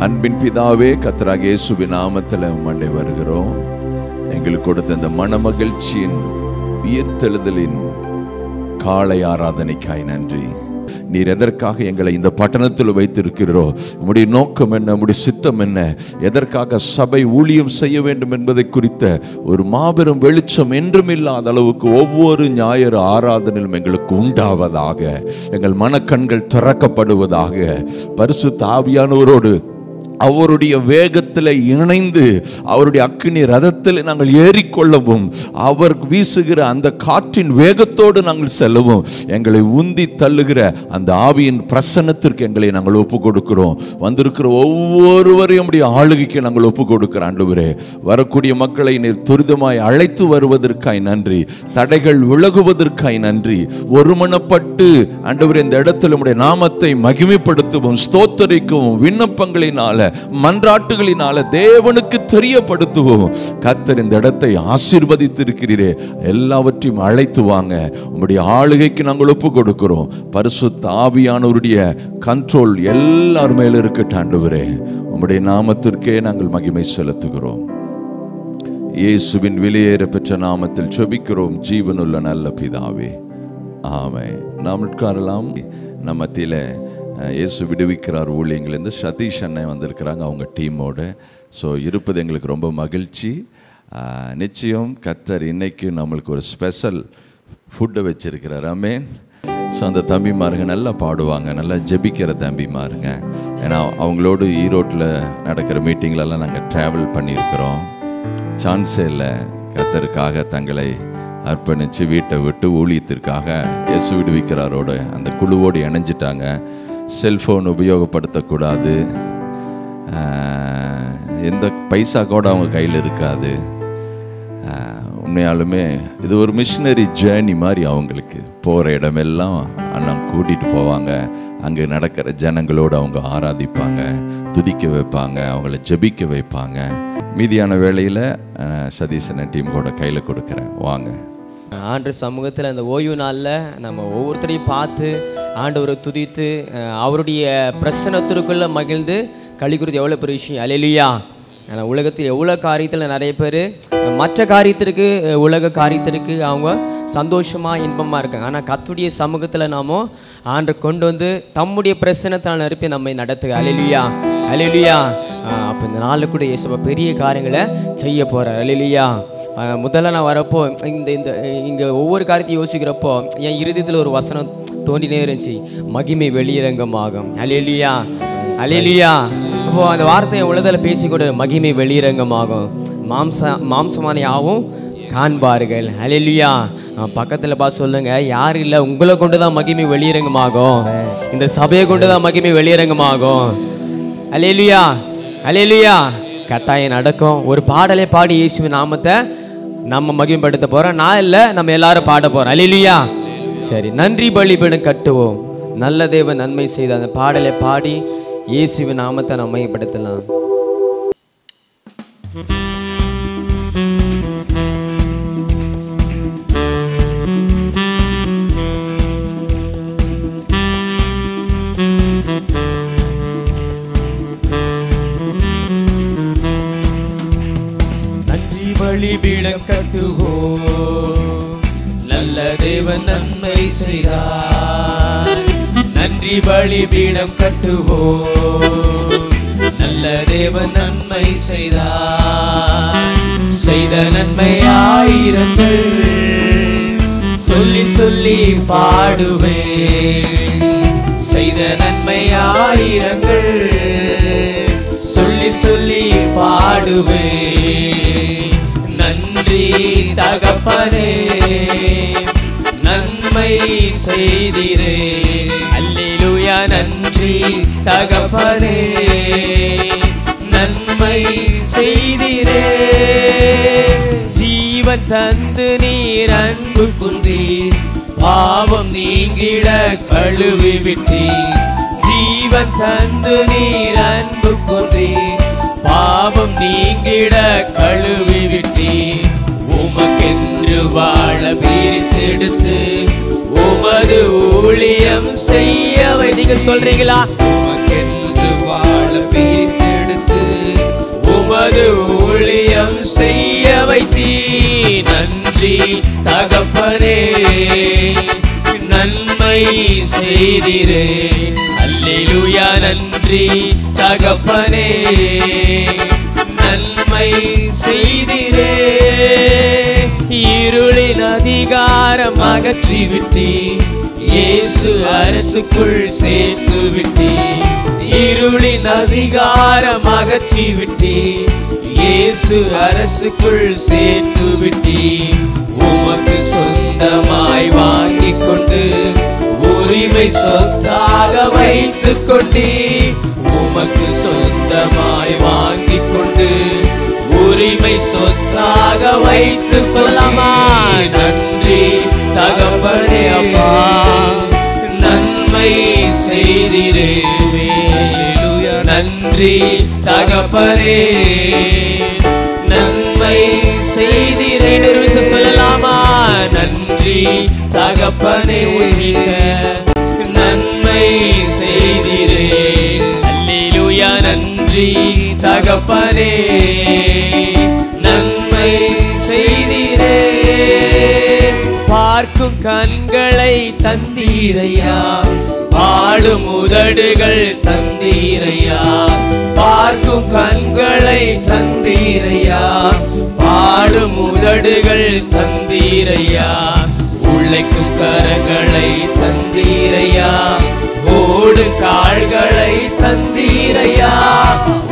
அன்பின் பிதாவே, கர்த்தராகிய இயேசுவின் நாமத்தில் உம்மை வருகிறோம். எங்களுக்கு கொடுத்த இந்த மனமகிழ்ச்சியின் உயிர்த்தெழுதலின் காலை ஆராதனைக்காய் நன்றி. நீர் எதற்காக எங்களை இந்த பட்டணத்தில் வைத்திருக்கிறோ, உம்முடைய நோக்கம் என்ன, உம்முடைய சித்தம் என்ன, எதற்காக சபை ஊழியம் செய்ய வேண்டும் என்பதை குறித்த ஒரு மாபெரும் வெளிச்சம் என்றும் இல்லாத அளவுக்கு ஒவ்வொரு ஞாயிறு ஆராதனையிலும் எங்களுக்கு உண்டாவதாக, எங்கள் மனக்கண்கள் திறக்கப்படுவதாக, பரிசுத்த ஆவியானவரோடு அவருடைய வேகத்தில் இணைந்து அவருடைய அக்கினி ரதத்தில் நாங்கள் ஏறிக்கொள்ளவும், அவர் வீசுகிற அந்த காற்றின் வேகத்தோடு நாங்கள் செல்லவும், எங்களை உந்தி தள்ளுகிற அந்த ஆவியின் பிரசன்னத்திற்கு எங்களை நாங்கள் ஒப்பு கொடுக்கிறோம். வந்திருக்கிற ஒவ்வொருவரையும் ஆளுகைக்கு நாங்கள் ஒப்பு கொடுக்கிறோம். ஆண்டவரே, வரக்கூடிய மக்களை நீர் துரிதமாய் அழைத்து வருவதற்காய் நன்றி. தடைகள் விலகுவதற்காய் நன்றி. ஒருமனப்பட்டு ஆண்டவரே இந்த இடத்தில் உம்முடைய நாமத்தை மகிமைப்படுத்தவும், ஸ்தோத்தரிக்கவும், விண்ணப்பங்களினால மன்றாட்டுகளினால தேவனுக்கு தெரியப்படுத்துவோம். கர்த்தர் இந்த இடத்தை ஆசீர்வதித்திருக்கிறீரே, எல்லாவற்றையும் அழைத்து வாங்க. உம்முடைய ஆளுகைக்கு நாங்கள் ஒப்பு கொடுக்கிறோம். பரிசுத்த ஆவியானவருடைய கண்ட்ரோல் எல்லார் மேல இருக்கட்டும். ஆண்டவரே, உம்முடைய நாமத்திற்கே நாங்கள் மகிமை செலுத்துகிறோம். இயேசுவின் வெளியேற பெற்ற நாமத்தில் ஜெபிக்கிறோம் ஜீவனுள்ள நல்ல பிதாவே, ஆமென். நாம் உட்காரலாம். நம்ம மத்தியில இயேசு விடுவிக்கிறார் ஊழியங்கள்லேருந்து சதீஷ் அண்ணன் வந்திருக்கிறாங்க அவங்க டீமோடு. ஸோ இருப்பது எங்களுக்கு ரொம்ப மகிழ்ச்சி. நிச்சயம் கர்த்தர் இன்னைக்கு நம்மளுக்கு ஒரு ஸ்பெஷல் ஃபுட்டை வச்சிருக்கிறார். ஆமென். ஸோ அந்த தம்பிமாருங்க நல்லா பாடுவாங்க, நல்லா ஜெபிக்கிற தம்பிமாருங்க. ஏன்னா அவங்களோடு ஈரோட்டில் நடக்கிற மீட்டிங்லலாம் நாங்கள் ட்ராவல் பண்ணியிருக்கிறோம். சான்ஸே இல்லை. கர்த்தருக்காக தங்களை அர்ப்பணித்து வீட்டை விட்டு ஊழியத்திற்காக இயேசு விடுவிக்கிறாரோட அந்த குழுவோடு இணைஞ்சிட்டாங்க. செல்ஃபோன் உபயோகப்படுத்தக்கூடாது, எந்த பைசா கூட அவங்க கையில் இருக்காது. உண்மையாலுமே இது ஒரு மிஷினரி ஜேர்னி மாதிரி. அவங்களுக்கு போகிற இடமெல்லாம் அண்ணன் கூட்டிகிட்டு போவாங்க. அங்கே நடக்கிற ஜனங்களோடு அவங்க ஆராதிப்பாங்க, துதிக்க வைப்பாங்க, அவங்கள ஜெபிக்க வைப்பாங்க. மீதியான வேளையில் சதீஷன் டீம் கூட கையில் கொடுக்குறேன். வாங்க. ஆண்டு சமூகத்தில் அந்த ஓய்வு நாளில் நம்ம ஒவ்வொருத்தரையும் பார்த்து ஆண்டவரை துதித்து அவருடைய பிரசன்னத்திற்குள்ளே மகிழ்ந்து களிக்குறது எவ்வளோ பெரிய விஷயம். அல்லேலூயா. ஆனால் உலகத்தில் எவ்வளோ காரியத்தில் நிறைய பேர் மற்ற காரியத்திற்கு, உலக காரியத்திற்கு அவங்க சந்தோஷமாக இன்பமாக இருக்காங்க. ஆனால் கர்த்தருடைய சமூகத்தில் நாம் ஆண்டு கொண்டு வந்து தம்முடைய பிரசன்னத்தால் நிரப்பி நம்மை நடத்துக. அல்லேலூயா, அல்லேலூயா. அப்போ இந்த நாளில் கூட இயேசுவா பெரிய காரியங்களை செய்ய போகிறார். அல்லேலூயா. முதல்ல நான் வரப்போ இங்கே ஒவ்வொரு காரியத்தையும் யோசிக்கிறப்போ என் இருதயத்தில் ஒரு வசனம் தோண்டினே இருந்துச்சு, மகிமை வெளியரங்கமாகும். அல்லேலூயா, அல்லேலூயா. அப்போது அந்த வார்த்தையை உலகத்தில் பேசிக்கூட மகிமை வெளியரங்கமாகும், மாம்சமான யாவும் காண்பார்கள். அல்லேலூயா. பக்கத்தில் பார்த்து சொல்லுங்க, யாரும் இல்லை, உங்களை கொண்டு தான் மகிமை வெளியரங்கமாகும், இந்த சபையை கொண்டு தான் மகிமை வெளியரங்கமாகும். அல்லேலூயா, அல்லேலூயா. கட்டாயம் நடக்கும். ஒரு பாடலை பாடி இயேசுவின் நாமத்தை நம்ம மகிமைப்படுத்த போகிறோம். நான் இல்லை, நம்ம எல்லாரும் பாட போகிறோம். அல்லேலூயா. சரி, நன்றி பலிபீடம் கட்டுவோம், நல்ல தேவன் நன்மை செய்த அந்த பாடலை பாடி இயேசுவின் நாமத்தை நம்ம மகிமைப்படுத்தலாம். பலிபீடம் கட்டுவோம், நல்ல தேவன் நன்மை செய்தார். நன்றி பலிபீடம் கட்டுவோம், நல்ல தேவன் நன்மை செய்தார். செய்த நன்மை ஆயிரங்கள் சொல்லி சொல்லி பாடுவேன். செய்த நன்மை ஆயிரங்கள் சொல்லி சொல்லி பாடுவேன். நன்றி தகப்பனே, நன்மை செய்திரே. அல்லேலூயா. நன்றி தகப்பனே, நன்மை செய்திரே. ஜீவன் தந்து நீர் அன்பு குந்தீர், பாவம் நீங்கிட கழுவி விட்டீர். ஜீவன் தந்து நீர் அன்பு குந்தீர், பாவம் நீங்கிட கழுவி விட்டீர். உமக்கென்று வாழ பிரித்தெடுத்து உமது ஊழியம் செய்ய நீங்க சொல்றீங்களா? உமக்கென்று வாழ பிரித்தெடுத்து உமது ஊழியம் செய்ய வைத்தீ. நன்றி தகப்பனே, நன்மை செய்திரே. அல்லேலூயா. நன்றி தகப்பனே, நன்மை செய்திரே. இருளின் அதிகாரம் அகற்றி விட்டீ, இயேசு அரசுக்குள் சேர்த்து விட்டீ. இருளின் அதிகாரம் அகற்றி விட்டீ, இயேசு அரசுக்குள் சேர்த்து விட்டீ. உமக்கு சொந்தமாய் வாங்கிக் கொண்டு உரிமை சொத்தாக வைத்துக் கொண்டீ. உமக்கு சொந்தமாய் வாங்கிக் கொண்டு உரிமை சொத்தாக வைத்துக் கொள்ளலாமா? நன்றி தகப்பனே, அப்பா நன்மை செய்திரே. நன்றி தகப்பனே, நன்மை செய்திரே. சொல்லலாமா? நன்றி தகப்பனே, நன்மை செய்திரே. அல்லேலூயா. நன்றி தகப்பனே, நன்மை செய்திரே. பார்க்கும் கண்களை தந்தீரையா, பாடும் உதடுகள் தந்தீரையா. பார்க்கும் கண்களை தந்தீரையா, பாடும் உதடுகள் தந்தீரையா. உழைக்கும் கரங்களை தந்தீரையா, ஓடு கால்களை தந்தீரையா.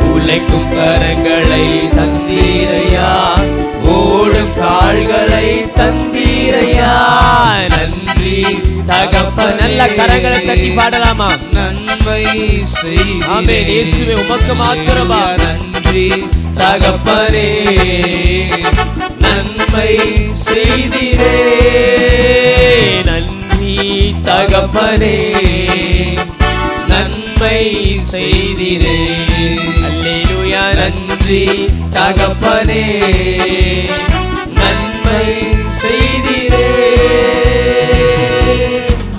உழைக்கும் கரங்களை தந்தீரையா, ஓடும் கால்களை தந்தீரையா. நன்றி தகப்பனே. நல்ல கரங்களை தட்டி பாடலாமா? நன்மை செய். ஆமென். இயேசுவே உமக்கு மாத்திரமா. நன்றி தகப்பனே, நன்மை செய்திரே. நன்றி தகப்பனே, நன்மை செய்திரே. அல்லேலூயா. நன்றி தகப்பனே, நன்மை செய்திரே.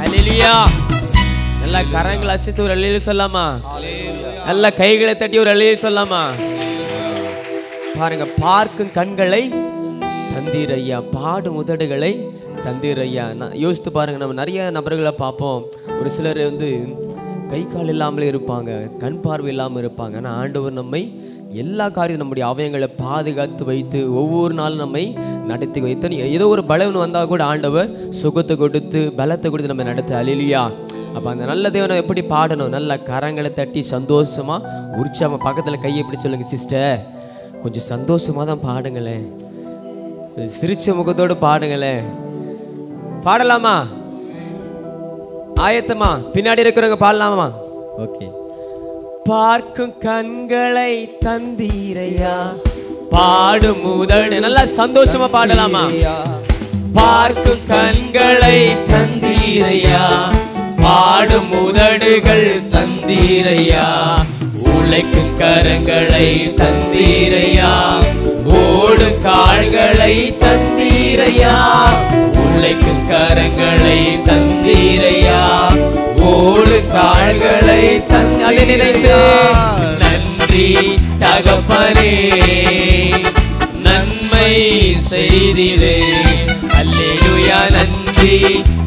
அல்லேலூயா. நல்ல கரங்களை அசைத்து ஒரு அல்லேலூயா சொல்லாமா? நல்ல கைகளை தட்டி ஒரு அல்லேலூயா சொல்லாமா? பாருங்க, பார்க்கும் கண்களை தந்தீரையா, பாடும் உதடுகளை தந்தீரையா. யோசித்து பாருங்க, நம்ம நிறைய நபர்களை பார்ப்போம். ஒரு சிலர் கை கால் இல்லாமலே இருப்பாங்க, கண் பார்வை இல்லாமல் இருப்பாங்க. ஆனால் ஆண்டவர் நம்மை எல்லா காரியம் நம்முடைய அவயங்களை பாதுகாத்து வைத்து ஒவ்வொரு நாளும் நம்மை நடத்தி வைத்து, ஏதோ ஒரு பலவீனம் வந்தால் கூட ஆண்டவர் சுகத்தை கொடுத்து பலத்தை கொடுத்து நம்ம நடத்த. அல்லேலூயா. அப்போ அந்த நல்ல தேவனை எப்படி பாடணும்? நல்ல கரங்களை தட்டி சந்தோஷமாக உற்சாகமாக பக்கத்தில் கையை எப்படி சொல்லுங்க, சிஸ்டர் கொஞ்சம் சந்தோஷமாக தான் பாடுங்களேன், சிரிச்ச முகத்தோடு பாடுங்களேன். பாடலாமா? ஆயத்தமா? பின்னாடி இருக்கிறவங்க பாடலாமா? ஓகே. பார்க்கும் கண்களை தந்தீரையா, பாடும் உதடு. நல்லா சந்தோஷமா பாடலாமா? பார்க்கும் கண்களை தந்தீரையா, பாடும் உதடுகள் தந்தீரையா. உழைக்கும் கரங்களை தந்தீரையா, ஓடும் கால்களை தந்தீரையா. உழைக்கும் கரங்களை தந்தீரையா, ஓடு கால்களை தந்தீரையா. நன்றி தகப்பனே, நன்மை செய்திரே. அல்லேலூயா. நன்றி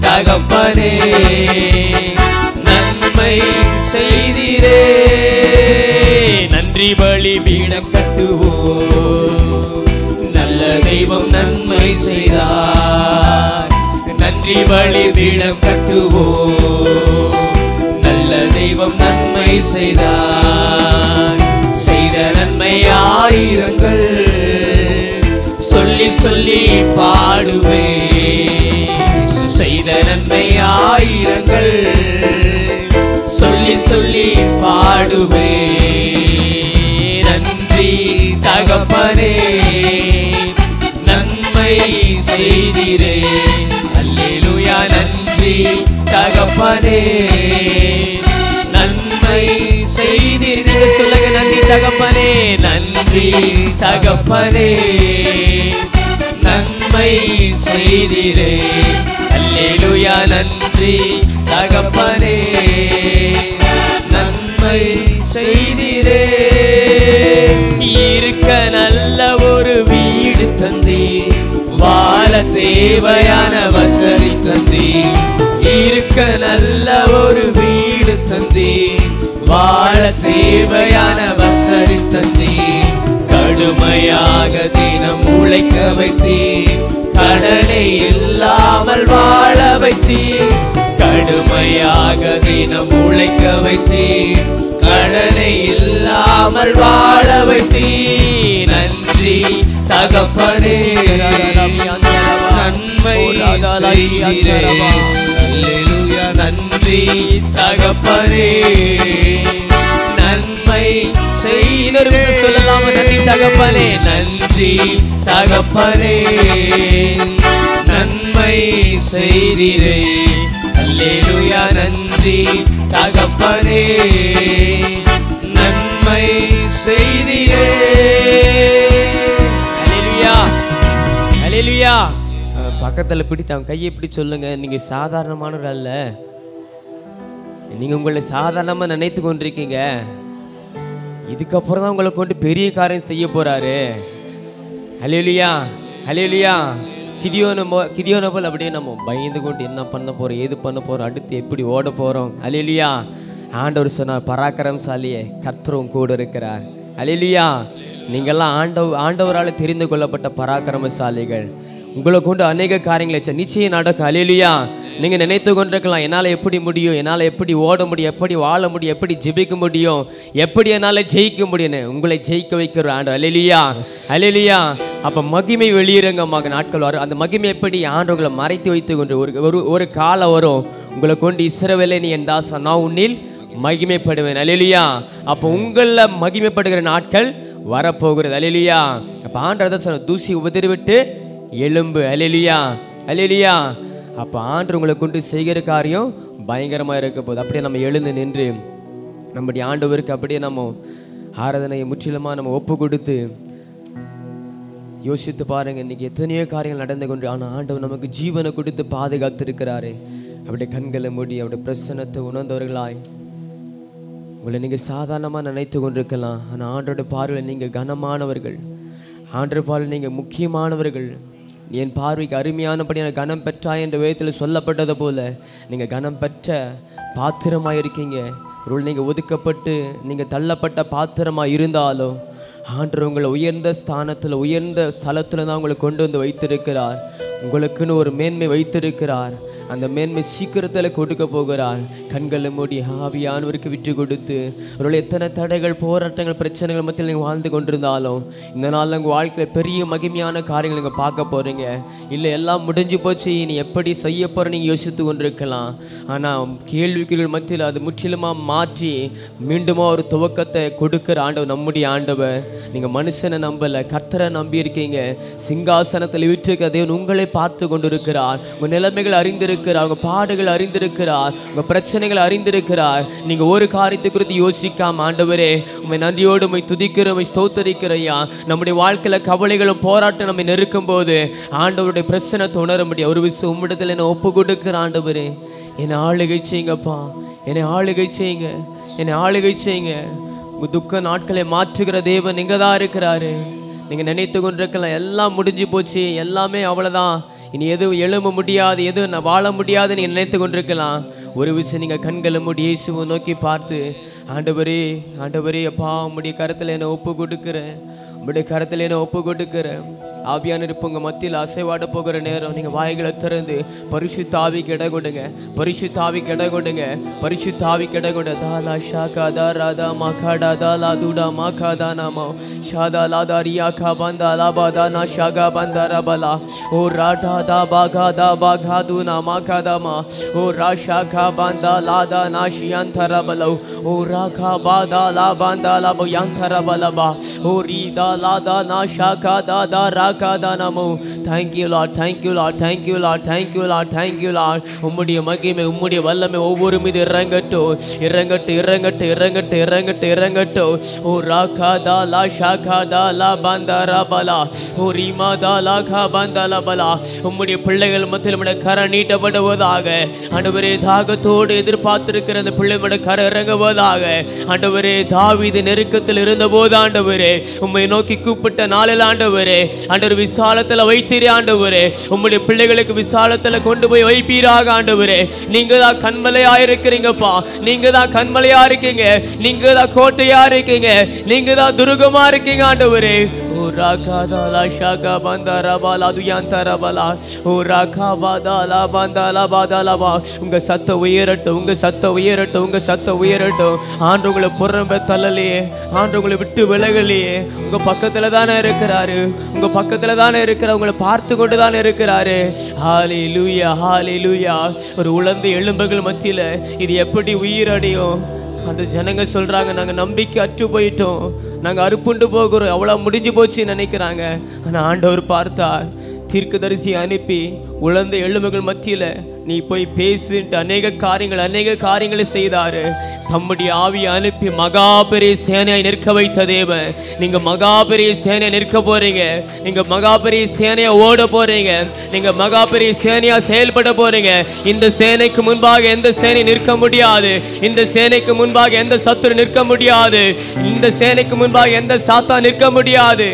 தகப்பனே, நன்மை செய்திரே. நன்றி பலி பீடம் கட்டுவோம், நல்ல தெய்வம் நன்மை செய்தார். நன்றி பலி பீடம் கட்டுவோம், நல்ல தெய்வம் நன்மை செய்தார். செய்த நன்மை ஆயிரங்கள் சொல்லி சொல்லி பாடுவே. செய்த நன்மை ஆயிரங்கள் சொல்லி சொல்லி பாடுவே. நன்றி தகப்பனே, நன்மை செய்திரே. அல்லேலூயா. நன்றி தகப்பனே, நன்மை செய்திரே. சொல்லுங்க, நன்றி தகப்பனே. நன்றி தகப்பனே, நன்மை செய்திரே. அல்லேலூயா. நன்றி தகப்பனே, நன்மை செய்திரே. இருக்க தந்தீர், வாழ தேவையான வசதி தந்தீர், இருக்க நல்ல ஒரு வீடு தந்தீர், வாழ தேவையான வசதி தந்தீர், கடுமையாக தினம் உழைக்க வைத்தீர், கடனை இல்லாமல் வாழ வைத்தீர், கடுமையாக தினம் உழைக்க வைத்தீர், கடனை இல்லாமல் வாழ வைத்தீர். நன்றி தகப்பனே, நன்மை செய்தீரே. அல்லேலூயா. நன்றி தகப்பனே, நன்மை செய்தீரே. சொல்லலாம், நன்றி தகப்பனே, நன்றி தகப்பனே, நன்மை செய்தீரே. அல்லேலூயா. நன்றி தகப்பனே, நன்மை செய்தீரே. அல்லேலூயா, அல்லேலூயா. பக்கத்தில் பிடித்து அவன் கையை பிடி சொல்லுங்க, நீங்க சாதாரணமானவர் அல்ல, நீங்க உங்களை சாதாரணமா நினைத்து கொண்டிருக்கீங்க, இதுக்கப்புறம் தான் உங்களை கொண்டு பெரிய காரியம் செய்ய போறாரு. அல்லேலூயா, அல்லேலூயா. கிதியோனை போல் அப்படியே நம்ம பயந்து கொண்டு என்ன பண்ண போறோம், ஏது பண்ண போறோம், அடுத்து எப்படி ஓட போறோம். அல்லேலூயா. ஆண்டவர் சொன்னார், பராக்கிரமசாலியே கர்த்தரும் கூட இருக்கிறார். அல்லேலூயா. நீங்கள்லாம் ஆண்டவரால் தெரிந்து கொள்ளப்பட்ட பராக்கிரமசாலிகள். உங்களை கொண்டு அநேக காரியங்களை நிச்சயம் நடக்கும். அல்லேலூயா. நீங்கள் நினைத்து கொண்டிருக்கலாம், என்னால் எப்படி முடியும், என்னால் எப்படி ஓட முடியும், எப்படி வாழ முடியும், எப்படி ஜெபிக்க முடியும், எப்படி என்னால் ஜெயிக்க முடியும்னு. உங்களை ஜெயிக்க வைக்கிற ஆண்டவர். அல்லேலூயா, அல்லேலூயா. அப்போ மகிமை வெளியிறங்கமாக நாட்கள் வரும். அந்த மகிமை எப்படி ஆண்டவர்களை மறைத்து வைத்து கொண்டு ஒரு காலம் வரும், உங்களை கொண்டு இஸ்ரவேலே நீ என் தாசன், நான் உன்னில் மகிமைப்படுவேன். அல்லேலூயா. அப்போ உங்களில் மகிமைப்படுகிற நாட்கள் வரப்போகிறது. அல்லேலூயா. அப்போ ஆண்டவர் சொன்ன, தூசி உதறிவிட்டு எலும்பு. அல்லேலூயா, அல்லேலூயா. அப்போ ஆண்டவர் உங்களை கொண்டு செய்கிற காரியம் பயங்கரமாக இருக்க போகுது. அப்படியே நம்ம எழுந்து நின்று நம்முடைய ஆண்டவருக்கு அப்படியே நம்ம ஆராதனையை முற்றிலுமாக நம்ம ஒப்பு கொடுத்து யோசித்து பாருங்க. இன்னைக்கு எத்தனையோ காரியங்கள் நடந்து கொண்டு, ஆனால் ஆண்டவர் நமக்கு ஜீவனை கொடுத்து பாதுகாத்திருக்கிறாரு. அப்படியே கண்களை மூடி அவருடைய பிரசன்னத்தை உணர்ந்தவர்களாய் உங்களை நீங்கள் சாதாரணமாக நினைத்து கொண்டிருக்கலாம், ஆனால் ஆண்டோட பார்வையில் நீங்கள் கனமானவர்கள், ஆண்டவர் பார்வையில் நீங்கள் முக்கியமானவர்கள். என் பார்வைக்கு அருமையானபடியான கனம் பெற்றாய் என்ற வேதத்தில் சொல்லப்பட்டது போல நீங்கள் கனம் பெற்ற பாத்திரமாக இருக்கீங்க. ஒரு நீங்கள் ஒதுக்கப்பட்டு நீங்கள் தள்ளப்பட்ட பாத்திரமாக இருந்தாலும் ஆண்டவர் உங்களை உயர்ந்த ஸ்தானத்தில் உயர்ந்த ஸ்தலத்தில் தான் உங்களை கொண்டு வந்து வைத்திருக்கிறார். உங்களுக்குன்னு ஒரு மேன்மை வைத்திருக்கிறார். அந்த மேன்மை சீக்கிரத்தில் கொடுக்க போகிறார். கண்களை மூடி ஆவியானவருக்கு விட்டு கொடுத்து, அவர்கள் எத்தனை தடைகள், போராட்டங்கள், பிரச்சனைகள் மத்தியில் நீங்கள் வாழ்ந்து கொண்டிருந்தாலும் இந்த நாளில் உங்கள் வாழ்க்கையில் பெரிய மகிமையான காரியங்கள் நீங்கள் பார்க்க போகிறீங்க. இல்லை எல்லாம் முடிஞ்சு போச்சு, நீ எப்படி செய்ய போகிற நீங்கள் யோசித்து கொண்டிருக்கலாம். ஆனால் கேள்விகள் மத்தியில் அது முற்றிலுமாக மாற்றி மீண்டுமா ஒரு துவக்கத்தை கொடுக்குற ஆண்டவர் நம்முடைய ஆண்டவர். நீங்கள் மனுஷனை நம்பலை, கர்த்தரை நம்பி இருக்கீங்க. சிங்காசனத்தில் விட்டுருக்க தேவன் உங்களை பார்த்து கொண்டிருக்கிறார். உங்கள் நிலைமைகள் அறிந்திருக்கிறார், உங்கள் பாடுகள் அறிந்திருக்கிறார், உங்கள் பிரச்சனைகள் அறிந்திருக்கிறார். நீங்கள் ஒரு காரியத்தை குறித்து யோசிக்காம, ஆண்டவரே உண்மை நன்றியோடு உண்மை துதிக்கிற, உண்மை ஸ்தோத்தரிக்கிறையா. நம்முடைய வாழ்க்கையில் கவலைகளும் போராட்டம் நம்மை நெருக்கும் போது ஆண்டவருடைய பிரச்சனத்தை உணர முடியும். ஒரு விஷயம் உம்மிடத்தில் என்னை ஒப்பு கொடுக்கிற ஆண்டவரே, என்னை ஆளுகை செய்யுங்கப்பா, என்னை ஆளுகை செய்யுங்க, என்னை ஆளுகை செய்யுங்க. உங்கள் துக்க நாட்களை மாற்றுகிற தேவன் நீங்கள் தான் இருக்கிறாரு. நீங்கள் நினைத்து கொண்டிருக்கலாம், எல்லாம் முடிஞ்சு போச்சு, எல்லாமே அவ்வளோதான், இனி எதுவும் எழும்ப முடியாது, எதுவும் நான் வாழ முடியாது நீங்கள் நினைத்து கொண்டிருக்கலாம். ஒரு விஷயம் நீங்கள் கண்களை மூடி இயேசுவை நோக்கி பார்த்து, ஆண்டவரே ஆண்டவரே அப்பா உம்முடைய கரத்தில் என்னை ஒப்பு கொடுக்குறேன், உம்முடைய கரத்தில் என்னை ஒப்பு கொடுக்குறேன். ஆவியான இருப்பவங்க மத்தியில் அசைவாட போகிற நேரம் நீங்கள் வாய்களை திறந்து பரிசுத்த ஆவிக்கு இடம் கொடுங்க, பரிசுத்த ஆவிக்கு இடம் கொடுங்க, பரிசுத்த ஆவிக்கு இடம் கொடு. தாலா ஷாகா தா ராதா மாகாடா தாலா தூடா மாகாதா நாமோ ஷாதா லாதா ரியா கா பந்தா லாபாதா நா ஷாகா பந்தா ரபலா ஓ ராடா தா பாகா தா பாகா தூனா மாகாதாமா ஓ ராஷா கா பந்தா லாதா நா ஷியாந்தர பலோ ஓ ராகா பாதா லா பந்தா லாபோ யாந்தர பலபா ஓ ரீதா லாதா நா ஷாகா தாதா ரா Thank you Lord, thank you Lord, thank you Lord, thank you Lord, thank you Lord. உம்முடைய மகிமை உம்முடைய வல்லமை ஒவ்வொரு மீது இறங்கட்டும், இறங்கட்டும், இறங்கட்டும், இறங்கட்டும், இறங்கட்டும், இறங்கட்டும். ஓ ராகாதா லா ஷாகாதா லா பந்தரா பலா ஓ ரீமாதா லா கா பந்தலா பலா. உம்முடைய பிள்ளைகள் மத்தியில் உம்முடைய கரம் நீட்டப்படுவதாக. ஆண்டவரே தாகத்தோடு எதிர்பார்த்திருக்கிற அந்த பிள்ளைகளுடைய கரம் இறங்குவதாக. ஆண்டவரே தாவீது நெருக்கத்தில் இருந்தபோது ஆண்டவரே உம்மை நோக்கி கூப்பிட்ட நாளில் ஆண்டவரே ஆண்டவர் விசாலத்துல வைத்தீரே ஆண்டவரே. உம்முடைய பிள்ளைகளுக்கு விசாலத்துல கொண்டு போய் வைப்பீராக ஆண்டவரே. நீங்க தான் கண்மலையா இருக்கிறீங்கப்பா. நீங்க தான் கண்மலையா இருக்கீங்க. நீங்க தான் கோட்டையா இருக்கீங்க. நீங்க தான் துருகமா இருக்கீங்க ஆண்டவரே. ஓ ராகாதாலா ஷாகா பந்தாரபாலா துயாந்தரபாலா ஓ ராகாபாதாலா பந்தாலா பாதாலபா. உங்க சத்த உயரட்டும், உங்க சத்த உயரட்டும், உங்க சத்த உயரட்டும். ஆண்டு உங்களை புறம்ப தள்ளலையே, ஆண்டு உங்களை விட்டு விலகலையே. உங்க பக்கத்துல தானே இருக்கிறாரு, உங்க பக்கத்துல தானே இருக்கிற, உங்களை பார்த்து கொண்டு தானே இருக்கிறாரு. ஹalleluya ஹalleluya. ஒரு உலர்ந்த எலும்புகள் மத்தியில இது எப்படி உயிரடையும்? அந்த ஜனங்க சொல்றாங்க, நாங்க நம்பிக்கை அற்று போயிட்டோம், நாங்க அறுப்புண்டு போகிறோம், அவ்வளவு முடிஞ்சு போச்சு நினைக்கிறாங்க. ஆனா ஆண்டவர் பார்த்தார், தீர்க்கதரிசி அனுப்பி உலர்ந்த எலும்புகள் மத்தியில நீ போய் பேசுன்ட்டு அநேக காரியங்களை செய்தாரு. தம்முடைய ஆவியை அனுப்பி மகா பெரிய சேனையை நிற்க வைத்த தேவன். நீங்க மகா பெரிய சேனையை நிற்க போறீங்க. நீங்க மகா பெரிய சேனையை ஓட போறீங்க. நீங்க மகா பெரிய சேனையா செயல்பட போறீங்க. இந்த சேனைக்கு முன்பாக எந்த சேனை நிற்க முடியாது. இந்த சேனைக்கு முன்பாக எந்த சத்துரு நிற்க முடியாது. இந்த சேனைக்கு முன்பாக எந்த சாத்தா நிற்க முடியாது.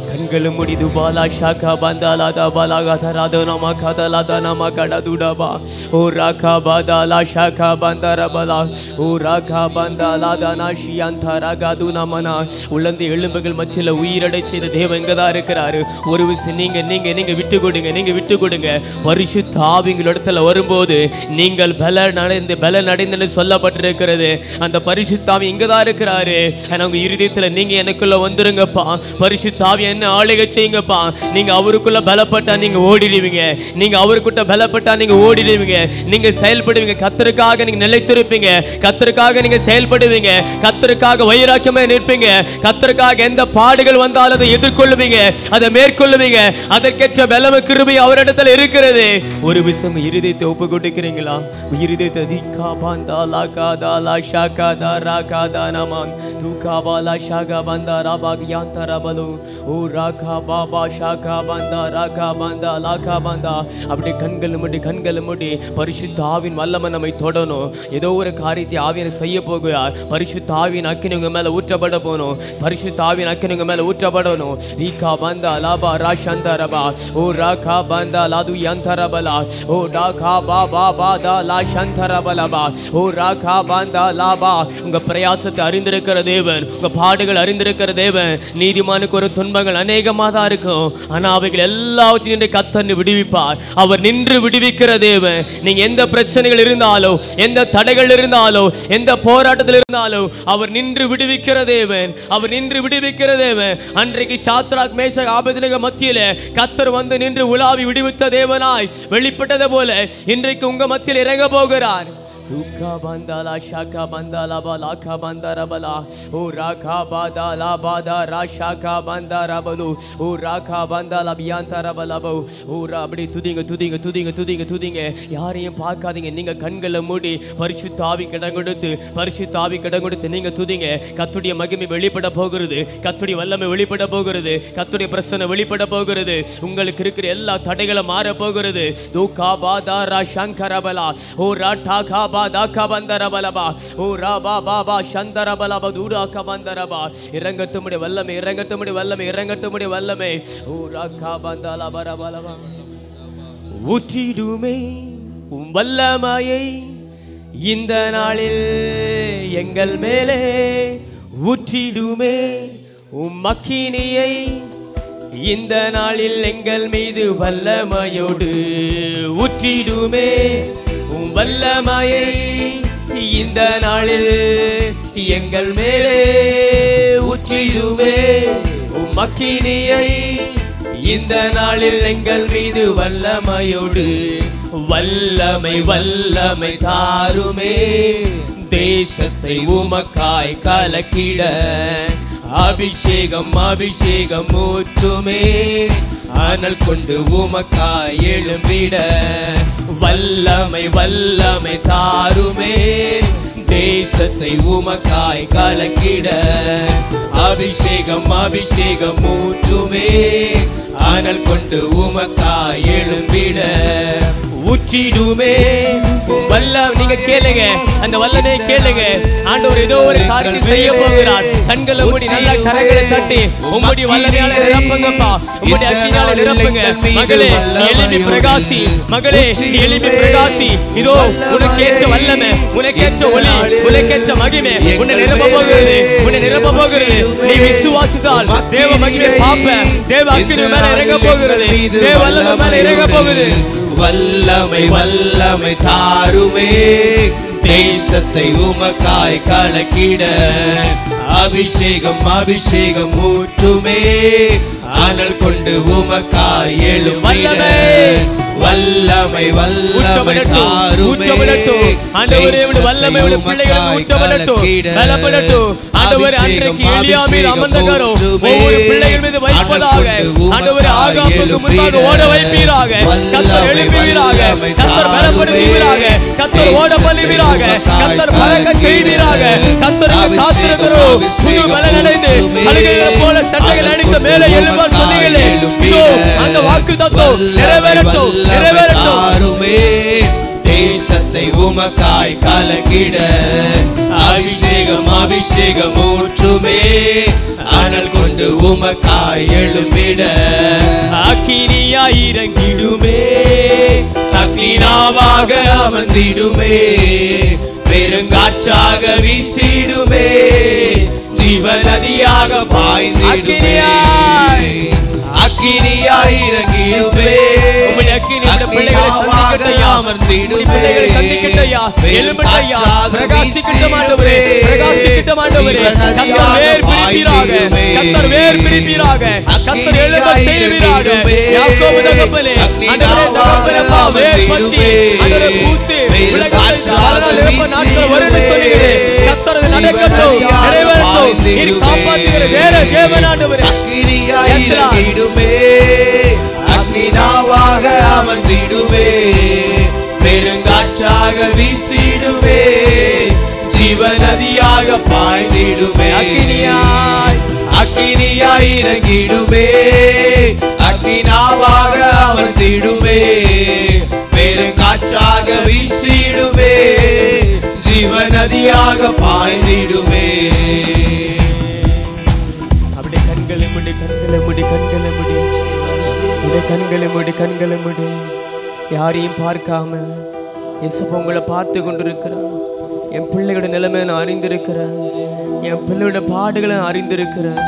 கண்களும் முடிது பாலா ஷாகா பந்தாலா தபாலா கதராதோ நம கதலா தனம கடதுடபா ஓ ராகா பாதாலா ஷாகா பந்தரபலா ஓ ராகா பந்தாலா தனாஷி அந்தரா கது நமனா. உலர்ந்த எலும்புகள் மத்தியில உயிரடை செய்த தேவன் இங்கதான் இருக்கிறாரு. ஒரு விஷயம் நீங்க விட்டு கொடுங்க, நீங்க விட்டு கொடுங்க. பரிசுத்த ஆவியின் இடத்துல வரும்போது நீங்கள் பலன் அடைந்துன்னு சொல்லப்பட்டிருக்கிறது. அந்த பரிசுத்த ஆவி இங்கதான் இருக்கிறாரு. உங்க இருதயத்துல நீங்க எனக்குள்ள வந்துருங்கப்பா. பரிசுத்த ஆவி என்ன ஆளுகை செய்யுங்கப்பா. நீங்க அவருக்குள்ள பலப்பட்டா நீங்க ஓடிடுவீங்க. நீங்க அவருக்குள்ள பலப்பட்டா நீங்க ஓடிடுவீங்க. நீங்க செயல்படுவீங்க. கர்த்தருக்காக நீங்க நிலைத்திருப்பீங்க. கர்த்தருக்காக நீங்க செயல்படுவீங்க. கர்த்தருக்காக வைராக்கியமா நிற்பீங்க. கர்த்தருக்காக எந்த பாடுகள் வந்தாலும் அதை எதிர்கொள்ளுவீங்க, அதை மேற்கொள்ளுவீங்க. அதற்கேற்ற பலம கிருபை அவரிடத்துல இருக்கிறது. ஒரு விஷயம் இருதயத்தை ஒப்பு கொடுக்கிறீங்களா? இருதயத்தை திகா பந்தாலா காதாலா ஷாகா தாரா காதானமான் துகாபாலா ஷாகா பந்தாரா பாகியாந்தரபலு ஓ ராகா பாபா ஷாகா பந்தா ராகா பந்தா லாகா பந்தா. அப்படி கண்கள் மூடி பரிசுத்த ஆவியின் வல்லமை நம்மை தொடணும். ஏதோ ஒரு காரியத்தை ஆவியனை செய்ய போகிறார். பரிசுத்த ஆவியின் அக்கினி உங்க மேல ஊற்றப்பட போகணும். பரிசுத்த ஆவியின் அக்கினி உங்க மேல ஊற்றப்படணும். ரீகா பந்தா லாபா ராஷந்தரபா ஓ ராகா பந்தா லாது யந்தரபலா ஓ ராகா பாபா பாதா லா சந்தரபலபா ஓ ராகா பந்தா லாபா. உங்க பிரயாசத்தை அறிந்திருக்கிற தேவன், உங்க பாடுகள் அறிந்திருக்கிற தேவன். நீதிமானுக்கு ஒரு துன்பங்கள் அநேகமாக தான் இருக்கும். ஆனா அவைகள் எல்லாவற்றையும் நின்று கர்த்தர் விடுவிப்பார். அவர் நின்று விடுவிக்கிற தேவன். நீங்க எந்த பிரச்சனைகள் இருந்தாலும், எந்த தடைகள் இருந்தாலும், எந்த போராட்டத்தில் இருந்தாலும் அவர் நின்று விடுவிக்கிற தேவன். அவர் நின்று விடுவிக்கிற தேவன். அன்றைக்கு சாத்ராக் மேஷாக் ஆபேத்நேகோ மத்தியில கர்த்தர் வந்து நின்று உலாவி விடுவித்த தேவனாய் வெளிப்பட்டது போல இன்றைக்கு உங்க மத்தியில் இறங்க போகிறார். துக்கா பந்தாலா ஷாகா பந்தாலா பாலாகா பந்தரபலா ஓ ராகா பாதாலா பாதா ராஷாகா பந்தரபலு ஓ ராகா பந்தாலா பியாந்தரபலபு ஓ அப்படி துதிங்க. யாரையும் பார்க்காதீங்க. நீங்க கண்களை மூடி பரிசுத்த ஆவிக்கு இடம் கொடுத்து நீங்க துதிங்க. கர்த்தருடைய மகிமை வெளிப்பட போகிறது. கர்த்தருடைய வல்லமை வெளிப்பட போகிறது. கர்த்தருடைய பிரசன்னம் வெளிப்பட போகிறது. உங்களுக்கு இருக்கிற எல்லா தடைகளும் மாற போகிறது. துக்கா பாதா ராஷங்கரபலா ஓ ராடாகா இறங்கட்டுமுடைய வல்லமே ஊற்றிடுமே உம் வல்லமையை இந்த நாளில் எங்கள் மேலே ஊற்றிடுமே உம் அக்கினியை இந்த நாளில் எங்கள் மீது வல்லமையோடு ஊற்றிடுமே உம் வல்லமையை இந்த நாளில் எங்கள் மேலே ஊற்றிடுமே உம் அக்கினியை இந்த நாளில் எங்கள் மீது வல்லமையோடு வல்லமை தாருமே. தேசத்தை உமக்காய் கலக்கிட அபிஷேகம் ஊற்றுமே. அனல் கொண்டு உமக்காய் எழும்பிட வல்லமை தாருமே. தேசத்தை உமக்காய் கலக்கிட அபிஷேகம் ஊற்றுமே. அனல் கொண்டு உமக்காய் எழும்பிட ஊற்றிடுமே. நீங்க கேளுங்க, அந்த வல்லமை கேளுங்க. ஆண்டவர் ஏதோ ஒரு காரியம் செய்ய போகிறார். கண்களை மூடி நல்ல கரங்களை தட்டி உம்முடைய வல்லமையால நிரப்புங்கப்பா, உம்முடைய அக்கினியால நிரப்புங்க. மகளே எழும்பி பிரகாசி, மகளே எழும்பி பிரகாசி. இதோ உனக்கேற்ற வல்லமை, உனக்கேற்ற ஒளி, உனக்கேற்ற மகிமை உன்னை நிரப்ப போகிறது, உன்னை நிரப்ப போகிறது. நீ விசுவாசித்தால் தேவ மகிமை பாப்ப. தேவ அக்கினி மேல இறங்க போகிறது, தேவ வல்லமை மேல இறங்க போகுது. வல்லமை வல்லமை தாருமே, தேசத்தை உமக்காய் கலக்கிட. அபிஷேகம் அபிஷேகம் ஊற்றுமே, அனல் கொண்டு உமக்காய் எழும்பிட. வல்லமை வல்லமை தாருமே, ஆண்டவரே வல்லமை உள்ள பிள்ளைகளுக்கு ஊற்றப்படட்டும், பலப்படட்டும். ஆண்டவரே அன்றைக்கு எலியாவில் அமர்ந்தவரோ ஒவ்வொரு பிள்ளைகள் மீது வைப்பதாக. ஆண்டவரே ஆகாப்புக்கு முன்பாக ஓட வைப்பீராக. கர்த்தர் எழுப்புவீராக, கர்த்தர் பலப்படுத்துவீராக, கர்த்தர் ஓட பண்ணுவீராக, கர்த்தர் பறக்க செய்வீராக. கர்த்தருக்கு காத்திருக்கிறோம், புது பலன் அடைந்து அழுகைகள் போல சட்டைகள் அடித்த மேலே எழுப்பார் சொன்னீங்களே. இதோ அந்த வாக்குத்தத்தம் நிறைவேறட்டும், நிறைவேறட்டும். தேசத்தை உமக்காய் கலக்கிட. அபிஷேகம் அபிஷேகம் ஊற்றுமே, அனல் கொண்டு உமக்காய் எழும்பிட. அக்கினியாய் இறங்கிடுமே, அக்னினாவாக அமர்ந்திடுமே, பெருங்காற்றாக வீசிடுமே, ஜீவநதியாக பாய்ந்திடுமே. அக்கினியாய் இறங்கிடுமே, பிள்ளைகளை சந்திக்கட்டையா, எழும்பட்டையா, பிரகாசிக்கட்டும் ஆண்டவரே, பிரகாசிக்கட்டும் ஆண்டவரே. கர்த்தர் வேர் பிரிப்பீராக, கர்த்தர் வேர் பிரிப்பீராக, கர்த்தர் எழும்ப செய்வீராக. யாக்கோபு தகப்பனே, ஆண்டவரே தகப்பனப்பா, வேர் பற்றி ஆண்டவரே பூத்து உலகத்தை சாதனால் நிரப்ப நாட்கள் வரும்னு சொன்னீங்களே. கர்த்தர் நடக்கட்டும், நிறைவேறட்டும். நீர் காப்பாற்றுகிற வேற தேவன் ஆண்டவரே. இறங்கிடுமே, அக்னினாவாக அமர்ந்திடுமே, பெருங்காற்றாக வீசிடுமே, ஜீவநதியாக பாய்ந்திடுமே. அக்கினியாய் அக்கினியாய் இறங்கிடுமே, அக்னினாவாக அமர்ந்திடுமே, பெருங்காற்றாக வீசிடுமே, ஜீவநதியாக பாய்ந்திடுமே. அப்படி கண்களை முடி, கண்களை முடி, கண்களை முடி, கண்களை முடி, கண்களை முடி. யாரையும் பார்க்காம இயேசப்பா உங்களை பார்த்து கொண்டிருக்கிறார். என் பிள்ளைகளோட நிலைமை நான் அறிந்திருக்கிறேன், என் பிள்ளையோட பாடுகளை நான் அறிந்திருக்கிறேன்.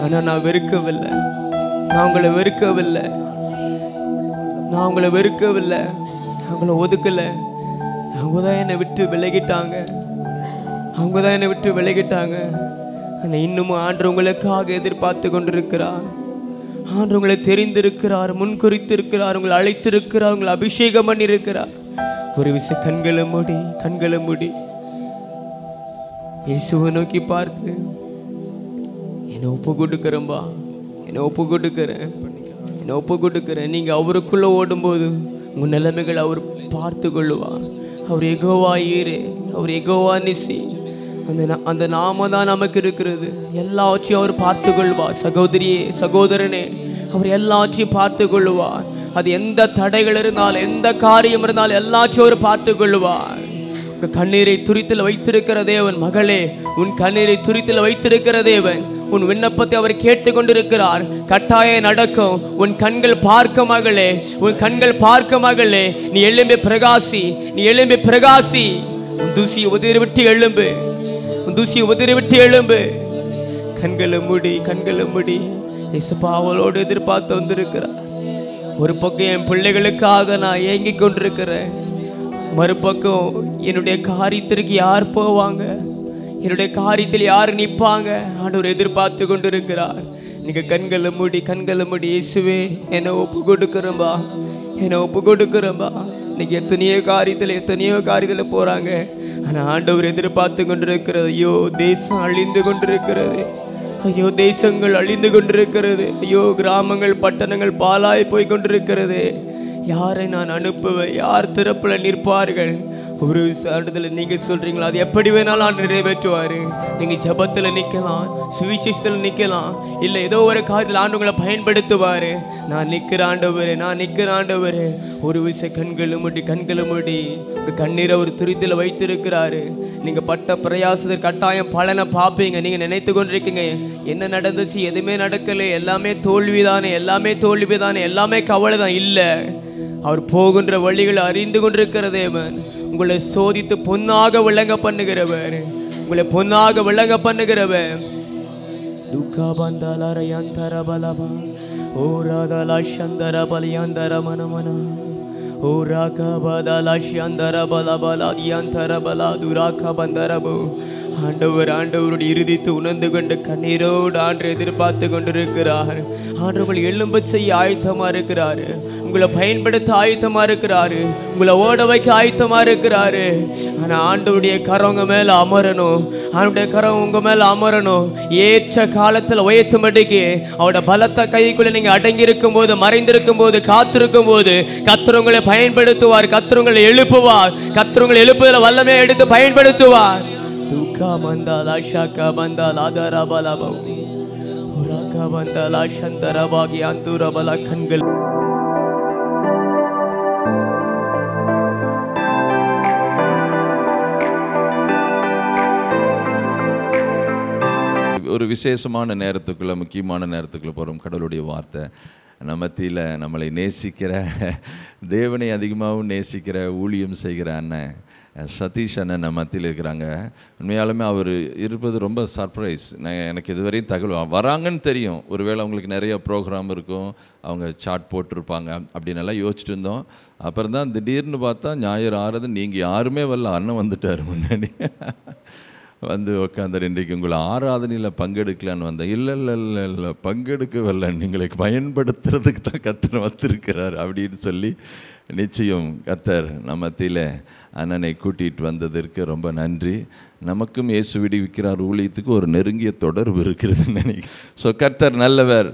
ஆனால் நான் வெறுக்கவில்லை, நான் உங்களை வெறுக்கவில்லை, நான் உங்களை வெறுக்கவில்லை, அவங்கள ஒதுக்கலை. அவங்க தான் என்னை விட்டு விலகிட்டாங்க, அவங்க தான் என்னை விட்டு விலகிட்டாங்க. ஆனால் இன்னமும் ஆண்டவர் உங்களுக்காக எதிர்பார்த்து கொண்டிருக்கிறார். ஆண்டவர் உங்களை தெரிந்திருக்கிறார், முன்குறித்திருக்கிறார், உங்களை அழைத்திருக்கிறார், உங்களை அபிஷேகம் பண்ணியிருக்கிறார். ஒரு விஷயம் கண்களை மூடி, கண்களை மூடி இயேசுவை நோக்கி பார்த்து, என்னை ஒப்பு கொடுக்குறேன்பா, என்னை ஒப்பு கொடுக்குறேன், என்னை ஒப்பு கொடுக்குறேன். நீங்கள் அவருக்குள்ளே ஓடும்போது உங்கள் நிலைமைகள் அவர் பார்த்து கொள்ளுவார். அவர் யெகோவா ஈரே, அவர் யெகோவா நிசி. அந்த நாம தான் நமக்கு இருக்கிறது. எல்லாவற்றையும் அவர் பார்த்து கொள்வார். சகோதரியே, சகோதரனே, அவர் எல்லாவற்றையும் பார்த்து கொள்வார். அது எந்த தடைகள் இருந்தாலும், எந்த காரியம் இருந்தாலும் எல்லாத்தையும் அவர் பார்த்து கொள்வார். உங்கள் கண்ணீரை துரித்தில் வைத்திருக்கிற தேவன், மகளே, உன் கண்ணீரை துரித்தில் வைத்திருக்கிற தேவன் உன் விண்ணப்பத்தை அவர் கேட்டு கொண்டிருக்கிறார். கட்டாயம் நடக்கும். உன் கண்கள் பார்க்க மகளே, உன் கண்கள் பார்க்க மகளே. நீ எழும்பி பிரகாசி, நீ எழும்பி பிரகாசி. உன் தூசியை உதிரி விட்டு எழும்பு, உன் தூசியை உதிரி விட்டு எழும்பு. கண்களை மூடி, கண்களை மூடி. இயேசுப்பா அவளோடு எதிர்பார்த்து வந்திருக்கிறார். ஒரு பக்கம் என் பிள்ளைகளுக்காக நான் ஏங்கிக் கொண்டிருக்கிறேன், மறுபக்கம் என்னுடைய காரியத்திற்கு யார் போவாங்க, என்னுடைய காரியத்தில் யார் நிற்பாங்க, ஆண்டவர் எதிர்பார்த்து கொண்டிருக்கிறார். நீங்கள் கண்களை மூடி, கண்களை மூடி. இயேசுவே, என்னை ஒப்பு கொடுக்குறேன்பா, என்னை ஒப்பு கொடுக்குறேன்பா. இன்னைக்கு எத்தனையோ காரியத்தில் போகிறாங்க, ஆனால் ஆண்டவர் எதிர்பார்த்து கொண்டிருக்கிறது. ஐயோ, தேசம் அழிந்து கொண்டிருக்கிறது, ஐயோ தேசங்கள் அழிந்து கொண்டிருக்கிறது, ஐயோ கிராமங்கள் பட்டணங்கள் பாலாய் போய் கொண்டிருக்கிறது. யாரை நான் அனுப்புவேன், யார் திறப்பில் நிற்பார்கள்? ஒரு சான்றிதழ் நீங்கள் சொல்கிறீங்களோ அது எப்படி வேணாலும் ஆண்டு நிறைவேற்றுவார். நீங்கள் ஜபத்தில் நிற்கலாம், சுவிசேஷத்தில் நிற்கலாம், இல்லை ஏதோ ஒரு காரியத்தில் ஆண்டு உங்களை பயன்படுத்துவார். நான் நிற்கிற ஆண்டவர், நான் நிற்கிற ஆண்டவர். ஒரு விஷயம் கண்களை மூடி உங்கள் கண்ணீரை ஒரு துரித்தில் வைத்திருக்கிறாரு. நீங்கள் பட்ட பிரயாசத்தில் கட்டாயம் பலனை பார்ப்பீங்க. நீங்கள் நினைத்து கொண்டிருக்கீங்க என்ன நடந்துச்சு, எதுவுமே நடக்கலை, எல்லாமே தோல்விதானே, எல்லாமே தோல்விதானே, எல்லாமே கவலை தான். இல்லை, அவர் போகின்ற வழிகளை அறிந்து கொண்டிருக்கிற தேவன். உங்களை சோதித்து பொன்னாக விளங்க பண்ணுகிறவர், உங்களை பொன்னாக விளங்க பண்ணுகிறவர். துக்கா பந்தாலரையந்தர பலபா ஓராதலா சந்தர பலியந்தர மனமனா ஓராகா பதலா சந்தர பலபலா தியந்தர பலா துராகா பந்தரபு. ஆண்டவருடைய இறுதித்து உணர்ந்து கொண்டு கண்ணீரோடு ஆண்டு எதிர்பார்த்து கொண்டிருக்கிறார். ஆண்டவர் எழும்ப செய்ய ஆயத்தமாக இருக்கிறாரு, உங்களை பயன்படுத்த ஆயத்தமாக இருக்கிறாரு, உங்களை ஓட வைக்க ஆயத்தமாக இருக்கிறாரு. ஆனால் ஆண்டவருடைய கரவங்க மேலே அமரணும், அவருடைய கரம் உங்கள் மேலே அமரணும். ஏற்ற காலத்தில் உயர்த்தும்படிக்கு அவருடைய பலத்த கைக்குள்ளே நீங்கள் அடங்கி இருக்கும் போது, மறைந்திருக்கும் போது, காத்திருக்கும் போது கர்த்தர் உங்களை பயன்படுத்துவார். கர்த்தர் உங்களை எழுப்புவார். கர்த்தர் உங்களை எழுப்புதல வல்லமையை எடுத்து பயன்படுத்துவார். துக்கா மந்தாலா ஷாக்கா மந்தாலா தரபலபா உராகா மந்தாலா சந்தரபாகி அந்துரபலா கண்கள். ஒரு விசேஷமான நேரத்துக்குள்ள, முக்கியமான நேரத்துக்குள்ள போகிறோம். கடவுளுடைய வார்த்தை மத்தியில் நம்மளை நேசிக்கிற, தேவனை அதிகமாகவும் நேசிக்கிற, ஊழியம் செய்கிற அண்ணன் சதீஷ் அண்ணன் நம்ம மத்தியில் இருக்கிறாங்க. உண்மையாலுமே அவர் இருப்பது ரொம்ப சர்ப்ரைஸ். எனக்கு இதுவரையும் தகவல் வராங்கன்னு தெரியும், ஒருவேளை அவங்களுக்கு நிறைய ப்ரோக்ராம் இருக்கும், அவங்க சாட் போட்டிருப்பாங்க அப்படின்னெல்லாம் யோசிச்சுட்டு இருந்தோம். அப்புறம் தான் திடீர்னு பார்த்தா ஞாயிறு ஆறுது, நீங்கள் யாருமே வரல, அண்ணன் வந்துட்டார் முன்னாடி வந்து உட்காந்தார். இன்றைக்கு உங்களை ஆராதனையில் பங்கெடுக்கலான்னு வந்தேன். இல்லை பங்கெடுக்க வரல, நீங்களை பயன்படுத்துறதுக்கு தான் கர்த்தர் வந்திருக்கிறார் அப்படின்னு சொல்லி நிச்சயம் கர்த்தர் நம்ம மத்தியில் அண்ணனை கூட்டிகிட்டு வந்ததற்கு ரொம்ப நன்றி. நமக்கும் இயேசு விடுவிக்கிறார் ஊழியத்துக்கு ஒரு நெருங்கிய தொடர்பு இருக்கிறதுன்னு நினைக்கிறேன். ஸோ கர்த்தர் நல்லவர்,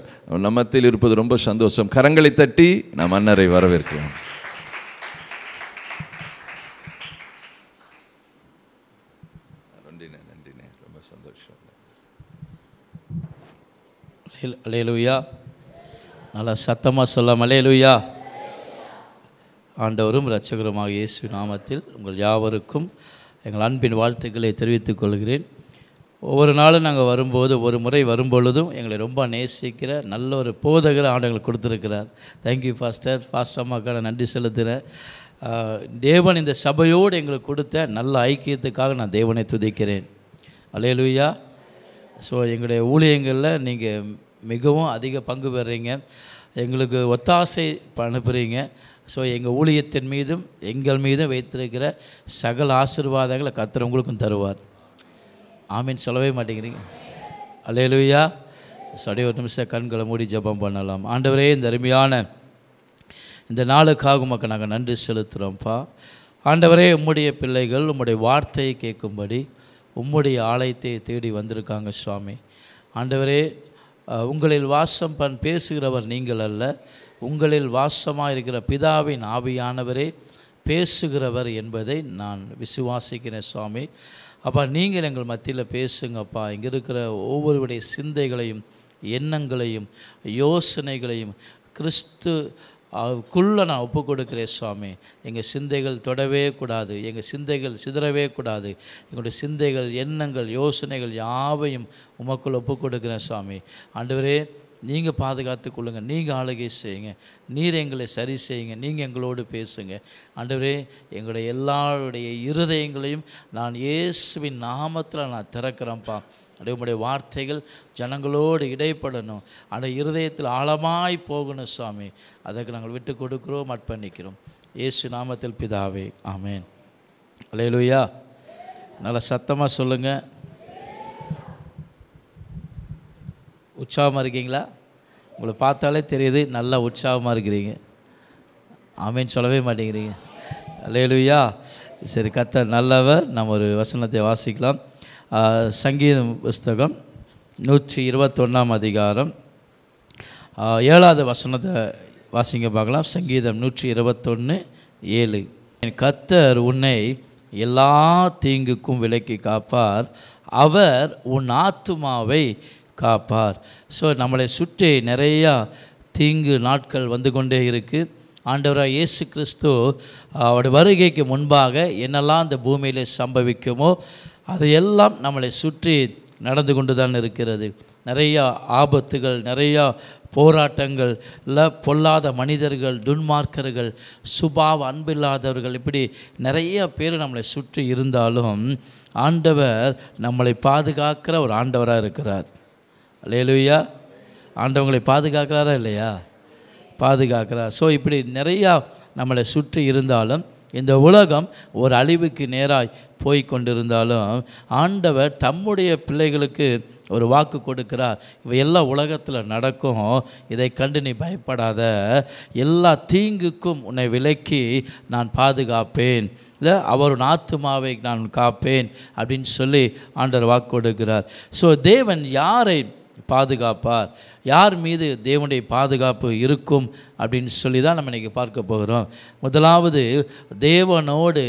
நம்ம மத்தியில் இருப்பது ரொம்ப சந்தோஷம். கரங்களை தட்டி நம் அண்ணரை வரவேற்கலாம். நன்றிண்ணே, ரொம்ப சந்தோஷம். அல்லேலூயா. நல்லா சத்தமாக சொல்லலாம். அல்லேலூயா. ஆண்டவரும் இரட்சகருமாக இயேசு நாமத்தில் உங்கள் யாவருக்கும் எங்கள் அன்பின் வாழ்த்துக்களை தெரிவித்துக் கொள்கிறேன். ஒவ்வொரு நாளும் நாங்கள் வரும்போது, ஒரு முறை வரும்பொழுதும் எங்களை ரொம்ப நேசிக்கிற நல்ல ஒரு போதகர் ஆண்டவங்களுக்கு கொடுத்துருக்கிறார். தேங்க்யூ பாஸ்டர் அம்மாவுக்காக நான் நன்றி செலுத்துகிறேன். தேவன் இந்த சபையோடு எங்களுக்கு கொடுத்த நல்ல ஐக்கியத்துக்காக நான் தேவனை துதிக்கிறேன். அல்லேலூயா. ஸோ எங்களுடைய ஊழியங்களில் நீங்கள் மிகவும் அதிக பங்கு பெறுறீங்க, எங்களுக்கு ஒத்தாசை அனுப்புகிறீங்க. ஸோ எங்கள் ஊழியத்தின் மீதும் எங்கள் மீதும் வைத்திருக்கிற சகல ஆசீர்வாதங்களை கர்த்தர் உங்களுக்கும் தருவார். ஆமீன் சொல்லவே மாட்டேங்கிறீங்க. அல்லேலூயா. அப்படியே ஒரு நிமிஷம் கண்களை மூடி ஜெபம் பண்ணலாம். ஆண்டவரே, இந்த அருமையான இந்த நாளுக்காக உமக்கு நாங்கள் நன்றி செலுத்துகிறோம்ப்பா. ஆண்டவரே, உம்முடைய பிள்ளைகள் உம்முடைய வார்த்தையை கேட்கும்படி உம்முடைய ஆலயத்தை தேடி வந்திருக்காங்க சுவாமி. ஆண்டவரே, உங்களில் வாசம் பேசுகிறவர் நீங்கள் அல்ல, உங்களில் வாசமாக இருக்கிற பிதாவின் ஆவியானவரே பேசுகிறவர் என்பதை நான் விசுவாசிக்கிறேன் சுவாமி. அப்பா, நீங்கள் எங்கள் மத்தியில் பேசுங்கப்பா. இங்கே இருக்கிற ஒவ்வொருவருடைய சிந்தைகளையும் எண்ணங்களையும் யோசனைகளையும் கிறிஸ்துக்குள்ளே நான் ஒப்பு கொடுக்கிறேன் சுவாமி. எங்கள் சிந்தைகள் தொடவே கூடாது, எங்கள் சிந்தைகள் சிதறவே கூடாது. எங்களுடைய சிந்தைகள் எண்ணங்கள் யோசனைகள் யாவையும் உமக்குள் ஒப்பு கொடுக்கிறேன் சுவாமி. ஆண்டவரே, நீங்கள் பாதுகாத்து கொள்ளுங்கள், நீங்கள் ஆளுகை செய்யுங்க, நீர் எங்களை சரி செய்யுங்க, நீங்கள் எங்களோடு பேசுங்க. ஆண்டவரே, எங்களுடைய எல்லாருடைய இருதயங்களையும் நான் இயேசுவின் நாமத்தில் நான் திறக்கிறேன்ப்பா. அப்படியே உங்களுடைய வார்த்தைகள் ஜனங்களோடு இடைப்படணும், அந்த இருதயத்தில் ஆழமாய் போகணும் சுவாமி. அதற்கு நாங்கள் விட்டு கொடுக்குறோம், அர்ப்பணிக்கிறோம். இயேசு நாமத்தில் பிதாவே, ஆமேன். அல்லேலூயா. நல்லா சத்தமாக சொல்லுங்கள். உற்சாகமாக இருக்கீங்களா? உங்களை பார்த்தாலே தெரியுது நல்லா உற்சாகமாக இருக்கிறீங்க. ஆமேன்னு சொல்லவே மாட்டேங்கிறீங்க. அல்லேலூயா. சரி, கர்த்தர் நல்லவர். நம்ம ஒரு வசனத்தை வாசிக்கலாம். சங்கீதம் புஸ்தகம் 121 அதிகாரம் 7வது வசனத்தை வாசிங்க பார்க்கலாம். சங்கீதம் 121:7. கர்த்தர் உன்னை எல்லா தீங்குக்கும் விலக்கி காப்பார். அவர் உன் ஆத்துமாவை காப்பார். ஸோ நம்மளை சுற்றி நிறையா தீங்கு நாட்கள் வந்து கொண்டே இருக்குது. ஆண்டவராக இயேசு கிறிஸ்து அவருடைய வருகைக்கு முன்பாக என்னெல்லாம் இந்த பூமியில் சம்பவிக்குமோ அதையெல்லாம் நம்மளை சுற்றி நடந்து கொண்டு தான் இருக்கிறது. நிறையா ஆபத்துகள், நிறையா போராட்டங்கள், இல்லை பொல்லாத மனிதர்கள், துன்மார்க்கர்கள், சுபாவ அன்பில்லாதவர்கள், இப்படி நிறைய பேர் நம்மளை சுற்றி இருந்தாலும் ஆண்டவர் நம்மளை பாதுகாக்கிற ஒரு ஆண்டவராக இருக்கிறார். அல்லேலூயா. ஆண்டவங்களை பாதுகாக்கிறாரா இல்லையா? பாதுகாக்கிறார். ஸோ இப்படி நிறையா நம்மளை சுற்றி இருந்தாலும் இந்த உலகம் ஒரு அழிவுக்கு நேராய் போய் கொண்டிருந்தாலும் ஆண்டவர் தம்முடைய பிள்ளைகளுக்கு ஒரு வாக்கு கொடுக்கிறார். இவை எல்லா உலகத்தில் நடக்கும், இதை கண்டு நீ பயப்படாத, எல்லா தீங்குக்கும் உன்னை விலக்கி நான் பாதுகாப்பேன், இல்லை அவருடைய ஆத்துமாவை நான் காப்பேன் அப்படின்னு சொல்லி ஆண்டவர் வாக்கு கொடுக்கிறார். ஸோ தேவன் யாரை பாதுகாப்பார், யார் மீது தேவனுடைய பாதுகாப்பு இருக்கும் அப்படின்னு சொல்லி தான் நம்ம இன்றைக்கி பார்க்க போகிறோம். முதலாவது, தேவனோடு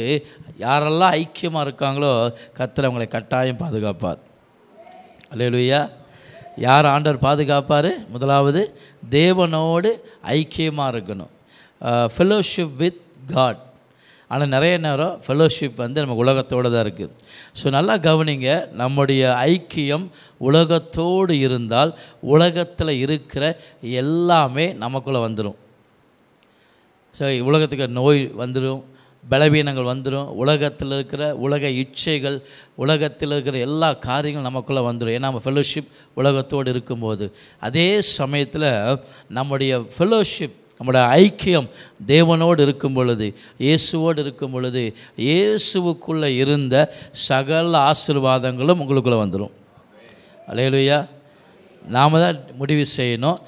யாரெல்லாம் ஐக்கியமாக இருக்காங்களோ கர்த்தர் அவங்களை கட்டாயம் பாதுகாப்பார். அல்லேலூயா. யார் ஆண்டவர் பாதுகாப்பார்? முதலாவது தேவனோடு ஐக்கியமாக இருக்கணும், ஃபெலோஷிப் வித் காட். ஆனால் நிறைய நேரம் ஃபெலோஷிப் நம்ம உலகத்தோடு தான் இருக்குது. ஸோ நல்லா கவனிங்க, நம்முடைய ஐக்கியம் உலகத்தோடு இருந்தால் உலகத்தில் இருக்கிற எல்லாமே நமக்குள்ளே வந்துடும். ஸோ உலகத்துக்கு நோய் வந்துடும், பலவீனங்கள் வந்துடும், உலகத்தில் இருக்கிற உலக இச்சைகள், உலகத்தில் இருக்கிற எல்லா காரியங்களும் நமக்குள்ளே வந்துடும். ஏன்னா நம்ம ஃபெலோஷிப் உலகத்தோடு இருக்கும்போது. அதே சமயத்தில் நம்முடைய ஃபெலோஷிப், நம்முடைய ஐக்கியம் தேவனோடு இருக்கும் பொழுது, இயேசுவோடு இருக்கும் பொழுது, இயேசுவுக்குள்ளே இருந்த சகல ஆசீர்வாதங்களும் உங்களுக்குள்ளே வந்துடும். அல்லேலூயா. நாம் தான் முடிவு செய்யணும்,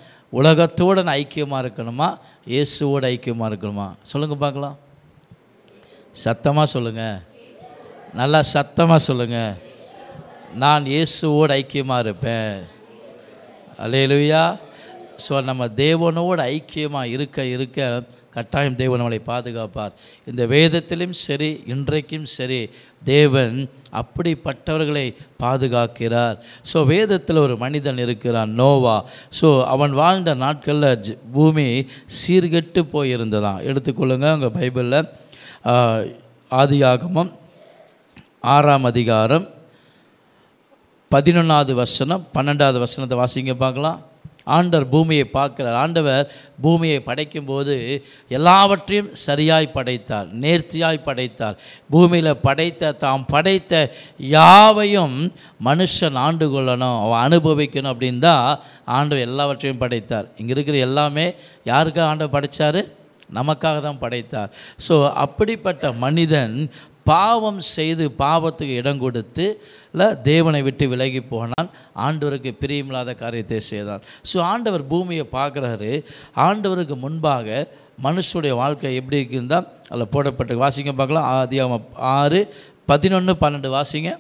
உலகத்தோடு நான் ஐக்கியமாக இருக்கணுமா, இயேசுவோடு ஐக்கியமாக இருக்கணுமா? சொல்லுங்கள் பார்க்கலாம். சத்தமாக சொல்லுங்கள், நல்லா சத்தமாக சொல்லுங்கள். நான் இயேசுவோடு ஐக்கியமாக இருப்பேன். அல்லேலூயா. ஸோ நம்ம தேவனோடு ஐக்கியமாக இருக்க இருக்க கட்டாயம் தேவன் நம்மளை பாதுகாப்பார். இந்த வேதத்திலும் சரி இன்றைக்கும் சரி தேவன் அப்படிப்பட்டவர்களை பாதுகாக்கிறார். ஸோ வேதத்தில் ஒரு மனிதன் இருக்கிறான், நோவா. ஸோ அவன் வாழ்ந்த நாட்களில் பூமி சீர்கெட்டு போயிருந்ததான். எடுத்துக்கொள்ளுங்க உங்கள் பைபிளில் ஆதியாகமம் 6ஆம் அதிகாரம் 11வது வசனம் 12வது வசனத்தை வாசிங்க பார்க்கலாம். ஆண்டவர் பூமியை பார்க்கிறார். ஆண்டவர் பூமியை படைக்கும்போது எல்லாவற்றையும் சரியாய் படைத்தார், நேர்த்தியாய் படைத்தார். பூமியில் தாம் படைத்த யாவையும் மனுஷன் ஆண்டு கொள்ளணும், அவன் அனுபவிக்கணும் அப்படின்னு தான் ஆண்டவர் எல்லாவற்றையும் படைத்தார். இங்கே இருக்கிற எல்லாமே யாருக்காக ஆண்டவர் படைத்தார்? நமக்காக தான் படைத்தார். ஸோ அப்படிப்பட்ட மனிதன் பாவம் செய்து பாவத்துக்கு இடம் கொடுத்து தேவனை விட்டு விலகி போனான், ஆண்டவருக்கு பிரியமில்லாத காரியத்தை செய்தான். ஸோ ஆண்டவர் பூமியை பார்க்குறாரு. ஆண்டவருக்கு முன்பாக மனுஷனுடைய வாழ்க்கை எப்படி இருக்குன்னு அதில் போடப்பட்டு வாசிங்க பார்க்கலாம். ஆதியாகமம் 6, 11, 12 வாசிங்க.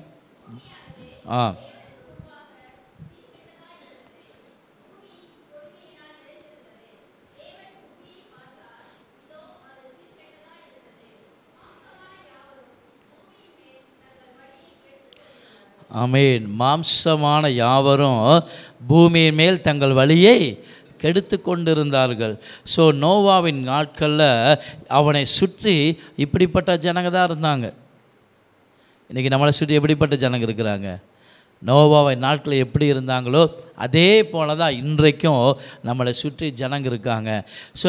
ஆமென். மாம்சமான யாவரும் பூமியின் மேல் தங்கள் வழியை கெடுத்து கொண்டிருந்தார்கள். ஸோ நோவாவின் நாட்களில் அவனை சுற்றி இப்படிப்பட்ட ஜனங்க தான் இருந்தாங்க. இன்றைக்கி நம்மளை சுற்றி எப்படிப்பட்ட ஜனங்க இருக்கிறாங்க? நோவாவின் நாட்களில் எப்படி இருந்தாங்களோ அதே போல தான் இன்றைக்கும் நம்மளை சுற்றி ஜனங்க இருக்காங்க. ஸோ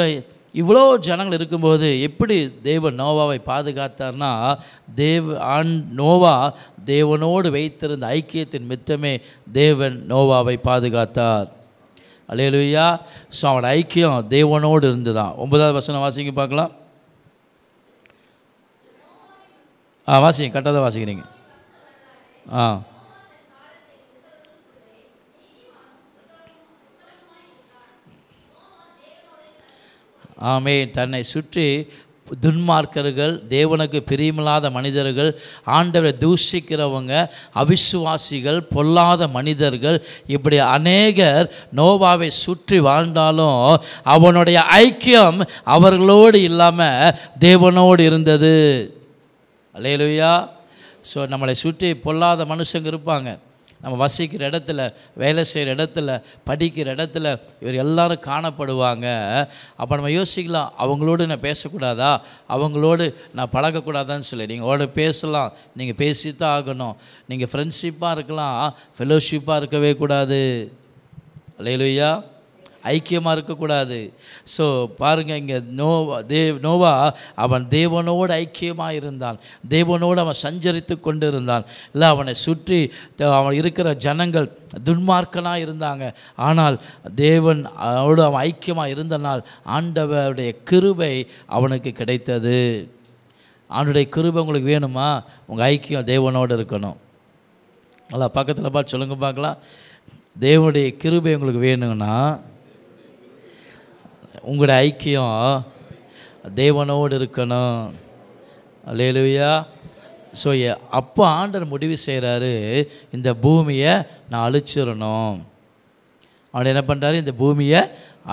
இவ்வளோ ஜனங்கள் இருக்கும்போது எப்படி தேவன் நோவாவை பாதுகாத்தார்னா, நோவா தேவனோடு வைத்திருந்த ஐக்கியத்தின் மித்தமே தேவன் நோவாவை பாதுகாத்தார். அல்லேலூயா. ஸோ அவனோட ஐக்கியம் தேவனோடு இருந்துதான். 9வது வசனம் வாசிங்க பார்க்கலாம். வாசிங்க, கரெக்டாக தான் வாசிக்கிறீங்க. ஆமென். தன்னை சுற்றி துன்மார்க்கர்கள், தேவனுக்கு பிரியமில்லாத மனிதர்கள், ஆண்டவரை தூஷிக்கிறவங்க, அவிசுவாசிகள், பொல்லாத மனிதர்கள், இப்படி அநேகர் நோவாவை சுற்றி வாழ்ந்தாலும் அவனுடைய ஐக்கியம் அவர்களோடு இல்லாமல் தேவனோடு இருந்தது. அல்லேலூயா. ஸோ நம்மளை சுற்றி பொல்லாத மனுஷங்க இருப்பாங்க. நம்ம வசிக்கிற இடத்துல, வேலை செய்கிற இடத்துல, படிக்கிற இடத்துல இவர் எல்லாரும் காணப்படுவாங்க. அப்போ நம்ம யோசிக்கலாம், அவங்களோடு நான் பேசக்கூடாதா, அவங்களோடு நான் பழகக்கூடாதான்னு சொல்லி. நீங்கள் அவரோட பேசலாம், நீங்கள் பேசித்தான் ஆகணும். நீங்கள் ஃப்ரெண்ட்ஷிப்பாக இருக்கலாம், ஃபெலோஷிப்பாக இருக்கவே கூடாது. அல்லேலூயா. ஐக்கியமாக இருக்கக்கூடாது. ஸோ பாருங்கள், இங்கே நோவா அவன் தேவனோடு ஐக்கியமாக இருந்தான். தேவனோடு அவன் சஞ்சரித்து கொண்டு இருந்தான். இல்லை, அவனை சுற்றி அவன் இருக்கிற ஜனங்கள் துன்மார்க்கனாக இருந்தாங்க. ஆனால் தேவனோடு அவன் ஐக்கியமாக இருந்தனால் ஆண்டவருடைய கிருபை அவனுக்கு கிடைத்தது. ஆண்டவருடைய கிருபை உங்களுக்கு வேணுமா? உங்கள் ஐக்கியம் தேவனோடு இருக்கணும். நல்லா பக்கத்தில் பார்த்து சொல்லுங்க பார்க்கலாம். தேவனுடைய கிருபை உங்களுக்கு வேணும்னா உங்களுடைய ஐக்கியம் தேவனோடு இருக்கணும். அல்லேலூயா. ஸோ அப்போ ஆண்டவர் முடிவு செய்கிறாரு, இந்த பூமியை நான் அழிச்சிடணும். அவன் என்ன பண்ணுறாரு, இந்த பூமியை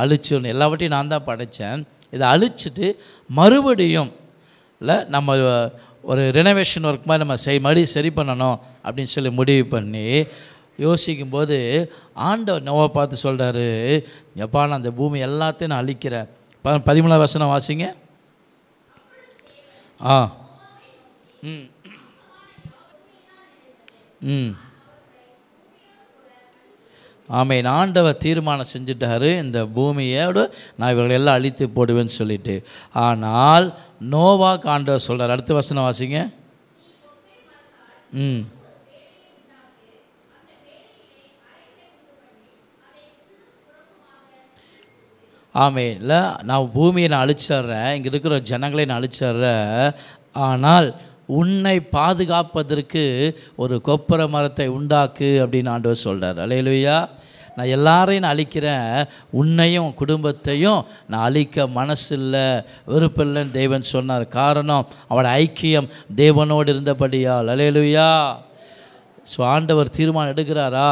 அழிச்சிடணும். எல்லாவற்றையும் நான் தான் படைத்தேன், இதை அழிச்சிட்டு மறுபடியும் இல்லை நம்ம ஒரு ரெனோவேஷன் ஒர்க் மாதிரி நம்ம மறுபடியும் சரி பண்ணணும் அப்படின்னு சொல்லி முடிவு பண்ணி யோசிக்கும்போது ஆண்டவர் நோவா பார்த்து சொல்கிறாரு, எப்பா நான் அந்த பூமி எல்லாத்தையும் நான் அழிக்கிறேன். 13 வசனம் வாசிங்க. ஆமென். ஆண்டவர் தீர்மானம் செஞ்சுட்டாரு, இந்த பூமியோடு நான் இவர்கள் எல்லாம் அழித்து போடுவேன்னு சொல்லிட்டு. ஆனால் நோவாக்கு ஆண்டவர் சொல்கிறார். அடுத்த வசனம் வாசிங்க. ஆமென். இல்லை, நான் பூமியை நான் அழிச்சிட்றேன், இங்கே இருக்கிற ஜனங்களை நான் அழிச்சிட்றேன், ஆனால் உன்னை பாதுகாப்பதற்கு ஒரு கொப்பர மரத்தை உண்டாக்கு அப்படின்னு ஆண்டவர் சொல்கிறார். அல்லேலூயா. நான் எல்லாரையும் நான் அழிக்கிறேன், உன்னையும் குடும்பத்தையும் நான் அழிக்க மனசில்லை, விருப்பமில்லைன்னு தேவன் சொன்னார். காரணம், அவட ஐக்கியம் தேவனோடு இருந்தபடியால். அல்லேலூயா. ஸோ ஆண்டவர் தீர்மானம் எடுக்கிறாரா,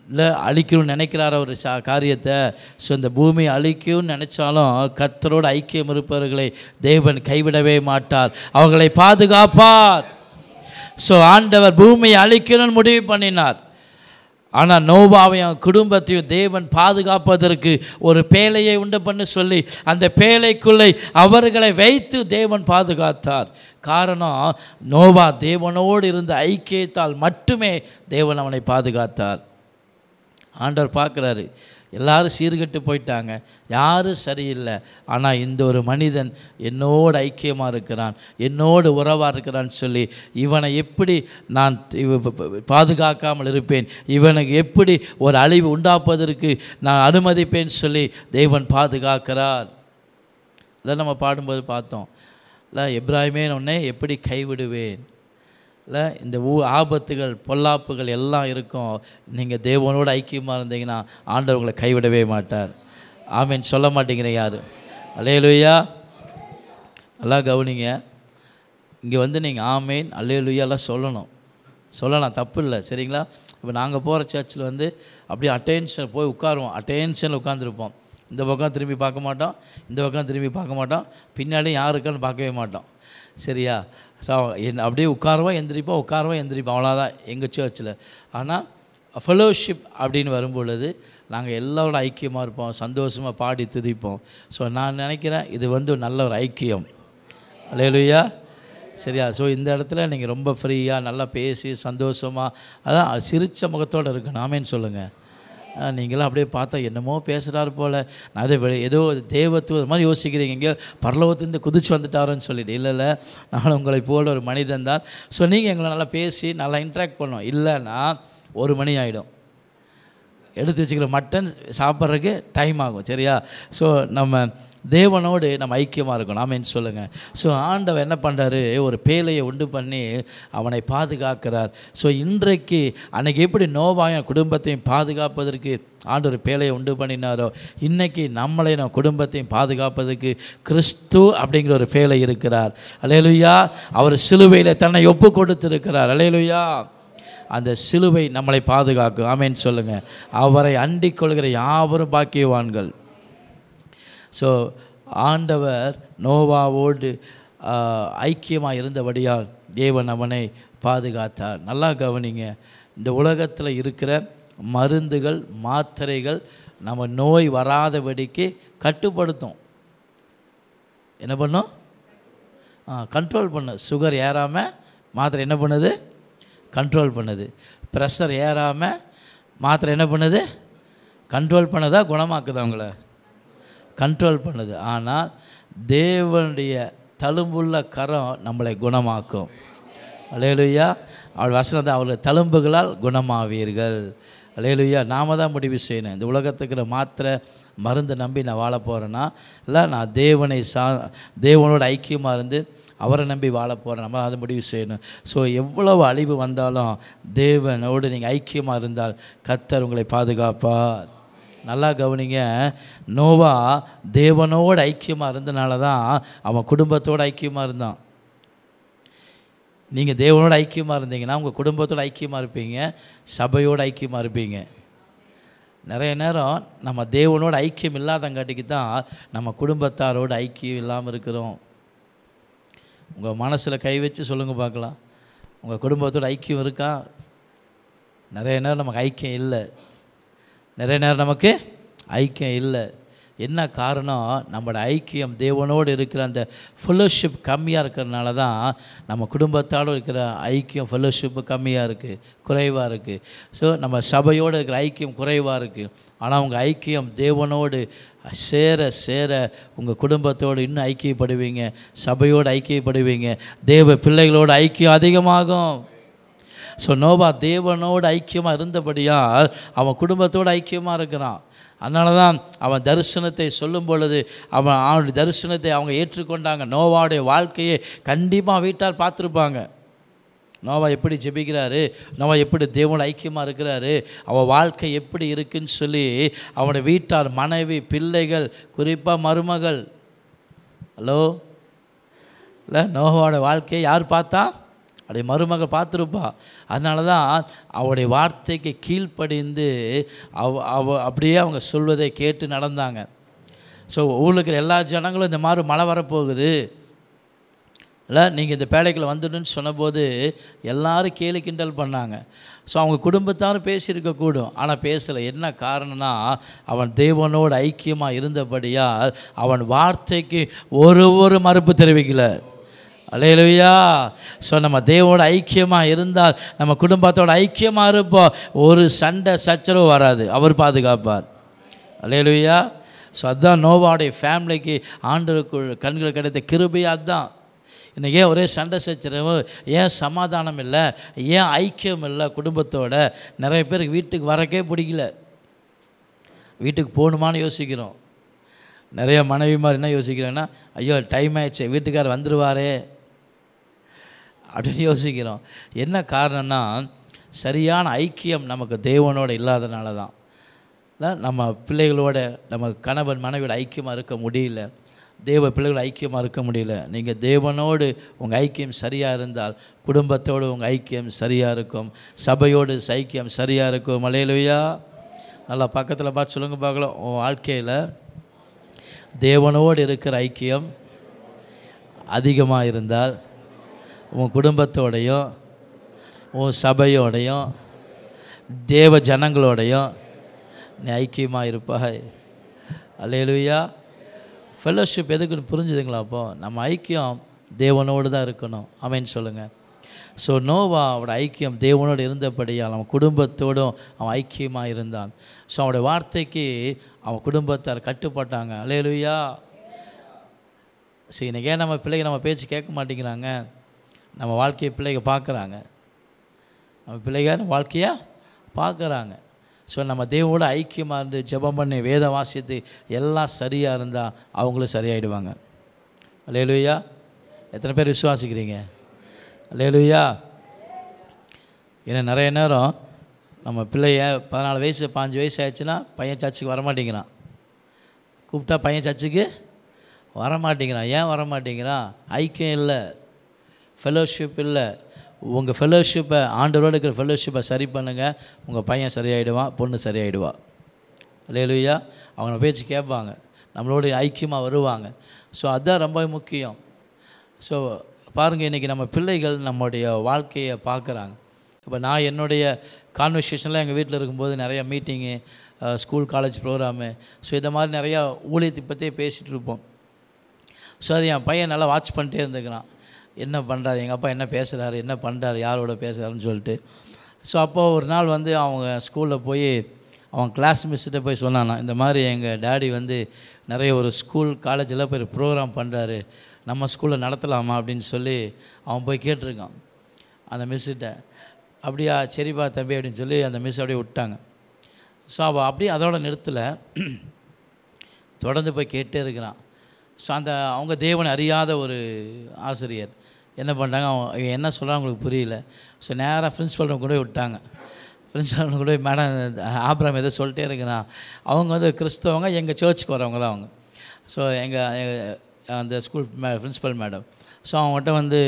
இல்லை அழிக்கணும்னு நினைக்கிறார ஒரு காரியத்தை. ஸோ இந்த பூமியை அழிக்கணும்னு நினச்சாலும் கர்த்தரோடு ஐக்கியம் இருப்பவர்களை தேவன் கைவிடவே மாட்டார், அவர்களை பாதுகாப்பார். ஸோ ஆண்டவர் பூமியை அழிக்கணும்னு முடிவு பண்ணினார். ஆனால் நோவாவையும் குடும்பத்தையும் தேவன் பாதுகாப்பதற்கு ஒரு பேழையை உண்டு பண்ண சொல்லி அந்த பேழைக்குள்ளே அவர்களை வைத்து தேவன் பாதுகாத்தார். காரணம், நோவா தேவனோடு இருந்த ஐக்கியத்தால் மட்டுமே தேவன் அவனை பாதுகாத்தார். ஆண்டவர் பார்க்குறாரு, எல்லாரும் சீர்கெட்டு போயிட்டாங்க, யாரும் சரியில்லை, ஆனால் இந்த ஒரு மனிதன் என்னோடு ஐக்கியமாக இருக்கிறான், என்னோடு உறவாக இருக்கிறான்னு சொல்லி இவனை எப்படி நான் பாதுகாக்காமல் இருப்பேன், இவனுக்கு எப்படி ஒரு அழிவு உண்டாப்பதற்கு நான் அனுமதிப்பேன்னு சொல்லி தேவன் பாதுகாக்கிறார். அதை நம்ம பாடும்போது பார்த்தோம் இல்லை, எப்ராஹிமே உன்னை எப்படி கைவிடுவேன். இல்லை, இந்த ஆபத்துகள் பொல்லாப்புகள் எல்லாம் இருக்கும், நீங்கள் தேவனோடு ஐக்கியமாக இருந்தீங்கன்னா ஆண்டவர் உங்களை கைவிடவே மாட்டார். ஆமீன் சொல்ல மாட்டேங்கிறேன் யார்? அல்லேலூயா. நல்லா கவனிங்க, இங்கே வந்து நீங்கள் ஆமீன் அல்லேலூயாலாம் சொல்லலாம், தப்பு இல்லை, சரிங்களா? இப்போ நாங்கள் போகிற சர்ச்சில் வந்து அப்படியே அட்டென்ஷன் போய் உட்காருவோம், அட்டென்ஷனில் உட்காந்துருப்போம். இந்த பக்கம் திரும்பி பார்க்க மாட்டோம், இந்த பக்கம் திரும்பி பார்க்க மாட்டோம், பின்னாடி யாருக்குன்னு பார்க்கவே மாட்டோம், சரியா? ஸோ அப்படியே உட்காருவோம் எந்திரிப்போம், உட்காருவோம் எந்திரிப்போம், அவ்வளோதான் எங்கள் சர்ச்சில். ஆனால் ஃபெலோஷிப் அப்படின்னு வரும்பொழுது நாங்கள் எல்லோரோட ஐக்கியமாக இருப்போம், சந்தோஷமாக பாடி துதிப்போம். ஸோ நான் நினைக்கிறேன் இது வந்து நல்ல ஒரு ஐக்கியம். அல்லேலூயா. சரியா? ஸோ இந்த இடத்துல நீங்கள் ரொம்ப ஃப்ரீயாக நல்லா பேசி சந்தோஷமாக அதான் சிரித்த முகத்தோடு இருக்கணும். ஆமேன்னு சொல்லுங்கள். நீங்களாம் அப்படியே பார்த்தா என்னமோ பேசுகிறாரு போல், நான் அதை ஏதோ தேவத்துவ மாதிரி யோசிக்கிறீங்க, எங்கேயோ பரலோகத்துலேருந்து குதிச்சு வந்துட்டாரோன்னு சொல்லிட்டு. இல்லை, நான் உங்களை போல் ஒரு மனிதன் தான். ஸோ நீங்கள் எங்களை நல்லா பேசி நல்லா இன்ட்ராக்ட் பண்ணோம். இல்லைன்னா 1 மணி ஆகிடும், எடுத்து வச்சுக்கிற மட்டன் சாப்பிட்றதுக்கு டைம் ஆகும், சரியா? ஸோ நம்ம தேவனோடு நம்ம ஐக்கியமாக இருக்கணும். ஆமேன்னு சொல்லுங்கள். ஸோ ஆண்டவர் என்ன பண்ணுறாரு, ஒரு பேழையை உண்டு பண்ணி அவனை பாதுகாக்கிறார். ஸோ இன்றைக்கு அன்றைக்கி எப்படி நோவாயும் குடும்பத்தையும் பாதுகாப்பதற்கு ஆண்டவர் பேழையை உண்டு பண்ணினாரோ, இன்றைக்கி நம்மளை நம்ம குடும்பத்தையும் பாதுகாப்பதற்கு கிறிஸ்து அப்படிங்கிற ஒரு பேழை இருக்கிறார். அல்லேலூயா. அவர் சிலுவையில் தன்னை ஒப்பு கொடுத்திருக்கிறார். அல்லேலூயா. அந்த சிலுவை நம்மளை பாதுகாக்கும். ஆமேன்னு சொல்லுங்கள். அவரை அண்டிக் கொள்கிற யாவரும் பாக்கியவான்கள். ஸோ ஆண்டவர் நோவாவோடு ஐக்கியமாக இருந்தபடியால் தேவன் அவனை பாதுகாத்தார். நல்லா கவனிங்க, இந்த உலகத்தில் இருக்கிற மருந்துகள் மாத்திரைகள் நம்ம நோய் வராதபடிக்கு கட்டுப்படுத்தும். என்ன பண்ணும்? கண்ட்ரோல் பண்ணு. சுகர் ஏறாமல் மாத்திரை என்ன பண்ணுது? கண்ட்ரோல் பண்ணுது. ப்ரெஷர் ஏறாமல் மாத்திரை என்ன பண்ணுது? கண்ட்ரோல் பண்ணதா குணமாக்குது? அவங்கள கண்ட்ரோல் பண்ணுது. ஆனால் தேவனுடைய தழும்புள்ள கரம் நம்மளை குணமாக்கும். அல்லேலூயா. அவள் வசனம் தான், அவருடைய தழும்புகளால் குணமாவீர்கள். அல்லேலூயா. நாம தான் முடிவு செய்யணும். இந்த உலகத்துக்கு மாத்திரை மருந்து நம்பி நான் வாழ போகிறேன்னா இல்லை, நான் தேவனோட ஐக்கியமாக இருந்து அவரை நம்பி வாழ போகிறேன். நம்ம அதை முடிவு செய்யணும். ஸோ எவ்வளவு அழிவு வந்தாலும் தேவனோடு நீங்கள் ஐக்கியமாக இருந்தால் கர்த்தர் உங்களை பாதுகாப்பார். நல்லா கவனிங்க, நோவா தேவனோடு ஐக்கியமாக இருந்தனால தான் அவன் குடும்பத்தோடு ஐக்கியமாக இருந்தான். நீங்கள் தேவனோடு ஐக்கியமாக இருந்தீங்கன்னா உங்கள் குடும்பத்தோடு ஐக்கியமாக இருப்பீங்க, சபையோடு ஐக்கியமாக இருப்பீங்க. நிறைய நேரம் நம்ம தேவனோட ஐக்கியம் இல்லாதங்காட்டிக்கு தான் நம்ம குடும்பத்தாரோடு ஐக்கியம் இல்லாமல் இருக்கிறோம். உங்கள் மனசில் கை வச்சு சொல்லுங்கள் பார்க்கலாம், உங்கள் குடும்பத்தோட ஐக்கியம் இருக்கா? நிறைய நேரம் நமக்கு ஐக்கியம் இல்லை. நிறைய நேரம் நமக்கு ஐக்கியம் இல்லை. என்ன காரணம்? நம்மளோட ஐக்கியம் தேவனோடு இருக்கிற அந்த ஃபெல்லோஷிப் கம்மியாக இருக்கிறதுனால தான் நம்ம குடும்பத்தோடு இருக்கிற ஐக்கியம் ஃபெல்லோஷிப்பு கம்மியாக இருக்குது, குறைவாக இருக்குது. ஸோ நம்ம சபையோடு இருக்கிற ஐக்கியம் குறைவாக இருக்குது. ஆனால் உங்கள் ஐக்கியம் தேவனோடு சேர சேர உங்கள் குடும்பத்தோடு இன்னும் ஐக்கியப்படுவீங்க, சபையோடு ஐக்கியப்படுவீங்க, தேவ பிள்ளைகளோடு ஐக்கியம் அதிகமாகும். ஸோ நோவா தேவனோடு ஐக்கியமாக இருந்தபடியால் அவன் குடும்பத்தோடு ஐக்கியமாக இருக்கிறான். அதனால தான் அவன் தரிசனத்தை சொல்லும் பொழுது அவனுடைய தரிசனத்தை அவங்க ஏற்றுக்கொண்டாங்க. நோவாவுடைய வாழ்க்கையை கண்டிப்பாக வீட்டார் பார்த்துருப்பாங்க. நோவா எப்படி ஜெபிக்கிறாரு, நோவா எப்படி தேவனோட ஐக்கியமாக இருக்கிறாரு, அவன் வாழ்க்கை எப்படி இருக்குன்னு சொல்லி அவனுடைய வீட்டார், மனைவி, பிள்ளைகள், குறிப்பாக மருமகள், ஹலோ இல்லை, நோவாவோட வாழ்க்கையை யார் பார்த்தா? அப்படியே மருமகள் பார்த்துருப்பா. அதனால தான் அவருடைய வார்த்தைக்கு கீழ்ப்படிந்து அப்படியே அவங்க சொல்வதை கேட்டு நடந்தாங்க. ஸோ ஊரில் இருக்கிற எல்லா ஜனங்களும் இந்த மாதிரி மழை வரப்போகுது இல்லை, நீங்கள் இந்த பேடைக்குள்ளே வந்துடுன்னு சொன்னபோது எல்லோரும் கேலி கிண்டல் பண்ணாங்க. ஸோ அவங்க குடும்பத்தாரும் பேசியிருக்கக்கூடும், ஆனால் பேசலை. என்ன காரணம்னா அவன் தேவனோடு ஐக்கியமாக இருந்தபடியால் அவன் வார்த்தைக்கு ஒரு மறுப்பு தெரிவிக்கல. அல்லேலூயா. ஸோ நம்ம தேவனோட ஐக்கியமாக இருந்தால் நம்ம குடும்பத்தோட ஐக்கியமாக இருப்போம், ஒரு சண்டை சச்சரவு வராது, அவர் பாதுகாப்பார். அல்லேலூயா. ஸோ அதுதான் நோவாவுடைய ஃபேமிலிக்கு ஆண்டவருக்கு கண்கள் கிடைத்த கிருபை. அதுதான் இன்றைக்கி ஏன் ஒரே சண்டை சச்சரவு, ஏன் சமாதானம் இல்லை, ஏன் ஐக்கியம் இல்லை குடும்பத்தோட? நிறைய பேருக்கு வீட்டுக்கு வரக்கே பிடிக்கல, வீட்டுக்கு போகணுமான்னு யோசிக்கிறோம். நிறைய மனைவி மாதிரி என்ன யோசிக்கிறேன்னா, ஐயோ டைம் ஆயிடுச்சு, வீட்டுக்காரர் வந்துடுவாரே அப்படின்னு யோசிக்கிறோம். என்ன காரணம்னா சரியான ஐக்கியம் நமக்கு தேவனோடு இல்லாதனால தான். நம்ம பிள்ளைகளோட, நம்ம கணவன் மனைவியோட ஐக்கியமாக இருக்க முடியல, தேவ பிள்ளைகளோட ஐக்கியமாக இருக்க முடியல. நீங்கள் தேவனோடு உங்கள் ஐக்கியம் சரியாக இருந்தால் குடும்பத்தோடு உங்கள் ஐக்கியம் சரியாக இருக்கும், சபையோடு ஐக்கியம் சரியாக இருக்கும். அல்லேலூயா. நல்லா பக்கத்தில் பார்த்து சொல்லுங்கள் பார்க்கலாம், உன் வாழ்க்கையில் தேவனோடு இருக்கிற ஐக்கியம் அதிகமாக இருந்தால் உன் குடும்பத்தோடையும் உன் சபையோடையும் தேவ ஜனங்களோடையும் நீ ஐக்கியமாக இருப்பாய். அல்லேலூயா. ஃபெல்லோஷிப் எதுக்குன்னு புரிஞ்சுதுங்களா? அப்போது நம்ம ஐக்கியம் தேவனோடு தான் இருக்கணும். ஆமென் சொல்லுங்கள். ஸோ நோவாவோட ஐக்கியம் தேவனோடு இருந்தபடியால் அவன் குடும்பத்தோடும் அவன் ஐக்கியமாக இருந்தான். ஸோ அவனுடைய வார்த்தைக்கு அவன் குடும்பத்தார் கட்டுப்பட்டாங்க. அல்லேலூயா. சரி, இன்றைக்கே நம்ம பிள்ளைங்க நம்ம பேச்சு கேட்க மாட்டேங்கிறாங்க. நம்ம வாழ்க்கையை பிள்ளைங்க பார்க்குறாங்க, நம்ம பிள்ளைங்க நம்ம வாழ்க்கையை பார்க்குறாங்க. ஸோ நம்ம தேவனோட ஐக்கியமாக இருந்து ஜெபம் பண்ணி வேத வாசித்து எல்லாம் சரியாக இருந்தால் அவங்களும் சரியாயிடுவாங்க. அல்லேலூயா. எத்தனை பேர் விசுவாசிக்கிறீங்க? அல்லேலூயா. ஏன்னா நிறைய நேரம் நம்ம பிள்ளைய 14 வயசு 5 வயசு ஆயிடுச்சுன்னா பையன் சர்ச்சுக்கு வரமாட்டேங்கிறான். கூப்பிட்டா பையன் சர்ச்சுக்கு வரமாட்டேங்கிறான். ஏன் வரமாட்டேங்கிறான்? ஐக்கியம் இல்லை, ஃபெல்லோஷிப் இல்லை. உங்கள் ஃபெல்லோஷிப்பை, ஆண்டவரோடு இருக்கிற ஃபெல்லோஷிப்பை சரி பண்ணுங்கள், உங்கள் பையன் சரியாயிடுவான், பொண்ணு சரியாயிடுவா. அல்லேலூயா. அவங்க பேச்சு கேட்பாங்க, நம்மளோட ஐக்கியமாக வருவாங்க. ஸோ அதுதான் ரொம்ப முக்கியம். ஸோ பாருங்கள், இன்றைக்கி நம்ம பிள்ளைகள் நம்முடைய வாழ்க்கையை பார்க்குறாங்க. இப்போ நான் என்னுடைய கான்வர்சேஷனில் எங்கள் வீட்டில் இருக்கும்போது நிறையா மீட்டிங்கு, ஸ்கூல் காலேஜ் ப்ரோக்ராமு, ஸோ இந்த மாதிரி நிறையா ஊழியத்தை பற்றியே பேசிகிட்டு இருப்போம். ஸோ அது என் பையன் நல்லா வாட்ச் பண்ணிட்டே இருந்துக்கிறான். என்ன பண்ணுறாரு, எங்கள் அப்பா என்ன பேசுகிறாரு, என்ன பண்ணுறாரு, யாரோட பேசுகிறாருன்னு சொல்லிட்டு. ஸோ அப்போது ஒரு நாள் வந்து அவங்க ஸ்கூலில் போய் அவன் கிளாஸ் மிஸ்கிட்ட போய் சொன்னானா, இந்த மாதிரி எங்கள் டேடி வந்து நிறைய ஒரு ஸ்கூல் காலேஜில் போய் ப்ரோக்ராம் பண்ணுறாரு, நம்ம ஸ்கூலில் நடத்தலாமா அப்படின்னு சொல்லி அவன் போய் கேட்டிருக்கான் அந்த மிஸ்கிட்ட. அப்படியா, சரிப்பா தம்பி அப்படின்னு சொல்லி அந்த மிஸ் அப்படியே விட்டாங்க. ஸோ அவள் அப்படியே அதோட நிறுத்தலை, தொடர்ந்து போய் கேட்டே இருக்கிறான். ஸோ அவங்க தேவனை அறியாத ஒரு ஆசிரியர் என்ன பண்ணுறாங்க, அவன் என்ன சொல்கிறான் அவங்களுக்கு புரியல. ஸோ நேராக பிரின்ஸிபல் கொண்டு போய் விட்டாங்க. பிரின்ஸிபல் கொண்டு போய், மேடம் ஆபிரகாம் எதோ சொல்லிட்டே இருக்கிறான். அவங்க வந்து கிறிஸ்தவங்க, எங்கள் சர்ச்சுக்கு வரவங்க தான் அவங்க. ஸோ எங்கள் அந்த ஸ்கூல் பிரின்ஸிபல் மேடம். ஸோ அவங்ககிட்ட வந்து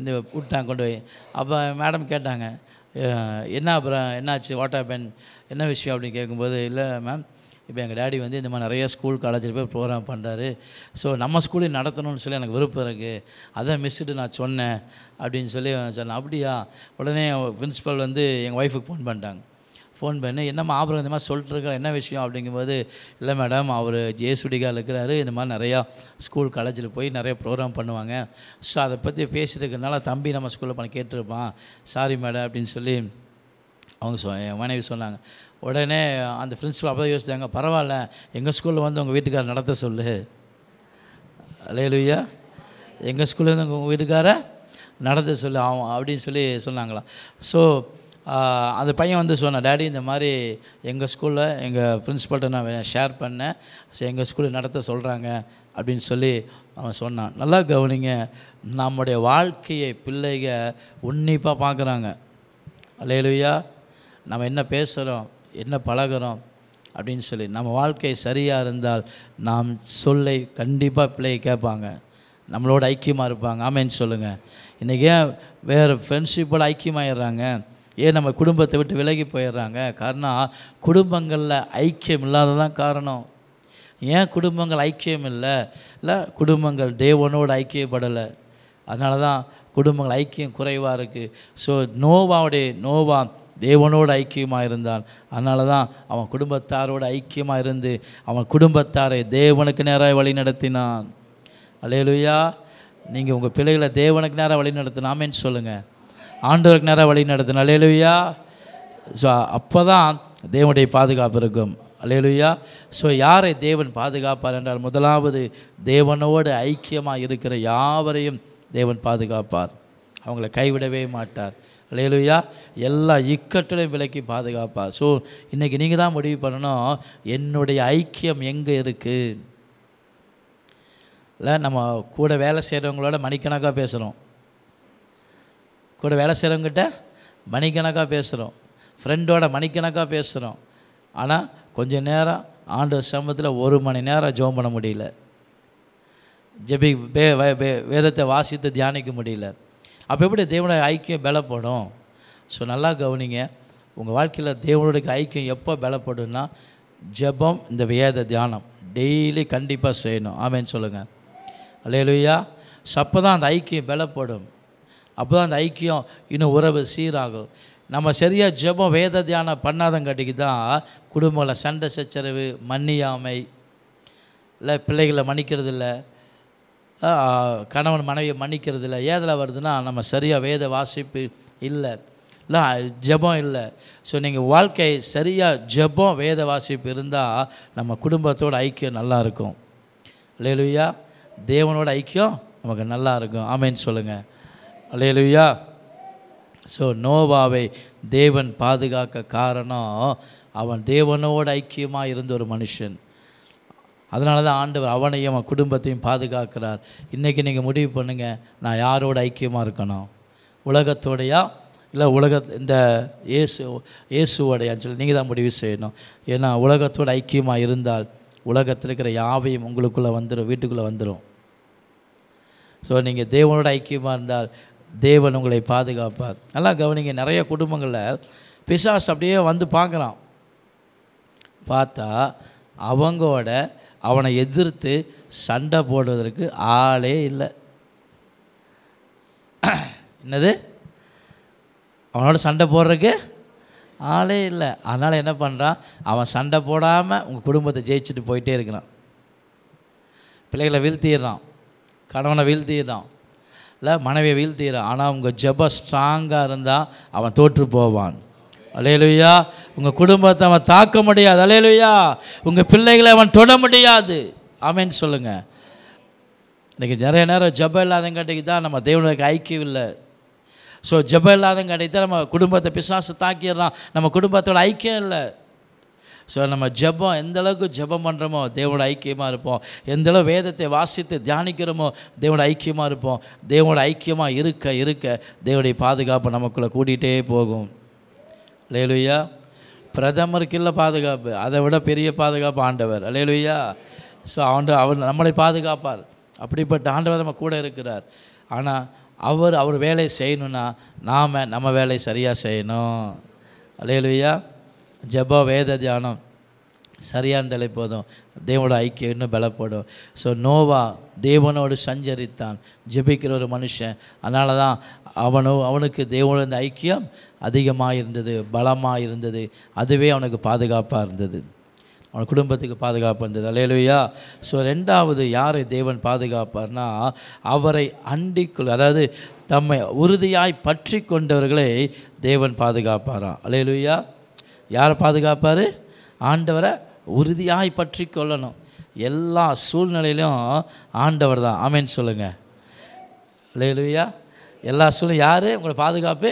இந்த விட்டாங்க கொண்டு போய். அப்போ மேடம் கேட்டாங்க, என்ன அப்புறம் என்னாச்சு, வாட் ஹேப்பன், என்ன விஷயம் அப்படின்னு கேட்கும்போது, இல்லை மேம், இப்போ எங்கள் டேடி வந்து இந்த மாதிரி நிறைய ஸ்கூல் காலேஜில் போய் ப்ரோக்ராம் பண்ணுறாரு, ஸோ நம்ம ஸ்கூலையும் நடத்தணும்னு சொல்லி எனக்கு விருப்பம் இருக்குது, அதான் மிஸ்ஸுட்டு நான் சொன்னேன் அப்படின்னு சொல்லி சொன்னேன். அப்படியா, உடனே பிரின்ஸிபல் வந்து எங்கள் ஒய்ஃபுக்கு ஃபோன் பண்ணிட்டாங்க. ஃபோன் பண்ணி, என்னம்மா ஆபரம் இந்த மாதிரி சொல்லிட்டுருக்க, என்ன விஷயம் அப்படிங்கும்போது, இல்லை மேடம், அவர் ஜேசுடிகாவில் இருக்கிறாரு, இந்த மாதிரி நிறையா ஸ்கூல் காலேஜில் போய் நிறைய ப்ரோக்ராம் பண்ணுவாங்க, ஸோ அதை பற்றி பேசிட்டு இருக்கிறதுனால தம்பி நம்ம ஸ்கூலில் பண்ண கேட்டிருப்பான், சாரி மேடம் அப்படின்னு சொல்லி அவங்க என் மனைவி சொன்னாங்க. உடனே அந்த பிரின்ஸிபல் அப்போ தான் யோசித்தாங்க, பரவாயில்ல, எங்கள் ஸ்கூலில் வந்து உங்கள் வீட்டுக்காரர் நடத்த சொல்லு, அல்லேலூயா, எங்கள் ஸ்கூலில் வந்து உங்கள் வீட்டுக்காரை நடத்த சொல்லு அவன் அப்படின்னு சொல்லி சொன்னாங்களாம். ஸோ அந்த பையன் வந்து சொன்னான், டேடி இந்த மாதிரி எங்கள் ஸ்கூலில் எங்கள் பிரின்ஸிபல்கிட்ட நான் ஷேர் பண்ணேன், ஸோ எங்கள் ஸ்கூலில் நடத்த சொல்கிறாங்க அப்படின்னு சொல்லி அவன் சொன்னான். நல்லா கவனிங்க, நம்முடைய வாழ்க்கையை பிள்ளைக உன்னிப்பாக பார்க்குறாங்க. அல்லேலூயா, நம்ம என்ன பேசுகிறோம், என்ன பழகிறோம் அப்படின்னு சொல்லி நம்ம வாழ்க்கை சரியாக இருந்தால் நாம் சொல்லை கண்டிப்பாக பிள்ளையை கேட்பாங்க, நம்மளோட ஐக்கியமாக இருப்பாங்க. ஆமேன்னு சொல்லுங்கள். இன்றைக்கி ஏன் வேறு ஃப்ரெண்ட்ஷிப்போடு ஐக்கியமாகிடுறாங்க, ஏன் நம்ம குடும்பத்தை விட்டு விலகி போயிடுறாங்க? காரணம், குடும்பங்களில் ஐக்கியம் இல்லாததான் காரணம். ஏன் குடும்பங்கள் ஐக்கியம் இல்லை, குடும்பங்கள் தேவனோடு ஐக்கியப்படலை, அதனால தான் குடும்பங்கள் ஐக்கியம் குறைவாக இருக்குது. ஸோ நோவா தேவனோடு ஐக்கியமாக இருந்தான், அதனால தான் அவன் குடும்பத்தாரோடு ஐக்கியமாக இருந்து அவன் குடும்பத்தாரை தேவனுக்கு நேராக வழி நடத்தினான். அல்லேலூயா, நீங்கள் உங்கள் பிள்ளைகளை தேவனுக்கு நேராக வழி நடத்தினாமேன்னு சொல்லுங்கள், ஆண்டவருக்கு நேராக வழி நடத்தின. அல்லேலூயா, ஸோ அப்போ தான் தேவனுடைய பாதுகாப்பு இருக்கும். அல்லேலூயா, ஸோ யாரை தேவன் பாதுகாப்பார் என்றால், முதலாவது தேவனோடு ஐக்கியமாக இருக்கிற யாவரையும் தேவன் பாதுகாப்பார், அவங்கள கைவிடவே மாட்டார். அல்லேலூயா, எல்லா இக்கட்டிலையும் விலக்கி பாதுகாப்பார். ஸோ இன்றைக்கி நீங்கள் தான் முடிவு பண்ணணும், என்னுடைய ஐக்கியம் எங்கே இருக்குது. இல்லை, நம்ம கூட வேலை செய்கிறவங்களோட மணிக்கணக்காக பேசுகிறோம், கூட வேலை செய்கிறவங்ககிட்ட மணிக்கணக்காக பேசுகிறோம், ஃப்ரெண்டோட மணிக்கணக்காக பேசுகிறோம், ஆனால் கொஞ்சம் நேரம் ஆண்டவர் சமூகத்தில் 1 மணி நேரம் ஜெபம் பண்ண முடியல, வேதத்தை வாசித்து தியானிக்க முடியல. அப்போ எப்படி தேவனுடைய ஐக்கியம் பலப்படும்? ஸோ நல்லா கவனிங்க, உங்கள் வாழ்க்கையில் தேவனுடைய ஐக்கியம் எப்போ பலப்படும்னா, ஜெபம், இந்த வேத தியானம் டெய்லி கண்டிப்பாக செய்யணும். ஆமேன்னு சொல்லுங்கள். அல்லேலூயா, ஸோ அப்போ தான் அந்த ஐக்கியம் பலப்படும், அப்போ தான் அந்த ஐக்கியம் இன்னும் உறவு சீராகும். நம்ம சரியாக ஜெபம் வேத தியானம் பண்ணாதங்காட்டிக்கு தான் குடும்பத்தில் சண்டை சச்சரவு, மன்னியாமை, இல்லை பிள்ளைகளை மன்னிக்கிறது இல்லை, கணவன் மனைவியை மன்னிக்கிறது இல்லை. ஏதில் வருதுன்னா, நம்ம சரியாக வேத வாசிப்பு இல்லை, ஜெபம் இல்லை. ஸோ நீங்கள் வாழ்க்கை சரியாக ஜெபம் வேத வாசிப்பு இருந்தால் நம்ம குடும்பத்தோட ஐக்கியம் நல்லா இருக்கும். அல்லேலூயா, தேவனோட ஐக்கியம் நமக்கு நல்லா இருக்கும். ஆமேன்னு சொல்லுங்கள். அல்லேலூயா. ஸோ நோவாவை தேவன் பாதுகாக்க காரணம், அவன் தேவனோடு ஐக்கியமாக இருந்த ஒரு மனுஷன். அதனால தான் ஆண்டவர் அவனையும் அவன் குடும்பத்தையும் பாதுகாக்கிறார். இன்றைக்கி நீங்கள் முடிவு பண்ணுங்கள், நான் யாரோட ஐக்கியமாக இருக்கணும், உலகத்தோடையா இல்லை இந்த இயேசுவோடையான்னு சொல்லி நீங்கள் தான் முடிவு செய்யணும். ஏன்னா உலகத்தோடு ஐக்கியமாக இருந்தால் உலகத்தில் இருக்கிற யாவையும் உங்களுக்குள்ளே வந்துடும், வீட்டுக்குள்ளே வந்துடும். ஸோ நீங்கள் தேவனோட ஐக்கியமாக இருந்தால் தேவன் உங்களை பாதுகாப்பார். நல்லா கவனிங்க, நிறைய குடும்பங்களில் பிசாசு அப்படியே வந்து பார்க்குறான், பார்த்தா அவங்களோட அவனை எதிர்த்து சண்டை போடுவதற்கு ஆளே இல்லை. என்னது? அவனோட சண்டை போடுறதுக்கு ஆளே இல்லை. அதனால் என்ன பண்ணுறான், அவன் சண்டை போடாமல் உங்கள் குடும்பத்தை ஜெயிச்சுட்டு போயிட்டே இருக்கிறான். பிள்ளைகளை வீழ்த்திடுறான், கணவனை வீழ்த்திடுறான், இல்லை மனைவியை வீழ்த்திடுறான். ஆனால் உங்கள் ஜெபம் ஸ்ட்ராங்காக இருந்தால் அவன் தோற்று போவான். அல்லேலூயா. உங்கள் குடும்பத்தை அவன் தாக்க முடியாது. அல்லேலூயா. உங்கள் பிள்ளைகளை அவன் தொட முடியாது. ஆமென் சொல்லுங்கள். இன்றைக்கி நிறைய நேரம் ஜெபம் இல்லாதங்காட்டிக்கு தான் நம்ம தேவனுக்கு ஐக்கியம் இல்லை. ஸோ ஜெபம் இல்லாதங்காட்டிக்கு தான் நம்ம குடும்பத்தை பிசாசு தாக்கிடுறான், நம்ம குடும்பத்தோட ஐக்கியம் இல்லை. ஸோ நம்ம ஜெபம் எந்தளவுக்கு ஜெபம் பண்ணுறோமோ தேவனோட ஐக்கியமாக இருப்போம். எந்தளவு வேதத்தை வாசித்து தியானிக்கிறோமோ தேவனோட ஐக்கியமாக இருப்போம். தேவனோட ஐக்கியமாக இருக்க இருக்க தேவனுடைய பாதுகாப்பு நமக்குள்ளே கூட்டிகிட்டே போகும். அல்லேலூயா. பிரதமருக்கு இல்லை பாதுகாப்பு, அதை விட பெரிய பாதுகாப்பு ஆண்டவர். அல்லேலூயா. ஸோ அவர் நம்மளை பாதுகாப்பார். அப்படிப்பட்ட ஆண்டவர் நம்ம கூட இருக்கிறார். ஆனால் அவர் வேலை செய்யணுன்னா நாம் நம்ம வேலையை சரியாக செய்யணும். அல்லேலூயா. ஜெப வேத தியானம் சரியாக இருந்தாலே போதும், தேவனோட ஐக்கியம் இன்னும் பலப்படும். ஸோ நோவா தேவனோடு சஞ்சரித்தான், ஜெபிக்கிற ஒரு மனுஷன். அதனால தான் அவனுக்கு தேவனோட இந்த ஐக்கியம் அதிகமாக இருந்தது, பலமாக இருந்தது. அதுவே அவனுக்கு பாதுகாப்பாக இருந்தது, அவன் குடும்பத்துக்கு பாதுகாப்பு இருந்தது. அல்லேலூயா. ஸோ ரெண்டாவது யாரை தேவன் பாதுகாப்பார்னா, அவரை அண்டிக்குள், அதாவது தம்மை உறுதியாய் பற்றி கொண்டவர்களை தேவன் பாதுகாப்பாராம். அல்லேலூயா. யாரை பாதுகாப்பார்? ஆண்டவரை உறுதியாய் பற்றி கொள்ளணும். எல்லா சூழ்நிலையிலும் ஆண்டவர் தான். ஆமென் சொல்லுங்கள். அல்லேலூயா. எல்லா சூழ்நிலை யார் உங்களை பாதுகாப்பு?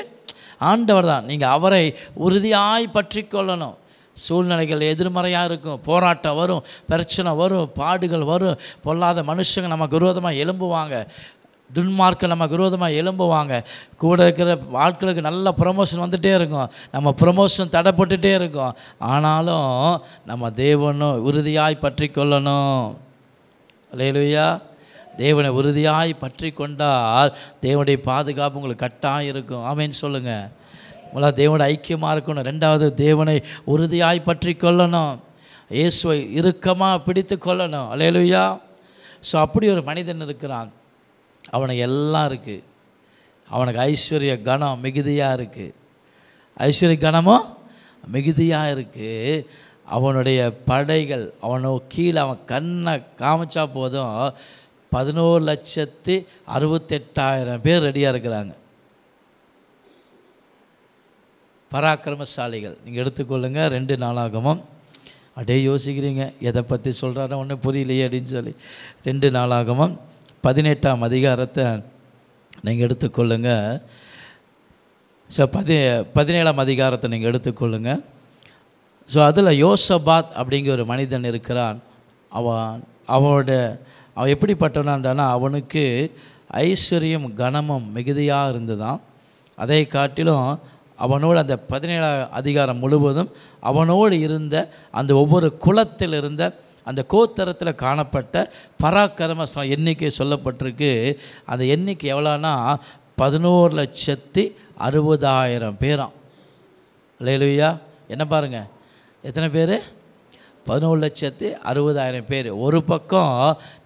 ஆண்டவர் தான். நீங்கள் அவரை உறுதியாய் பற்றி கொள்ளணும். சூழ்நிலைகள் எதிர்மறையாக இருக்கும், போராட்டம் வரும், பிரச்சனை வரும், பாடுகள் வரும், பொல்லாத மனுஷங்க நமக்கு விரோதமாக எழும்புவாங்க, துன்மார்க்க நமக்கு விரோதமாக எழும்புவாங்க. கூட இருக்கிற ஆட்களுக்கு நல்ல ப்ரமோஷன் வந்துகிட்டே இருக்கும், நம்ம ப்ரமோஷன் தடைப்பட்டுகிட்டே இருக்கும். ஆனாலும் நம்ம தேவனும் உறுதியாய் பற்றி கொள்ளணும். அல்லேலூயா. தேவனை உறுதியாய் பற்றி கொண்டால் தேவனுடைய பாதுகாப்பு உங்களுக்கு கட்டாயம் இருக்கும். ஆமென் சொல்லுங்கள். முதல்ல தேவனோட ஐக்கியமாக இருக்கணும். ரெண்டாவது தேவனை உறுதியாய் பற்றி கொள்ளணும், இயேசுவை இறுக்கமாக பிடித்து கொள்ளணும். அல்லேலூயா. ஸோ அப்படி ஒரு மனிதன் இருக்கிறான், அவனுக்கு எல்லாம் இருக்குது. அவனுக்கு ஐஸ்வர்ய கணம் மிகுதியாக இருக்குது, ஐஸ்வர்ய கணமும் மிகுதியாக இருக்குது. அவனுடைய படைகள் அவனோ கீழே அவன் கண்ணை காமிச்சா போதும் 11,68,000 பேர் ரெடியாக இருக்கிறாங்க, பராக்கிரமசாலிகள். நீங்கள் எடுத்துக்கொள்ளுங்கள். 2 நாளாகமம். அப்படியே யோசிக்கிறீங்க, எதை பற்றி சொல்கிறாரோ ஒன்றும் புரியலையே அப்படின்னு சொல்லி. 2 நாளாகமம் 18ஆம் அதிகாரத்தை நீங்கள் எடுத்துக்கொள்ளுங்க. ஸோ 17ஆம் அதிகாரத்தை நீங்கள் எடுத்துக்கொள்ளுங்க. ஸோ அதில் யோசபாத் அப்படிங்கிற ஒரு மனிதன் இருக்கிறான். அவன் எப்படிப்பட்டவனாக இருந்தானா, அவனுக்கு ஐஸ்வர்யம் கனமும் மிகுதியாக இருந்ததான். அதை காட்டிலும் அவனோடு அந்த 17ஆம் அதிகாரம் முழுவதும் அவனோடு இருந்த அந்த ஒவ்வொரு குலத்தில் இருந்த அந்த கோத்தரத்தில் காணப்பட்ட பராக்கிரம எண்ணிக்கை சொல்லப்பட்டிருக்கு. அந்த எண்ணிக்கை எவ்வளோனா 11,60,000 பேராம். அல்லேலூயா. என்ன பாருங்கள், எத்தனை பேர்? 11,60,000 பேர். ஒரு பக்கம்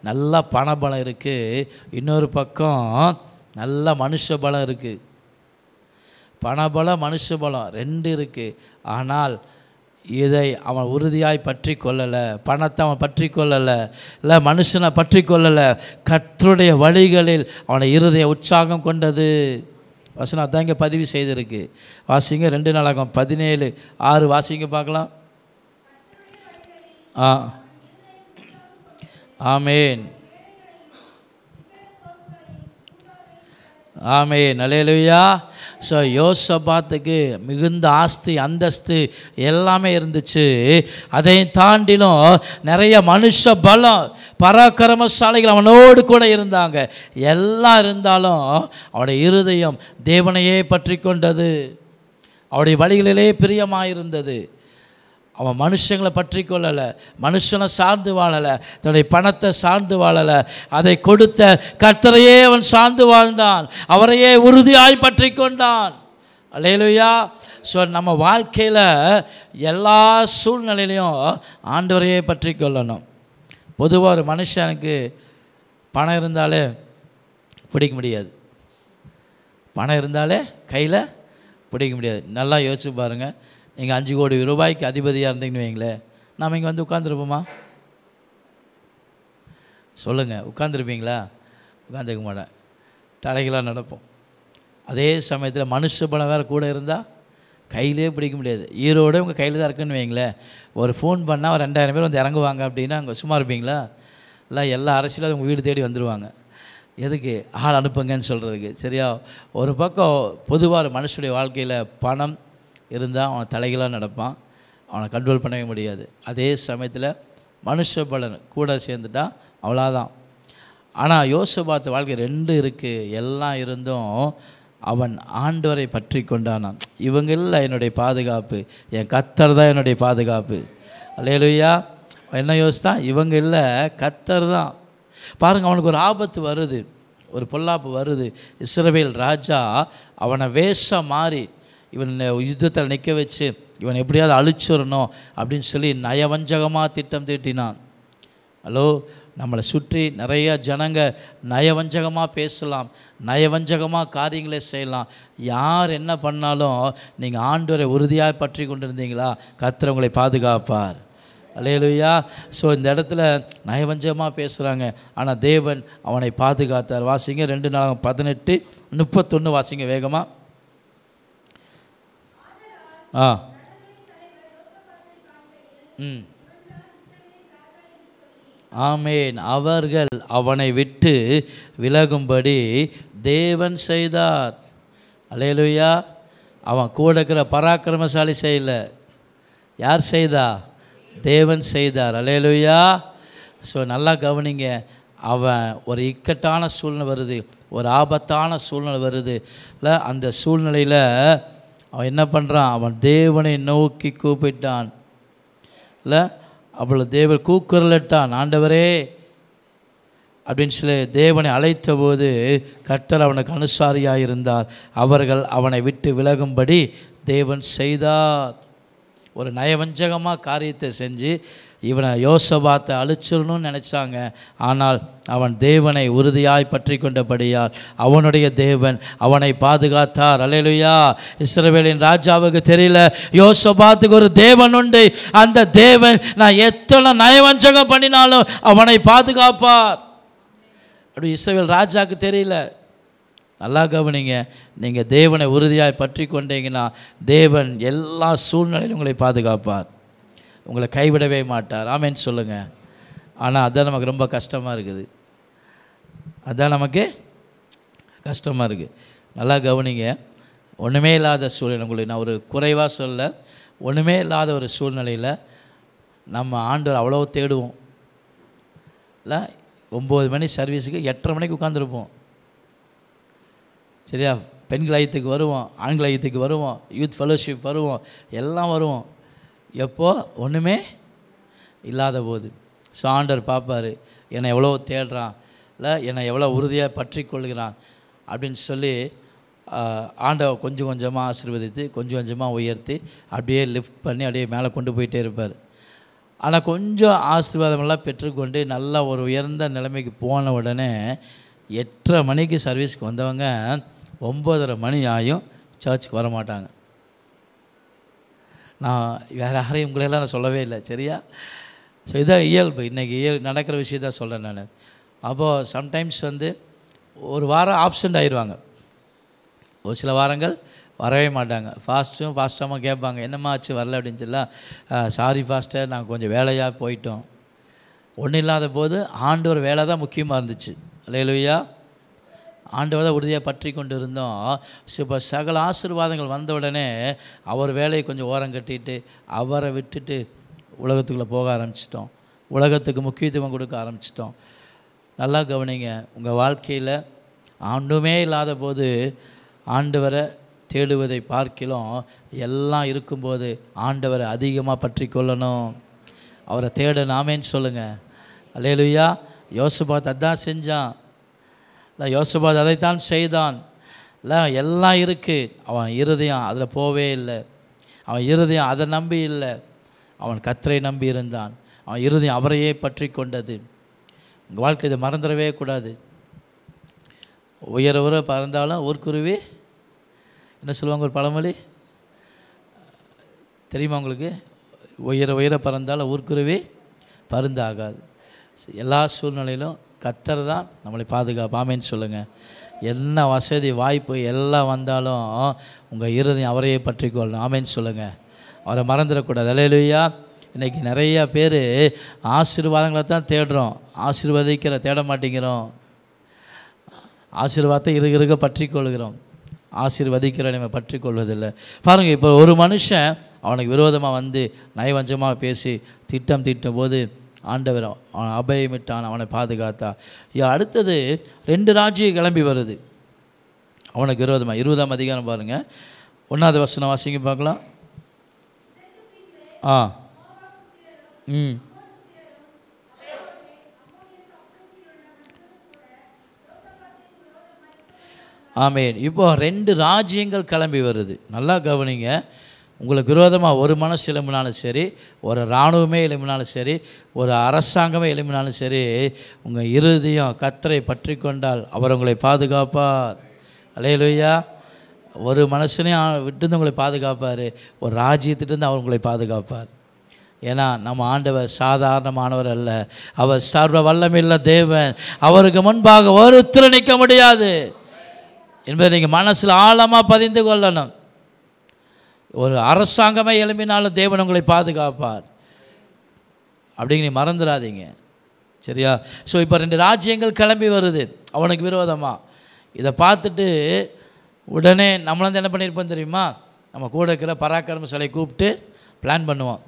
நல்ல பணபலம் இருக்குது, இன்னொரு பக்கம் நல்ல மனுஷ பலம் இருக்குது. பணபலம் மனுஷ பலம் 2 இருக்குது. ஆனால் இதை அவன் உறுதியாய் பற்றி கொள்ளலை, பணத்தை அவன் பற்றி கொள்ளலை, இல்லை மனுஷனை பற்றி கொள்ளலை. கர்த்தருடைய வழிகளில் அவனை இருதய உற்சாகம் கொண்டது. வசனம் அதான் இங்கே பதிவு செய்திருக்கு. வாசிங்க. 2 நாளாகமம் 17:6 வாசிங்க பார்க்கலாம். ஆமேன், ஆமேன். அல்லேலூயா. ஸோ யோசபாத்துக்கு மிகுந்த ஆஸ்தி அந்தஸ்து எல்லாமே இருந்துச்சு. அதை தாண்டிலும் நிறைய மனுஷ பலம் பராக்கிரமசாலிகள் அவனோடு கூட இருந்தாங்க. எல்லாம் இருந்தாலும் அவனுடைய இருதயம் தேவனையே பற்றி கொண்டது, அவருடைய வழிகளிலே பிரியமாயிருந்தது. அவன் மனுஷங்களை பற்றி கொள்ளலை, மனுஷனை சார்ந்து வாழலை, தன்னுடைய பணத்தை சார்ந்து வாழலை. அதை கொடுத்த கர்த்தரையே அவன் சார்ந்து வாழ்ந்தான், அவரையே உறுதியாய் பற்றி கொண்டான். அல்லேலூயா. ஸோ நம்ம வாழ்க்கையில் எல்லா சூழ்நிலையிலையும் ஆண்டவரையே பற்றி கொள்ளணும். பொதுவாக ஒரு மனுஷனுக்கு பணம் இருந்தாலே பிடிக்க முடியாது. பணம் இருந்தாலே கையில் பிடிக்க முடியாது. நல்லா யோசிச்சு பாருங்கள். நீங்கள் 5 கோடி ரூபாய்க்கு அதிபதியாக இருந்தீங்கன்னு வைங்களேன், நாம் இங்கே வந்து உட்காந்துருப்போமா? சொல்லுங்கள், உட்காந்துருப்பீங்களா? உட்காந்துக்க மாட்டேன், தலைகளாக நடப்போம். அதே சமயத்தில் மனுஷ பணம் வேறு கூட இருந்தால் கையிலே பிடிக்க முடியாது. ஈரோடு உங்கள் கையில் தான் இருக்குன்னு வைங்களேன், ஒரு ஃபோன் பண்ணால் ஒரு 2000 பேர் வந்து இறங்குவாங்க அப்படின்னா அங்கே சும்மா இருப்பீங்களா? இல்லை, எல்லா அரசியலும் உங்கள் வீடு தேடி வந்துடுவாங்க. எதுக்கு? ஆள் அனுப்புங்கன்னு சொல்கிறதுக்கு. சரியா? ஒரு பக்கம் பொதுவாக மனுஷனுடைய வாழ்க்கையில் பணம் இருந்தால் அவன் தலைகளாக நடப்பான், அவனை கண்ட்ரோல் பண்ணவே முடியாது. அதே சமயத்தில் மனுஷ பலன் கூட சேர்ந்துட்டா அவ்வளோதான். ஆனால் யோசபாத்து வாழ்க்கை 2 இருக்குது. எல்லாம் இருந்தும் அவன் ஆண்டவரை பற்றி கொண்டானான். இவங்க இல்லை என்னுடைய பாதுகாப்பு, என் கர்த்தர் தான் என்னுடைய பாதுகாப்பு. அல்லேலூயா. என்ன யோசித்தான்? இவங்க இல்லை, கர்த்தர் தான். பாருங்கள், அவனுக்கு ஒரு ஆபத்து வருது, ஒரு பொல்லாப்பு வருது. இஸ்ரவேல் ராஜா அவனை வேஷம் மாறி இவன் யுத்தத்தில் நிற்க வச்சு இவன் எப்படியாவது அழிச்சிடணும் அப்படின்னு சொல்லி நயவஞ்சகமாக திட்டம் தீட்டினான். ஹலோ, நம்மளை சுற்றி நிறைய ஜனங்க நயவஞ்சகமாக பேசலாம், நயவஞ்சகமாக காரியங்களே செய்யலாம். யார் என்ன பண்ணாலும் நீங்கள் ஆண்டவரை உறுதியாக பற்றி கொண்டு இருந்தீங்களா, கர்த்தர் உங்களை பாதுகாப்பார். அல்லேலூயா. ஸோ இந்த இடத்துல நயவஞ்சகமாக பேசுகிறாங்க, ஆனால் தேவன் அவனை பாதுகாத்தார். வாசிங்க 2:18-31 வாசிங்க வேகமாக. ஆமேன். அவர்கள் அவனை விட்டு விலகும்படி தேவன் செய்தார். அல்லேலூயா. அவன் கூட இருக்கிற பராக்கிரமசாலி செய்யல, யார் செய்தா? தேவன் செய்தார். அல்லேலூயா. ஸோ நல்லா கவனிங்க. அவன் ஒரு இக்கட்டான சூழ்நிலை வருது, ஒரு ஆபத்தான சூழ்நிலை வருது இல்லை, அந்த சூழ்நிலையில் அவன் என்ன பண்ணுறான்? அவன் தேவனை நோக்கி கூப்பிட்டான் இல்லை. அவ்வளோ தேவன் கூக்குரலிட்டான், ஆண்டவரே அப்படின்னு சொல்லி தேவனை அழைத்த போது கர்த்தர் அவனுக்கு அனுசாரியாக இருந்தார். அவர்கள் அவனை விட்டு விலகும்படி தேவன் செய்தார். ஒரு நயவஞ்சகமாக காரியத்தை செஞ்சு இவனை யோசபாத்தை அழிச்சிடணும்னு நினச்சாங்க. ஆனால் அவன் தேவனை உறுதியாய் பற்றி கொண்டபடியால் அவனுடைய தேவன் அவனை பாதுகாத்தார். அல்லேலூயா. இஸ்ரவேலின் ராஜாவுக்கு தெரியல யோசபாத்துக்கு ஒரு தேவன் உண்டு, அந்த தேவன் நான் எத்தனை நயவஞ்சகம் பண்ணினாலும் அவனை பாதுகாப்பார். அப்படி இஸ்ரவேல் ராஜாவுக்கு தெரியல. நல்லா கவனிங்க. நீங்கள் தேவனை உறுதியாய் பற்றி கொண்டீங்கன்னா தேவன் எல்லா சூழ்நிலையிலும் உங்களை பாதுகாப்பார், உங்களை கைவிடவே மாட்டார். ஆமேன்னு சொல்லுங்கள். ஆனால் அதான் நமக்கு ரொம்ப கஷ்டமாக இருக்குது, அதான் நமக்கு கஷ்டமாக இருக்குது. நல்லா கவனிங்க. ஒன்றுமே இல்லாத சூழ்நிலை, உங்களுக்கு நான் ஒரு குறைவாக சொல்ல, ஒன்றுமே இல்லாத ஒரு சூழ்நிலையில் நம்ம ஆண்டவர் அவ்வளோ தேடுவோம் இல்லை. 9 மணி சர்வீஸுக்கு 8:30 மணிக்கு உட்காந்துருப்போம். சரியா? பெண்கள் ஐயத்துக்கு வருவோம், ஆண்கள் ஐயத்துக்கு வருவோம், யூத் ஃபெலோஷிப் வருவோம், எல்லாம் வருவோம். எப்போ? ஒன்றுமே இல்லாத போது. ஸோ ஆண்டவர் பார்ப்பார், என்னை எவ்வளோ தேடுறான் இல்லை, என்னை எவ்வளோ உறுதியாக பற்றி கொள்கிறான் அப்படின்னு சொல்லி ஆண்டவர் கொஞ்சம் கொஞ்சமாக ஆசீர்வதித்து கொஞ்சம் கொஞ்சமாக உயர்த்தி அப்படியே லிஃப்ட் பண்ணி அப்படியே மேலே கொண்டு போயிட்டே இருப்பார். ஆனால் கொஞ்சம் ஆசீர்வாதமெல்லாம் பெற்றுக்கொண்டு நல்லா ஒரு உயர்ந்த நிலைமைக்கு போன உடனே 8:30 மணிக்கு சர்வீஸ்க்கு வந்தவங்க 9:30 மணி ஆயும் சர்ச்சுக்கு வர மாட்டாங்க. நான் வேறு யாரையும் உங்களெல்லாம் நான் சொல்லவே இல்லை. சரியா? ஸோ இதான் இயல்பு, இன்றைக்கி நடக்கிற விஷயத்தான் சொல்கிறேன் நான். அப்போது சம்டைம்ஸ் ஒரு வாரம் ஆப்சண்ட் ஆயிடுவாங்க, ஒரு சில வாரங்கள் வரவே மாட்டாங்க. ஃபாஸ்ட்டாக கேட்பாங்க, என்னம்மா ஆச்சு வரல அப்படின்னு சொல்லலாம். சாரி ஃபாஸ்டர், நாங்கள் கொஞ்சம் வேலையாக போயிட்டோம். ஒன்றும் இல்லாத போது ஆண்டவர் வேலை தான் முக்கியமாக இருந்துச்சு. அல்லேலூயா. ஆண்டவர் தான் உறுதியாக பற்றி கொண்டு இருந்தோம். இப்போ சகல ஆசீர்வாதங்கள் வந்த உடனே அவர் வேலையை கொஞ்சம் ஓரம் கட்டிட்டு அவரை விட்டுட்டு உலகத்துக்குள்ளே போக ஆரம்பிச்சிட்டோம், உலகத்துக்கு முக்கியத்துவம் கொடுக்க ஆரம்பிச்சிட்டோம். நல்லா கவனிங்க. உங்கள் வாழ்க்கையில் ஆண்டுமே இல்லாத போது ஆண்டவரை தேடுவதை பார்க்கலாம், எல்லாம் இருக்கும்போது ஆண்டவரை அதிகமாக பற்றி கொள்ளணும், அவரை தேட நாமேன்னு சொல்லுங்கள். அல்லேலூயா. யோசபாத் அதான் செஞ்சான் இல்லை, யோசபாத் அதைத்தான் செய்தான் இல்லை. எல்லாம் இருக்குது, அவன் இருதயம் அதில் போவே இல்லை, அவன் இருதயம் அதை நம்பி இல்லை, அவன் கர்த்தரை நம்பி இருந்தான், அவன் இருதயம் அவரையே பற்றி கொண்டது. உங்கள் வாழ்க்கை இதை மறந்துடவே கூடாது. உயர பறந்தாலும் ஊர்க்குருவி என்ன சொல்லுவாங்க ஒரு பழமொழி தெரியுமா உங்களுக்கு? உயர உயர பறந்தால் ஊர்க்குருவி பருந்தாகாது. எல்லா சூழ்நிலையிலும் கர்த்தர் தான் நம்மளை பாதுகாப்பு. ஆமேன்னு சொல்லுங்கள். என்ன வசதி வாய்ப்பு எல்லாம் வந்தாலும் உங்கள் இருதயம் அவரையே பற்றி கொள்ளணும். ஆமேன்னு சொல்லுங்கள். அவரை மறந்துடக்கூடாது. அல்லேலூயா. இன்றைக்கி நிறைய பேர் ஆசீர்வாதங்களை தான் தேடுறோம், தேட மாட்டேங்கிறோம். ஆசீர்வாதத்தை இருக்க பற்றி கொள்கிறோம், ஆசீர்வதிக்கிற நம்ம பற்றி கொள்வதில்லை. பாருங்கள், இப்போ ஒரு மனுஷன் அவனுக்கு விரோதமாக வந்து நயவஞ்சமாக பேசி திட்டும் போது ஆண்டவர் அவன் அபயமிட்டான், அவனை பாதுகாத்தான். அடுத்தது 2 ராஜ்யம் கிளம்பி வருது அவனுக்கு விரோதமாக. 20ஆம் அதிகாரம் பாருங்கள், 1வது வசனம் வாசிங்க பார்க்கலாம். ஆமேன். இப்போ 2 ராஜ்யங்கள் கிளம்பி வருது. நல்லா கவனிங்க. உங்களுக்கு விரோதமாக ஒரு மனசு எழும்பினாலும் சரி, ஒரு இராணுவமே எழும்பினாலும் சரி, ஒரு அரசாங்கமே எழும்பினாலும் சரி, உங்கள் இருதயம் கர்த்தரை பற்றி கொண்டால் அவர் உங்களை பாதுகாப்பார். அல்லேலூயா. ஒரு மனுஷனையும் விட்டு உங்களை பாதுகாப்பார், ஒரு ராஜ்யத்திலிருந்து அவர் உங்களை பாதுகாப்பார். ஏன்னா நம்ம ஆண்டவர் சாதாரணமானவர் அல்ல, அவர் சர்வ வல்லமையுள்ள தேவன். அவருக்கு முன்பாக ஒருத்தர் நிற்க முடியாது என்பதை நீங்கள் மனசில் ஆழமாக பதிந்து கொள்ளணும். ஒரு அரசாங்கமே எழுப்பினாலும் தேவன் உங்களை பாதுகாப்பார் அப்படிங்க நீ மறந்துடாதீங்க. சரியா? ஸோ இப்போ 2 ராஜ்யங்கள் கிளம்பி வருது அவனுக்கு விரோதமாக. இதை பார்த்துட்டு உடனே நம்மள வந்து என்ன பண்ணியிருப்போம் தெரியுமா? நம்ம கூட இருக்கிற பராக்கிரமசாலை கூப்பிட்டு பிளான் பண்ணுவோம்.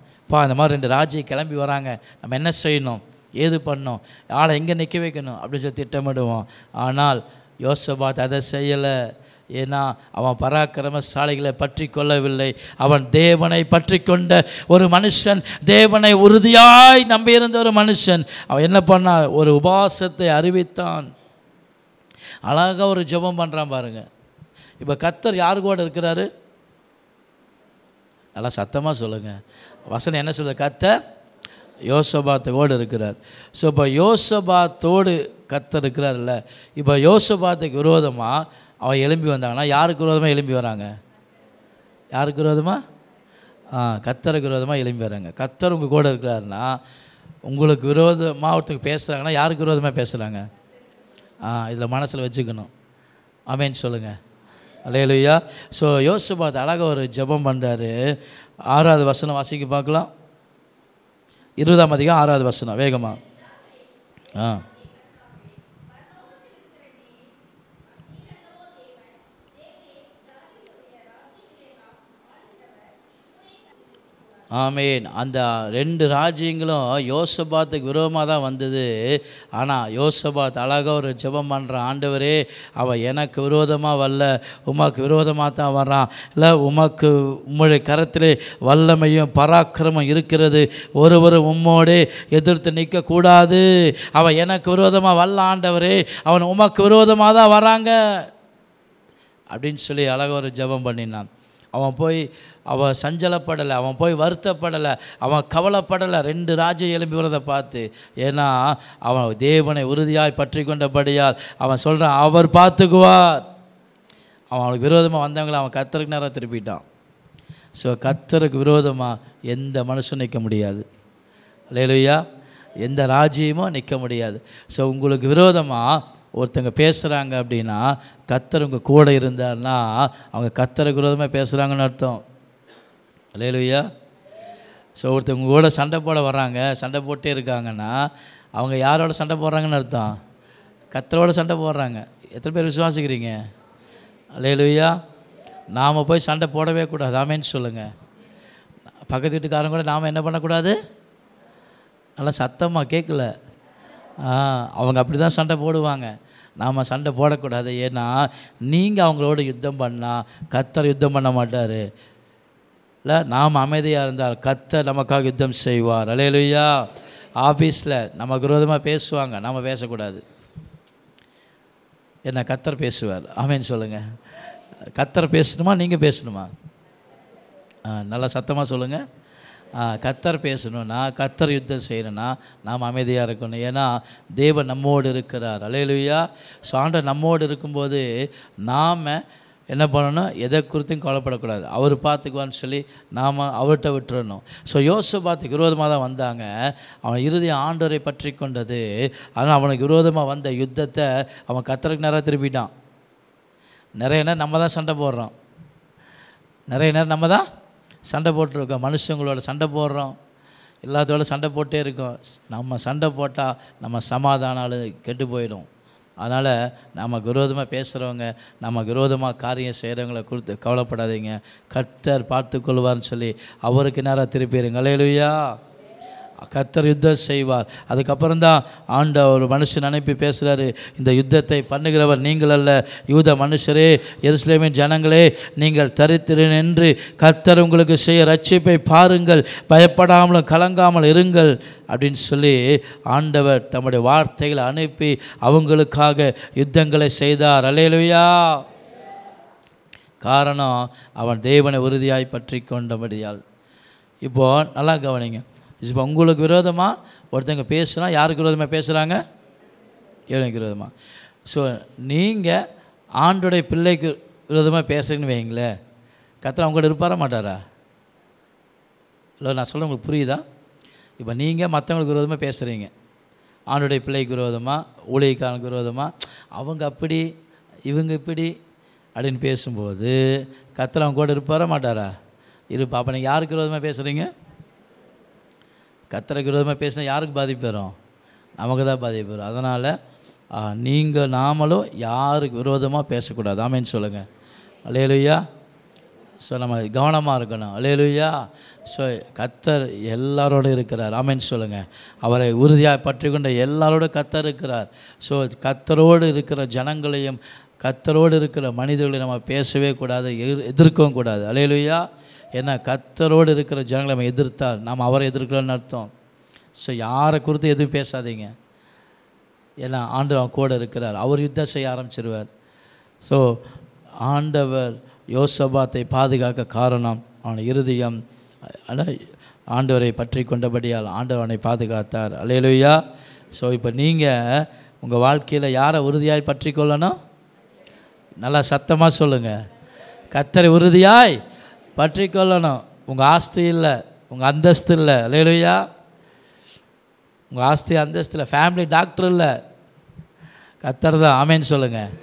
இந்த மாதிரி 2 ராஜ்யம் கிளம்பி வராங்க, நம்ம என்ன செய்யணும், ஏது பண்ணணும், ஆளை எங்கே நிற்க வைக்கணும் அப்படின்னு சொல்லி திட்டமிடுவோம். ஆனால் யோசபாத் அதை செய்யலை. ஏன்னா அவன் பராக்கிரமசாலிகளை பற்றி கொள்ளவில்லை. அவன் தேவனை பற்றி கொண்ட ஒரு மனுஷன், தேவனை உறுதியாய் நம்பியிருந்த ஒரு மனுஷன். அவன் என்ன பண்ணான்? ஒரு உபவாசத்தை அறிவித்தான். அழகாக ஒரு ஜெபம் பண்ணுறான் பாருங்கள். இப்போ கர்த்தர் யாரு கூட இருக்கிறாரு? நல்லா சத்தமாக சொல்லுங்கள். வசனம் என்ன சொல்லுது? கர்த்தர் யோசபாத்தோடு இருக்கிறார். ஸோ இப்போ யோசபாத்தோடு கர்த்தர் இருக்கிறார்ல. இப்போ யோசபாத்துக்கு விரோதமாக அவன் எழும்பி வந்தாங்கன்னா யாருக்கு விரோதமாக எழும்பி வராங்க? யாருக்கு விரோதமாக? கர்த்தருக்கு விரோதமாக எழும்பி வராங்க. கர்த்தர் உங்கள் கூட இருக்கிறாருன்னா உங்களுக்கு விரோதமாக ஒருத்தருக்கு பேசுகிறாங்கன்னா யாருக்கு விரோதமாக பேசுகிறாங்க? இதில் மனசில் வச்சுக்கணும். ஆமேன்னு சொல்லுங்கள். அல்லேலூயா. ஸோ யோசபாத் அழகாக ஒரு ஜெபம் பண்ணுறாரு. 6வது வசனம் வாசிக்க பார்க்கலாம். 20ஆம் அதிகாரம் 6வது வசனம் வேகமாக. ஆமேன். அந்த 2 ராஜ்யங்களும் யோசபாத்துக்கு விரோதமாக தான் வந்தது. ஆனால் யோசபாத் அழகாக ஒரு ஜெபம் பண்ணுறான். ஆண்டவரே, அவன் எனக்கு விரோதமாக வரல, உமக்கு விரோதமாக தான் வர்றான். இல்லை, உம்முடைய கரத்திலே வல்லமையும் பராக்கிரமும் இருக்கிறது, ஒருவரும் உம்மோடு எதிர்த்து நிற்கக்கூடாது. அவன் எனக்கு விரோதமாக வரல ஆண்டவரே, அவன் உமக்கு விரோதமாக தான் வராங்க அப்படின்னு சொல்லி அழகாக ஒரு ஜெபம் பண்ணினான். அவன் சஞ்சலப்படலை, அவன் போய் வருத்தப்படலை, அவன் கவலைப்படலை 2 ராஜ்யம் எழும்பி வரதை பார்த்து. ஏன்னா அவன் தேவனை உறுதியாய் பற்றி கொண்டபடியால் அவன் சொல்கிறான், அவர் பார்த்துக்குவார். அவனுக்கு விரோதமாக வந்தவங்களை அவன் கர்த்தருக்கு நேராக திருப்பிட்டான். ஸோ கர்த்தருக்கு விரோதமாக எந்த மனுஷனும் நிற்க முடியாது. அல்லேலூயா. எந்த ராஜ்யமும் நிற்க முடியாது. ஸோ உங்களுக்கு விரோதமாக ஒருத்தங்க பேசுகிறாங்க அப்படின்னா கர்த்தர் உங்கள் கூட இருந்தார்னா அவங்க கர்த்தருக்கு விரோதமாக பேசுகிறாங்கன்னு அர்த்தம். அல்லேலூயா. ஸோ ஒருத்தவங்க கூட சண்டை போட வர்றாங்க, சண்டை போட்டே இருக்காங்கன்னா அவங்க யாரோட சண்டை போடுறாங்கன்னு அர்த்தம்? கர்த்தரோட சண்டை போடுறாங்க. எத்தனை பேர் விசுவாசிக்கிறீங்க? அல்லேலூயா. நாம் போய் சண்டை போடவே கூடாது. ஆமேன்னு சொல்லுங்கள். பக்கத்து வீட்டுக்காரங்க கூட நாம் என்ன பண்ணக்கூடாது? நல்லா சத்தமாக கேட்கல. அவங்க அப்படி தான் சண்டை போடுவாங்க. நாம் சண்டை போடக்கூடாது. ஏன்னா நீங்கள் அவங்களோட யுத்தம் பண்ணால் கர்த்தர் யுத்தம் பண்ண மாட்டார். இல்லை, நாம் அமைதியாக இருந்தால் கர்த்தர் நமக்காக யுத்தம் செய்வார். அல்லேலூயா. ஆஃபீஸில் நமக்கு விரோதமாக பேசுவாங்க, நாம் பேசக்கூடாது. என்ன, கர்த்தர் பேசுவார். ஆமேன்னு சொல்லுங்கள். கர்த்தர் பேசணுமா நீங்கள் பேசணுமா? நல்லா சத்தமாக சொல்லுங்கள். கர்த்தர் பேசணுன்னா, கர்த்தர் யுத்தம் செய்யணும்னா நாம் அமைதியாக இருக்கணும். ஏன்னா தேவன் நம்மோடு இருக்கிறார். அல்லேலூயா. ஸோ ஆண்டவர் நம்மோடு இருக்கும்போது நாம் என்ன பண்ணணும், எதை குறித்தும் கவலைப்படக்கூடாது, அவர் பார்த்துக்குவான்னு சொல்லி நாம் அவர்கிட்ட விட்டுறணும். ஸோ யோசபாத்துக்கு விரோதமாக தான் வந்தாங்க. அவன் இறுதி ஆண்டவரை பற்றி கொண்டது. ஆனால் அவனுக்கு விரோதமாக வந்த யுத்தத்தை அவன் கர்த்தருக்கு நேராக திருப்பிட்டான். நிறைய நேரம் நம்ம தான் சண்டை போடுறோம், நிறைய நேரம் நம்ம தான் சண்டை போட்டுருக்கோம், மனுஷங்களோட சண்டை போடுறோம், எல்லாத்தோட சண்டை போட்டே இருக்கோம். நம்ம சண்டை போட்டால் நம்ம சமாதானம் கெட்டு போயிடும். அதனால் நமக்கு விரோதமாக பேசுகிறவங்க, நமக்கு விரோதமாக காரியம் செய்கிறவங்களை குறித்து கவலைப்படாதீங்க, கர்த்தர் பார்த்து கொள்வார்னு சொல்லி அவருக்கு நேராக திருப்பிடுங்க. அல்லேலூயா. கர்த்தர் யுத்தம் செய்வார். அதுக்கப்புறம் தான் ஒரு மனுஷன் அனுப்பி பேசுகிறாரு, இந்த யுத்தத்தை பண்ணுகிறவர் நீங்கள் அல்ல, யூத மனுஷரே, எருசலேமின் ஜனங்களே, நீங்கள் தரித்திரு என்று கர்த்தர் உங்களுக்கு செய்ய ரட்சிப்பை பாருங்கள், பயப்படாமலும் கலங்காமல் இருங்கள் அப்படின்னு சொல்லி ஆண்டவர் தம்முடைய வார்த்தைகளை அனுப்பி அவங்களுக்காக யுத்தங்களை செய்தார். அல்லேலூயா. காரணம், அவன் தேவனை உறுதியாய் பற்றி கொண்டபடியால். இப்போது நல்லா கவனிங்க. இப்போ உங்களுக்கு விரோதமாக ஒருத்தங்க பேசுனா யாருக்கு விரோதமாக பேசுகிறாங்க? தேவனுக்கு விரோதமாக. ஸோ நீங்கள் ஆண்டோடைய பிள்ளைக்கு விரோதமாக பேசுகிறீங்கன்னு வைங்களேன், கர்த்தர் அவங்கள்ட்ட இருப்பாரா மாட்டாரா? இல்லை, நான் சொல்ல உங்களுக்கு புரியுதா? இப்போ நீங்கள் மற்றவங்களுக்கு விரோதமாக பேசுகிறீங்க, ஆண்டோடைய பிள்ளைக்கு விரோதமாக, ஊழியக்காரனுக்கு விரோதமாக, அவங்க அப்படி இவங்க இப்படி அப்படின்னு பேசும்போது கர்த்தர் அவங்க கூட இருப்பாரா மாட்டாரா? இருப்பா. அப்போ நீங்கள் யாருக்கு விரோதமாக பேசுகிறீங்க? கர்த்தருக்கு விரோதமாக பேசினா யாருக்கு பாதிப்பு வரும்? நமக்கு தான் பாதிப்பு வரும். அதனால் நாமளும் யாருக்கு விரோதமாக பேசக்கூடாது. ஆமேன்னு சொல்லுங்கள். அல்லேலூயா. ஸோ நம்ம கவனமாக இருக்கணும். அல்லேலூயா. ஸோ கர்த்தர் எல்லாரோடு இருக்கிறார். ஆமேன்னு சொல்லுங்கள். அவரை உறுதியாக பற்றி கொண்ட எல்லாரோட கர்த்தர் இருக்கிறார். ஸோ கர்த்தரோடு இருக்கிற ஜனங்களையும் கர்த்தரோடு இருக்கிற மனிதர்களையும் நம்ம பேசவே கூடாது, எதிர்க்கவும் கூடாது. அல்லேலூயா. ஏன்னா கர்த்தரோடு இருக்கிற ஜனங்களை நம்ம எதிர்த்தால் நாம் அவரை எதிர்க்கிறோன்னு அர்த்தம். ஸோ யாரை குறித்து எதுவும் பேசாதீங்க. ஏன்னா ஆண்டவர் அவன் கூட இருக்கிறார், அவர் யுத்தம் செய்ய ஆரம்பிச்சிருவார். ஸோ ஆண்டவர் யோசபாத்தை பாதுகாக்க காரணம் அவன் இருதயம் ஆண்டவரை பற்றி கொண்டபடியால் ஆண்டவர் அவனை பாதுகாத்தார். அல்லேலூயா. ஸோ இப்போ நீங்கள் உங்கள் வாழ்க்கையில் யாரை உறுதியாய் பற்றி கொள்ளணும்? நல்லா சத்தமாக சொல்லுங்கள். கர்த்தரை உறுதியாய் பற்றி கொள்ளணும். உங்கள் ஆஸ்தி இல்லை, உங்கள் அந்தஸ்து இல்லை. அல்லேலூயா. உங்கள் ஆஸ்தி அந்தஸ்து இல்லை, ஃபேமிலி டாக்டர் இல்லை, கர்த்தர் தான். ஆமேன்னு சொல்லுங்கள்.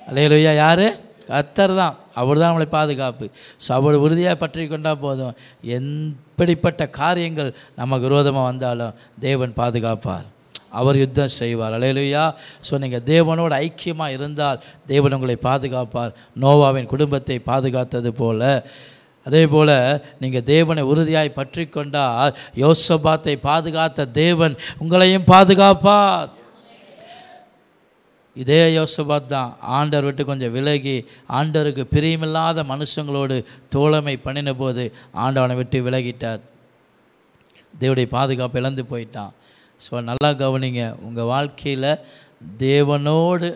அல்லேலூயா. யார்? கர்த்தர் தான். அவர் தான் நம்மளை பாதுகாப்பு. ஸோ அவர் உறுதியாக பற்றி கொண்டால் போதும், எப்படிப்பட்ட காரியங்கள் நமக்கு விரோதமாக வந்தாலும் தேவன் பாதுகாப்பார், அவர் யுத்தம் செய்வார். அல்லேலூயா. ஸோ நீங்கள் தேவனோடு ஐக்கியமாக இருந்தால் தேவன் உங்களை பாதுகாப்பார். நோவாவின் குடும்பத்தை பாதுகாத்தது போல, அதே போல் நீங்கள் தேவனை உறுதியாய் பற்றி கொண்டால் யோசபாத்தை பாதுகாத்த தேவன் உங்களையும் பாதுகாப்பார். இதே யோசபாத் தான் ஆண்டவர் விட்டு கொஞ்சம் விலகி ஆண்டவருக்கு பிரியமில்லாத மனுஷங்களோடு தோழமை பண்ணின போது ஆண்டவனை விட்டு விலகிட்டார், தேவனுடைய பாதுகாப்பு இழந்து போயிட்டான். ஸோ நல்லா கவனிங்க. உங்கள் வாழ்க்கையில் தேவனோடு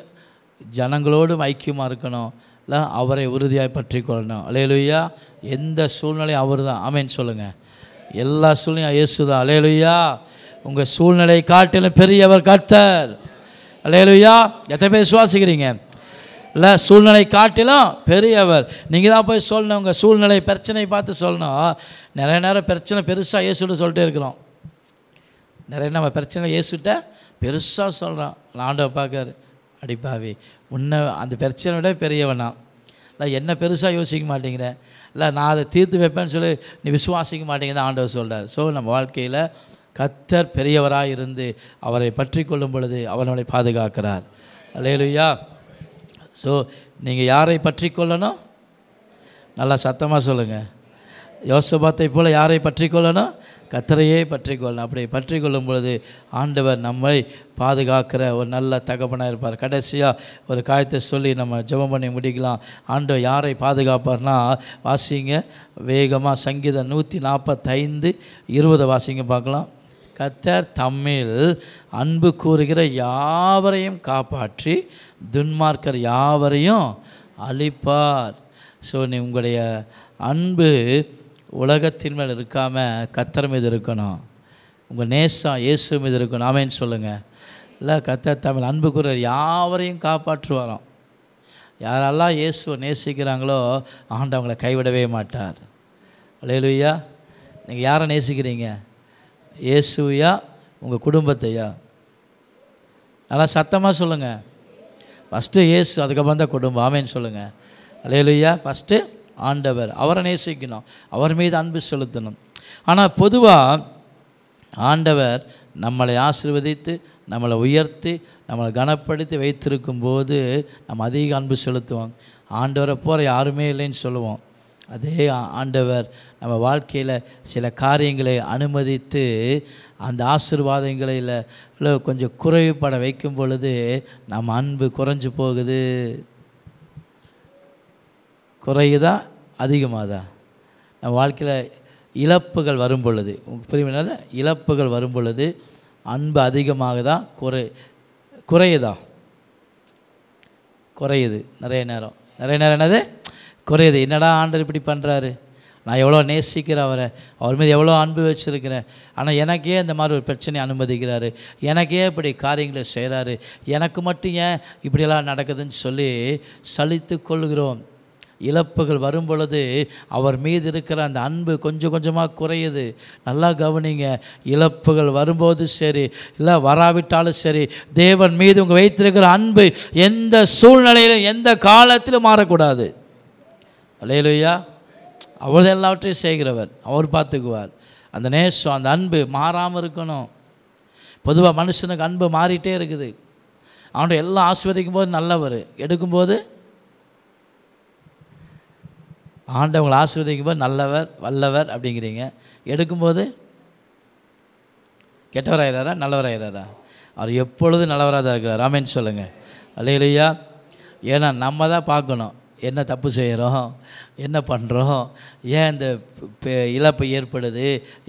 ஜனங்களோடும் ஐக்கியமாக இருக்கணும், இல்லை அவரை உறுதியாய் பற்றி கொள்ளணும். அல்லேலூயா. எந்த சூழ்நிலையும் அவர் தான். ஆமேன்னு சொல்லுங்கள். எல்லா சூழ்நிலையும் இயேசு தான். அல்லேலூயா. உங்கள் சூழ்நிலை காட்டிலும் பெரியவர் கர்த்தர். அல்லேலூயா. எத்தனை பேர் விசுவாசிக்கிறீங்க? இல்லை, சூழ்நிலை காட்டிலும் பெரியவர். நீங்கள் தான் போய் சொல்லணும், உங்கள் சூழ்நிலை பிரச்சனை பார்த்து சொல்லணும். நிறைய நேரம் பிரச்சனை பெருசாக இயேசுட்டு சொல்லிட்டே இருக்கிறோம். நிறைய நம்ம பிரச்சனை இயேசுட்ட பெருசாக சொல்கிறோம். ஆண்டவர் பார்க்காரு, அடிப்பாவி உன்னை அந்த பிரச்சனை விட பெரியவனா, இல்லை என்ன பெருசாக யோசிக்க மாட்டேங்கிறேன், இல்லை நான் அதை தீர்த்து வைப்பேன்னு சொல்லி நீ விசுவாசிக்க மாட்டேங்கிறத ஆண்டவர் சொல்கிறார். ஸோ நம்ம வாழ்க்கையில் கர்த்தர் பெரியவராக இருந்து அவரை பற்றி கொள்ளும் பொழுது அவர் நம்மளை பாதுகாக்கிறார். அல்லேலூயா. ஸோ நீங்கள் யாரை பற்றி கொள்ளணும்? நல்லா சத்தமாக சொல்லுங்கள். யோசபாத்தை போல் யாரை பற்றி கொள்ளணும்? கர்த்தரையே பற்றி கொள்ளணும். அப்படி பற்றி கொள்ளும் பொழுது ஆண்டவர் நம்மை பாதுகாக்கிற ஒரு நல்ல தகப்பனாக இருப்பார். கடைசியாக ஒரு காரியத்தை சொல்லி நம்ம ஜெபம் பண்ணி முடிக்கலாம். ஆண்டவர் யாரை பாதுகாப்பார்னா, வாசிங்க வேகமாக சங்கீதம் 145:20 வாசிங்க பார்க்கலாம். கர்த்தர் தம்மில் அன்பு கூறுகிற யாவரையும் காப்பாற்றி துன்மார்க்கர் யாவரையும் அழிப்பார். ஸோ நீ உங்களுடைய அன்பு உலகத்தின் மேல் இருக்காமல் கர்த்தர் மீது இருக்கணும். உங்கள் நேசம் இயேசு மீது இருக்கணும். ஆமேன்னு சொல்லுங்கள். இல்லை, கர்த்தர் தமிழ் அன்பு கூறுகிற யாவரையும் காப்பாற்றுவாராம். யாரெல்லாம் இயேசுவை நேசிக்கிறாங்களோ ஆண்டவங்களை கைவிடவே மாட்டார். அல்லேலூயா. நீங்கள் யாரை நேசிக்கிறீங்க? இயேசுவையா உங்கள் குடும்பத்தையா? நல்லா சத்தமாக சொல்லுங்கள். ஃபஸ்ட்டு இயேசு, அதுக்கப்புறம் தான் குடும்பம். ஆமேன்னு சொல்லுங்கள். அல்லேலூயா. ஃபஸ்ட்டு ஆண்டவர், அவரை நேசிக்கணும், அவர் மீது அன்பு செலுத்தணும். ஆனால் பொதுவாக ஆண்டவர் நம்மளை ஆசீர்வதித்து நம்மளை உயர்த்தி நம்மளை கனப்படுத்தி வைத்திருக்கும்போது நம்ம அதிக அன்பு செலுத்துவோம். ஆண்டவரை போகிற யாருமே இல்லைன்னு சொல்லுவோம். அதே ஆண்டவர் நம்ம வாழ்க்கையில் சில காரியங்களை அனுமதித்து அந்த ஆசீர்வாதங்களில் கொஞ்சம் குறைவுபட வைக்கும் பொழுது நம்ம அன்பு குறைஞ்சி போகுது. குறையுதா அதிகமாகதா? நம்ம வாழ்க்கையில் இழப்புகள் வரும் பொழுது, புரியுமில்லாத இழப்புகள் வரும் பொழுது அன்பு அதிகமாகுதா குறையுதா? குறையுது. நிறைய நேரம் என்னது குறையுது. என்னடா ஆண்டவர் இப்படி பண்ணுறாரு, நான் எவ்வளோ நேசிக்கிறேன் அவரை, அவர் மீது எவ்வளோ அன்பு வச்சுருக்கிறேன், ஆனால் எனக்கே இந்த மாதிரி ஒரு பிரச்சனையை அனுமதிக்கிறாரு, எனக்கே இப்படி காரியங்களை செய்கிறாரு, எனக்கு மட்டும் ஏன் இப்படியெல்லாம் நடக்குதுன்னு சொல்லி சலித்து கொள்கிறோம். இழப்புகள் வரும் பொழுது அவர் மீது இருக்கிற அந்த அன்பு கொஞ்சம் கொஞ்சமாக குறையுது. நல்லா கவனிங்க. இழப்புகள் வரும்போது சரி, இல்லை வராவிட்டாலும் சரி, தேவன் மீது உங்கள் வைத்திருக்கிற அன்பு எந்த சூழ்நிலையிலும் எந்த காலத்திலும் மாறக்கூடாது. அல்லேலூயா. அவர் எல்லாவற்றையும் செய்கிறவர், அவர் பார்த்துக்குவார். அந்த நேசம், அந்த அன்பு மாறாமல் இருக்கணும். பொதுவாக மனுஷனுக்கு அன்பு மாறிட்டே இருக்குது. அவனை எல்லாம் ஆஸ்வதிக்கும் போது நல்லவர், எடுக்கும்போது ஆண்டவங்களை ஆசீர்வதிக்கும் போது நல்லவர் வல்லவர் அப்படிங்கிறீங்க, எடுக்கும்போது கெட்டவராகிறாரா நல்லவராகிறாரா? அவர் எப்பொழுதும் நல்லவராக தான் இருக்கிறார். ஆமென் சொல்லுங்கள். அல்லேலூயா. ஏன்னா நம்ம தான் பார்க்கணும் என்ன தப்பு செய்கிறோம், என்ன பண்ணுறோம், ஏன் இந்த இழப்பு ஏற்படுது,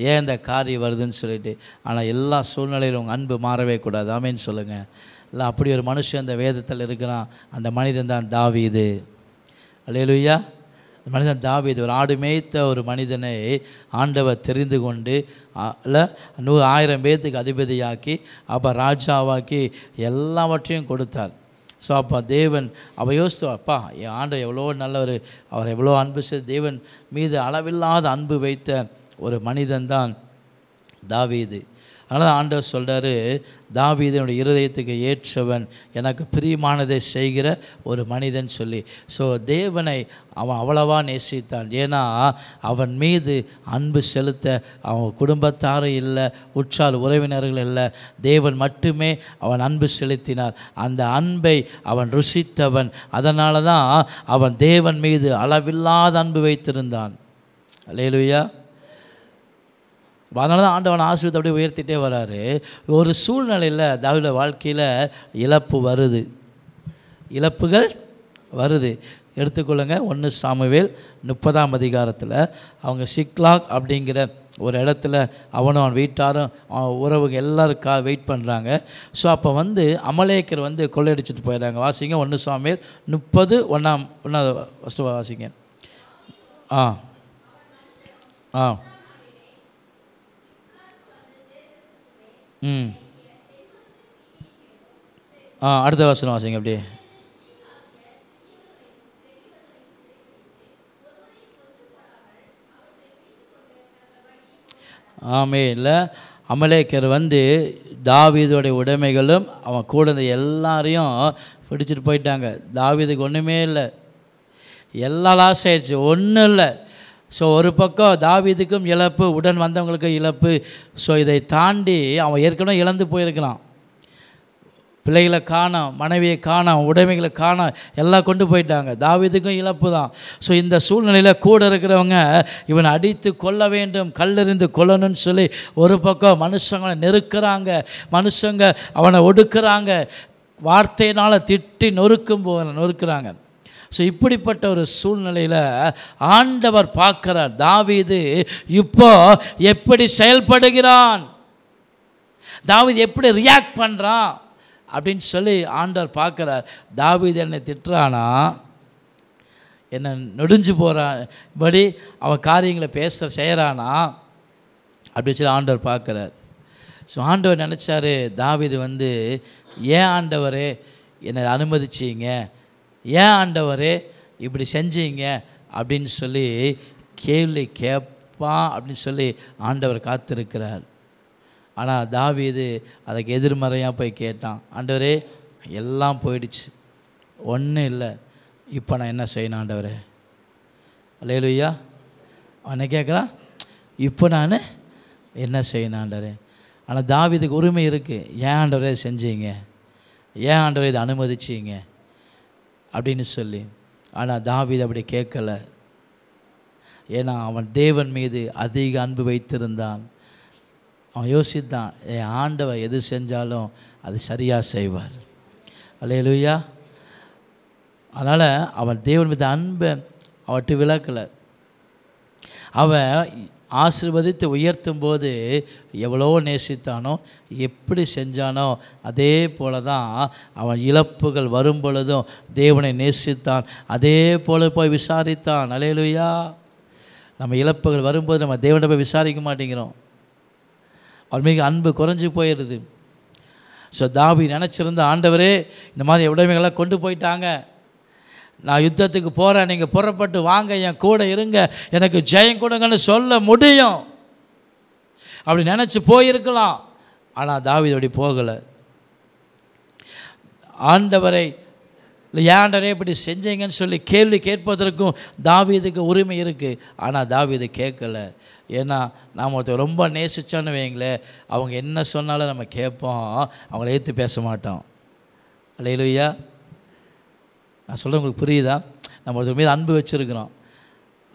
ஏன் இந்த காரியம் வருதுன்னு சொல்லிட்டு. ஆனால் எல்லா சூழ்நிலையிலும் உங்கள் அன்பு மாறவே கூடாது. ஆமென் சொல்லுங்கள். இல்லை அப்படி ஒரு மனுஷன் அந்த வேதத்தில் இருக்கிறான். அந்த மனிதன் தான் தாவீது. அல்லேலூயா. மனிதன் தாவீது ஒரு ஆடு மேய்த்த ஒரு மனிதனை ஆண்டவர் தெரிந்து கொண்டு இல்லை 1000 பேர்த்துக்கு அதிபதியாக்கி அப்போ ராஜாவாக்கி எல்லாவற்றையும் கொடுத்தார். ஸோ அப்போ தேவன் யோசித்து, அப்பா என் ஆண்டவர் எவ்வளோ நல்லவர், அவர் எவ்வளோ அன்பு செய்து தேவன் மீது அளவில்லாத அன்பு வைத்த ஒரு மனிதன் தான் தாவீது. அதனால் ஆண்டவர் சொல்கிறாரு, தாவீது என்னுடைய இருதயத்துக்கு ஏற்றவன், எனக்கு பிரியமானதை செய்கிற ஒரு மனிதன் சொல்லி. ஸோ தேவனை அவன் அவ்வளவா நேசித்தான். ஏன்னா அவன் மீது அன்பு செலுத்த அவன் குடும்பத்தாரும் இல்லை, உற்றார் உறவினர்கள் இல்லை, தேவன் மட்டுமே அவன் அன்பு செலுத்தினார். அந்த அன்பை அவன் ருசித்தவன். அதனால தான் அவன் தேவன் மீது அளவில்லாத அன்பு வைத்திருந்தான். அல்லேலூயா. அதனால தான் ஆண்டவன் ஆசீர்வாதத்தை அப்படியே உயர்த்திட்டே வராரு. ஒரு சூழ்நிலையில் தாவீது வாழ்க்கையில் இழப்பு வருது, இழப்புகள் வருது. எடுத்துக்கொள்ளுங்க. 1 சாமுவேல் 30ஆம் அதிகாரத்தில் அவங்க சிக்லாக் அப்படிங்கிற ஒரு இடத்துல அவனும் அவன் வீட்டாரும் உறவுங்க எல்லோரும் வெயிட் பண்ணுறாங்க. ஸோ அப்போ அமலேக்கர் கொள்ளையடிச்சிட்டு போயிடுறாங்க. வாசிங்க 1 சாமுவேல் 30 1 ஃபஸ்ட்டு வாசிங்க. அடுத்த வசனம் வாசிங்க அப்படியே. இல்லை அமலேக்கர் தாவீதுடைய உடைமைகளும் அவன் கூட இருந்த எல்லாரையும் பிடிச்சிட்டு போயிட்டாங்க. தாவீதுக்கு ஒன்றுமே இல்லை, எல்லா லாஸ் ஆயிடுச்சு, ஒன்றும் இல்லை. ஸோ ஒரு பக்கம் தாவீதுக்கும் இழப்பு, உடன் வந்தவங்களுக்கும் இழப்பு. ஸோ இதை தாண்டி அவன் ஏற்கனவே இழந்து போயிருக்கிறான். பிள்ளைகளை காணோம், மனைவியை காணோம், உடைமைகளை காணோம், எல்லாம் கொண்டு போயிட்டாங்க. தாவீதுக்கும் இழப்பு தான். ஸோ இந்த சூழ்நிலையில் கூட இருக்கிறவங்க இவனை அடித்து கொல்ல வேண்டும், கல்லெறிந்து கொல்லணும்னு சொல்லி ஒரு பக்கம் மனுஷங்களை நெருக்கிறாங்க, மனுஷங்க அவனை ஒடுக்குறாங்க, வார்த்தையினால் திட்டி நொறுக்குறாங்க. ஸோ இப்படிப்பட்ட ஒரு சூழ்நிலையில் ஆண்டவர் பார்க்கிறார் தாவீது இப்போ எப்படி செயல்படுகிறான், தாவீது எப்படி ரியாக்ட் பண்ணுறான் அப்படின்னு சொல்லி ஆண்டவர் பார்க்குறார். தாவீது என்னை திட்டுறானா, என்னை நொடிஞ்சு போகிறான் படி அவன் காரியங்களை செய்கிறானா அப்படின்னு சொல்லி ஆண்டவர் பார்க்குறார். ஸோ ஆண்டவர் நினச்சாரு, தாவீது ஏன் ஆண்டவரே என்னை அனுமதிச்சிங்க, ஏன் ஆண்டவரே இப்படி செஞ்சீங்க அப்படின்னு சொல்லி கேள்வி கேட்பான் அப்படின்னு சொல்லி ஆண்டவர் காத்திருக்கிறார். ஆனால் தாவீது அதுக்கு எதிர்மறையாக போய் கேட்டான். ஆண்டவரே எல்லாம் போயிடுச்சு, ஒன்றும் இல்லை, இப்போ நான் என்ன செய்யணும் ஆண்டவரே? அல்லேலூயா. அவனை கேட்குறான், இப்போ நான் என்ன செய்யணும் ஆண்டவரே? ஆனால் தாவீதுக்கு உரிமை இருக்குது. ஏன் ஆண்டவரே செஞ்சீங்க, ஏன் ஆண்டவரே இதை அனுமதிச்சிங்க அப்படின்னு சொல்லி. ஆனால் தாவீது அப்படி கேட்கலை. ஏன்னா அவன் தேவன் மீது அதிக அன்பு வைத்திருந்தான். அவன் யோசித்தான், என் ஆண்டவர் எது செஞ்சாலும் அது சரியாக செய்வார். அல்லேலூயா. அதனால் அவன் தேவன் மீது அன்பை அவட்டு விளக்கலை. அவன் ஆசீர்வதித்து உயர்த்தும் போது எவ்வளோ நேசித்தானோ, எப்படி செஞ்சானோ அதே போல தான் அவன் இழப்புகள் வரும் பொழுதும் தேவனை நேசித்தான். அதே போல போய் விசாரித்தான். அல்லேலூயா. நம்ம இழப்புகள் வரும்போது நம்ம தேவனை போய் விசாரிக்க மாட்டேங்கிறோம். அவர் மிக அன்பு குறைஞ்சி போயிடுது. ஸோ தாவீது நினச்சிருந்த, ஆண்டவரே இந்த மாதிரி உடைமைகளாக கொண்டு போயிட்டாங்க, நான் யுத்தத்துக்கு போகிறேன், நீங்கள் புறப்பட்டு வாங்க, என் கூட இருங்க, எனக்கு ஜெயம் கொடுங்கன்னு சொல்ல முடியும். அப்படி நினச்சி போயிருக்கலாம். ஆனால் தாவீது அப்படி போகலை. ஆண்டவரை ஏன் ஆண்டவரே இப்படி செஞ்சீங்கன்னு சொல்லி கேள்வி கேட்பதற்கும் தாவீதுக்கு உரிமை இருக்குது. ஆனால் தாவீது கேட்கலை. ஏன்னா நாம் ஒருத்தர் ரொம்ப நேசித்தோன்னு வைங்களேன், அவங்க என்ன சொன்னாலும் நம்ம கேட்போம், அவங்கள ஏற்று பேச மாட்டோம். அல்லேலூயா. நான் சொல்கிறேன், உங்களுக்கு புரியுதா? நம்ம ஒருத்தர் மீது அன்பு வச்சுருக்கிறோம்,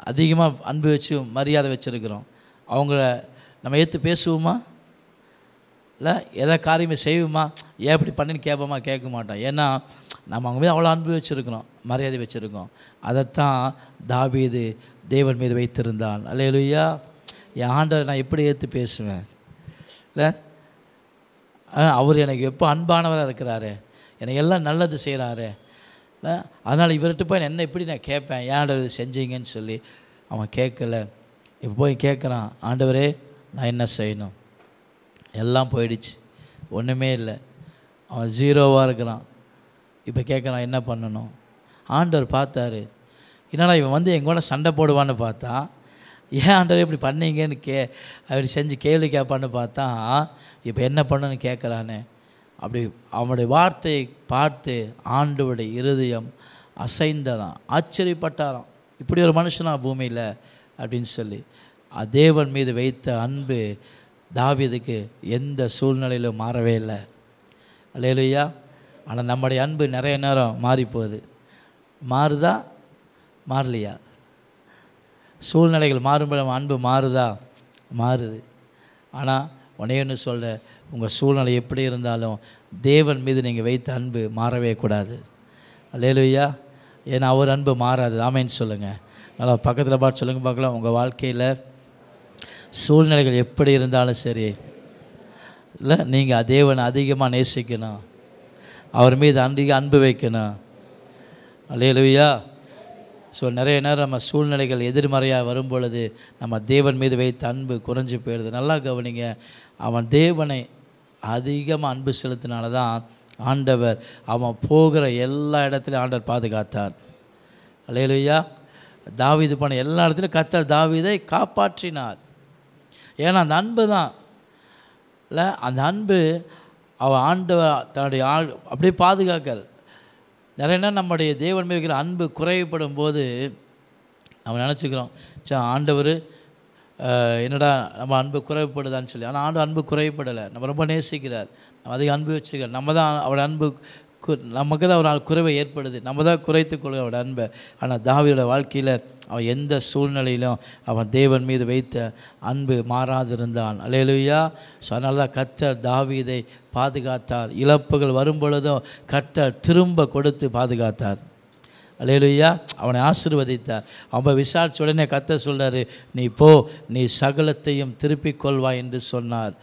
அதிகமாக அன்பு வச்சு மரியாதை வச்சுருக்கிறோம், அவங்கள நம்ம ஏற்று பேசுவோமா? இல்லை எதாவது காரியமே செய்வோமா? ஏன் இப்படி பண்ணின்னு கேட்போமா? கேட்க மாட்டோம். ஏன்னா நம்ம அவங்க மீது அவ்வளோ அன்பு வச்சுருக்கிறோம், மரியாதை வச்சுருக்கோம். அதைத்தான் தாவீது தேவன் மீது வைத்திருந்தான். அல்லேலூயா. என் ஆண்டவரை நான் எப்படி ஏற்று பேசுவேன்? இல்லை அவர் எனக்கு எப்போ அன்பானவராக இருக்கிறாரு, எனக்கு எல்லாம் நல்லது செய்கிறாரு. இல்லை அதனால் இவர்கிட்ட போய் என்ன எப்படி நான் கேட்பேன், ஏன் ஆண்டவர் இது செஞ்சீங்கன்னு சொல்லி. அவன் கேட்கலை. இப்போ போய் கேட்குறான், ஆண்டவரே நான் என்ன செய்யணும்? எல்லாம் போயிடுச்சு, ஒன்றுமே இல்லை, அவன் ஜீரோவாக இருக்கிறான். இப்போ கேட்குறான், என்ன பண்ணணும்? ஆண்டவர் பார்த்தாரு, என்னடா இவன் வந்து எங்கூட சண்டை போடுவான்னு பார்த்தா, ஏன் ஆண்டவர் இப்படி பண்ணீங்கன்னு அப்படி செஞ்சு கேள்வி கேட்பான்னு பார்த்தா, இப்போ என்ன பண்ணுன்னு கேட்குறானே. அப்படி அவனுடைய வார்த்தையை பார்த்து ஆண்டவருடைய இருதயம் அசைந்ததான், ஆச்சரியப்பட்டாராம், இப்படி ஒரு மனுஷனா பூமியில் அப்படின்னு சொல்லி. தேவன் மீது வைத்த அன்பு தாவீதுக்கு எந்த சூழ்நிலையிலும் மாறவே இல்லை. அல்லேலூயா. ஆனால் நம்முடைய அன்பு நிறைய நேரம் மாறிப்போகுது. மாறுதா மாறலையா? சூழ்நிலைகள் மாறும்போது நம்ம அன்பு மாறுதா? மாறுது. ஆனால் ஒன்றே ஒன்று சொல்ல, உங்கள் சூழ்நிலை எப்படி இருந்தாலும் தேவன் மீது நீங்கள் வைத்த அன்பு மாறவே கூடாது. அல்லேலூயா. ஏன்னா அவர் அன்பு மாறாது. ஆமேன்னு சொல்லுங்கள். நல்லா பக்கத்தில் பார்த்து சொல்லுங்கள் பார்க்கலாம். உங்கள் வாழ்க்கையில் சூழ்நிலைகள் எப்படி இருந்தாலும் சரி, இல்லை நீங்கள் தேவனை அதிகமாக நேசிக்கணும், அவர் மீது அதிக அன்பு வைக்கணும். அல்லேலூயா. ஸோ நிறைய நேரம் நம்ம சூழ்நிலைகள் எதிர்மறையாக வரும் பொழுது நம்ம தேவன் மீது வைத்த அன்பு குறைஞ்சி போயிடுது. நல்லா கவனிங்க. அவன் தேவனை அதிகமாக அன்பு செலுத்தினால தான் ஆண்டவர் அவன் போகிற எல்லா இடத்துலையும் ஆண்டவர் பாதுகாத்தார். அல்லேலூயா. தாவீது போன எல்லா இடத்துலையும் கர்த்தர் தாவீதை காப்பாற்றினார். ஏன்னா அந்த அன்பு தான் இல்லை, அந்த அன்பு அவன் ஆண்டவர் தன்னுடைய அப்படியே பாதுகாக்கல். நிறைய நேரம் நம்முடைய தேவன் மீது இருக்கிற அன்பு குறைபடும் போது நம்ம நினச்சிக்கிறோம், ஆண்டவர் என்னடா நம்ம அன்பு குறைபடுதான்னு சொல்லி. ஆனால் ஆண்டு அன்பு குறைபடலை, நம்ம ரொம்ப நேசிக்கிறார், நம்ம அதிக அன்பு வச்சுக்கிறார். நம்ம தான் அவரோட அன்பு நமக்கு தான் ஒரு குறைவை ஏற்படுது, நம்ம தான் குறைத்துக்கொள்ள அவரோட அன்பை. ஆனால் தாவீதோட வாழ்க்கையில் அவன் எந்த சூழ்நிலையிலும் அவன் தேவன் மீது வைத்த அன்பு மாறாதிருந்தான். அல்லேலூயா. ஸோ அதனால தான் கர்த்தர் தாவீதை பாதுகாத்தார். இழப்புகள் வரும் பொழுதும் கர்த்தர் திரும்ப கொடுத்து பாதுகாத்தார். அல்லேலூயா. அவனை ஆசீர்வதித்தார். அவன் விசாரித்த உடனே கர்த்தர் சொல்கிறாரு, நீ போ, நீ சகலத்தையும் திருப்பிக் கொள்வாய் என்று சொன்னார்.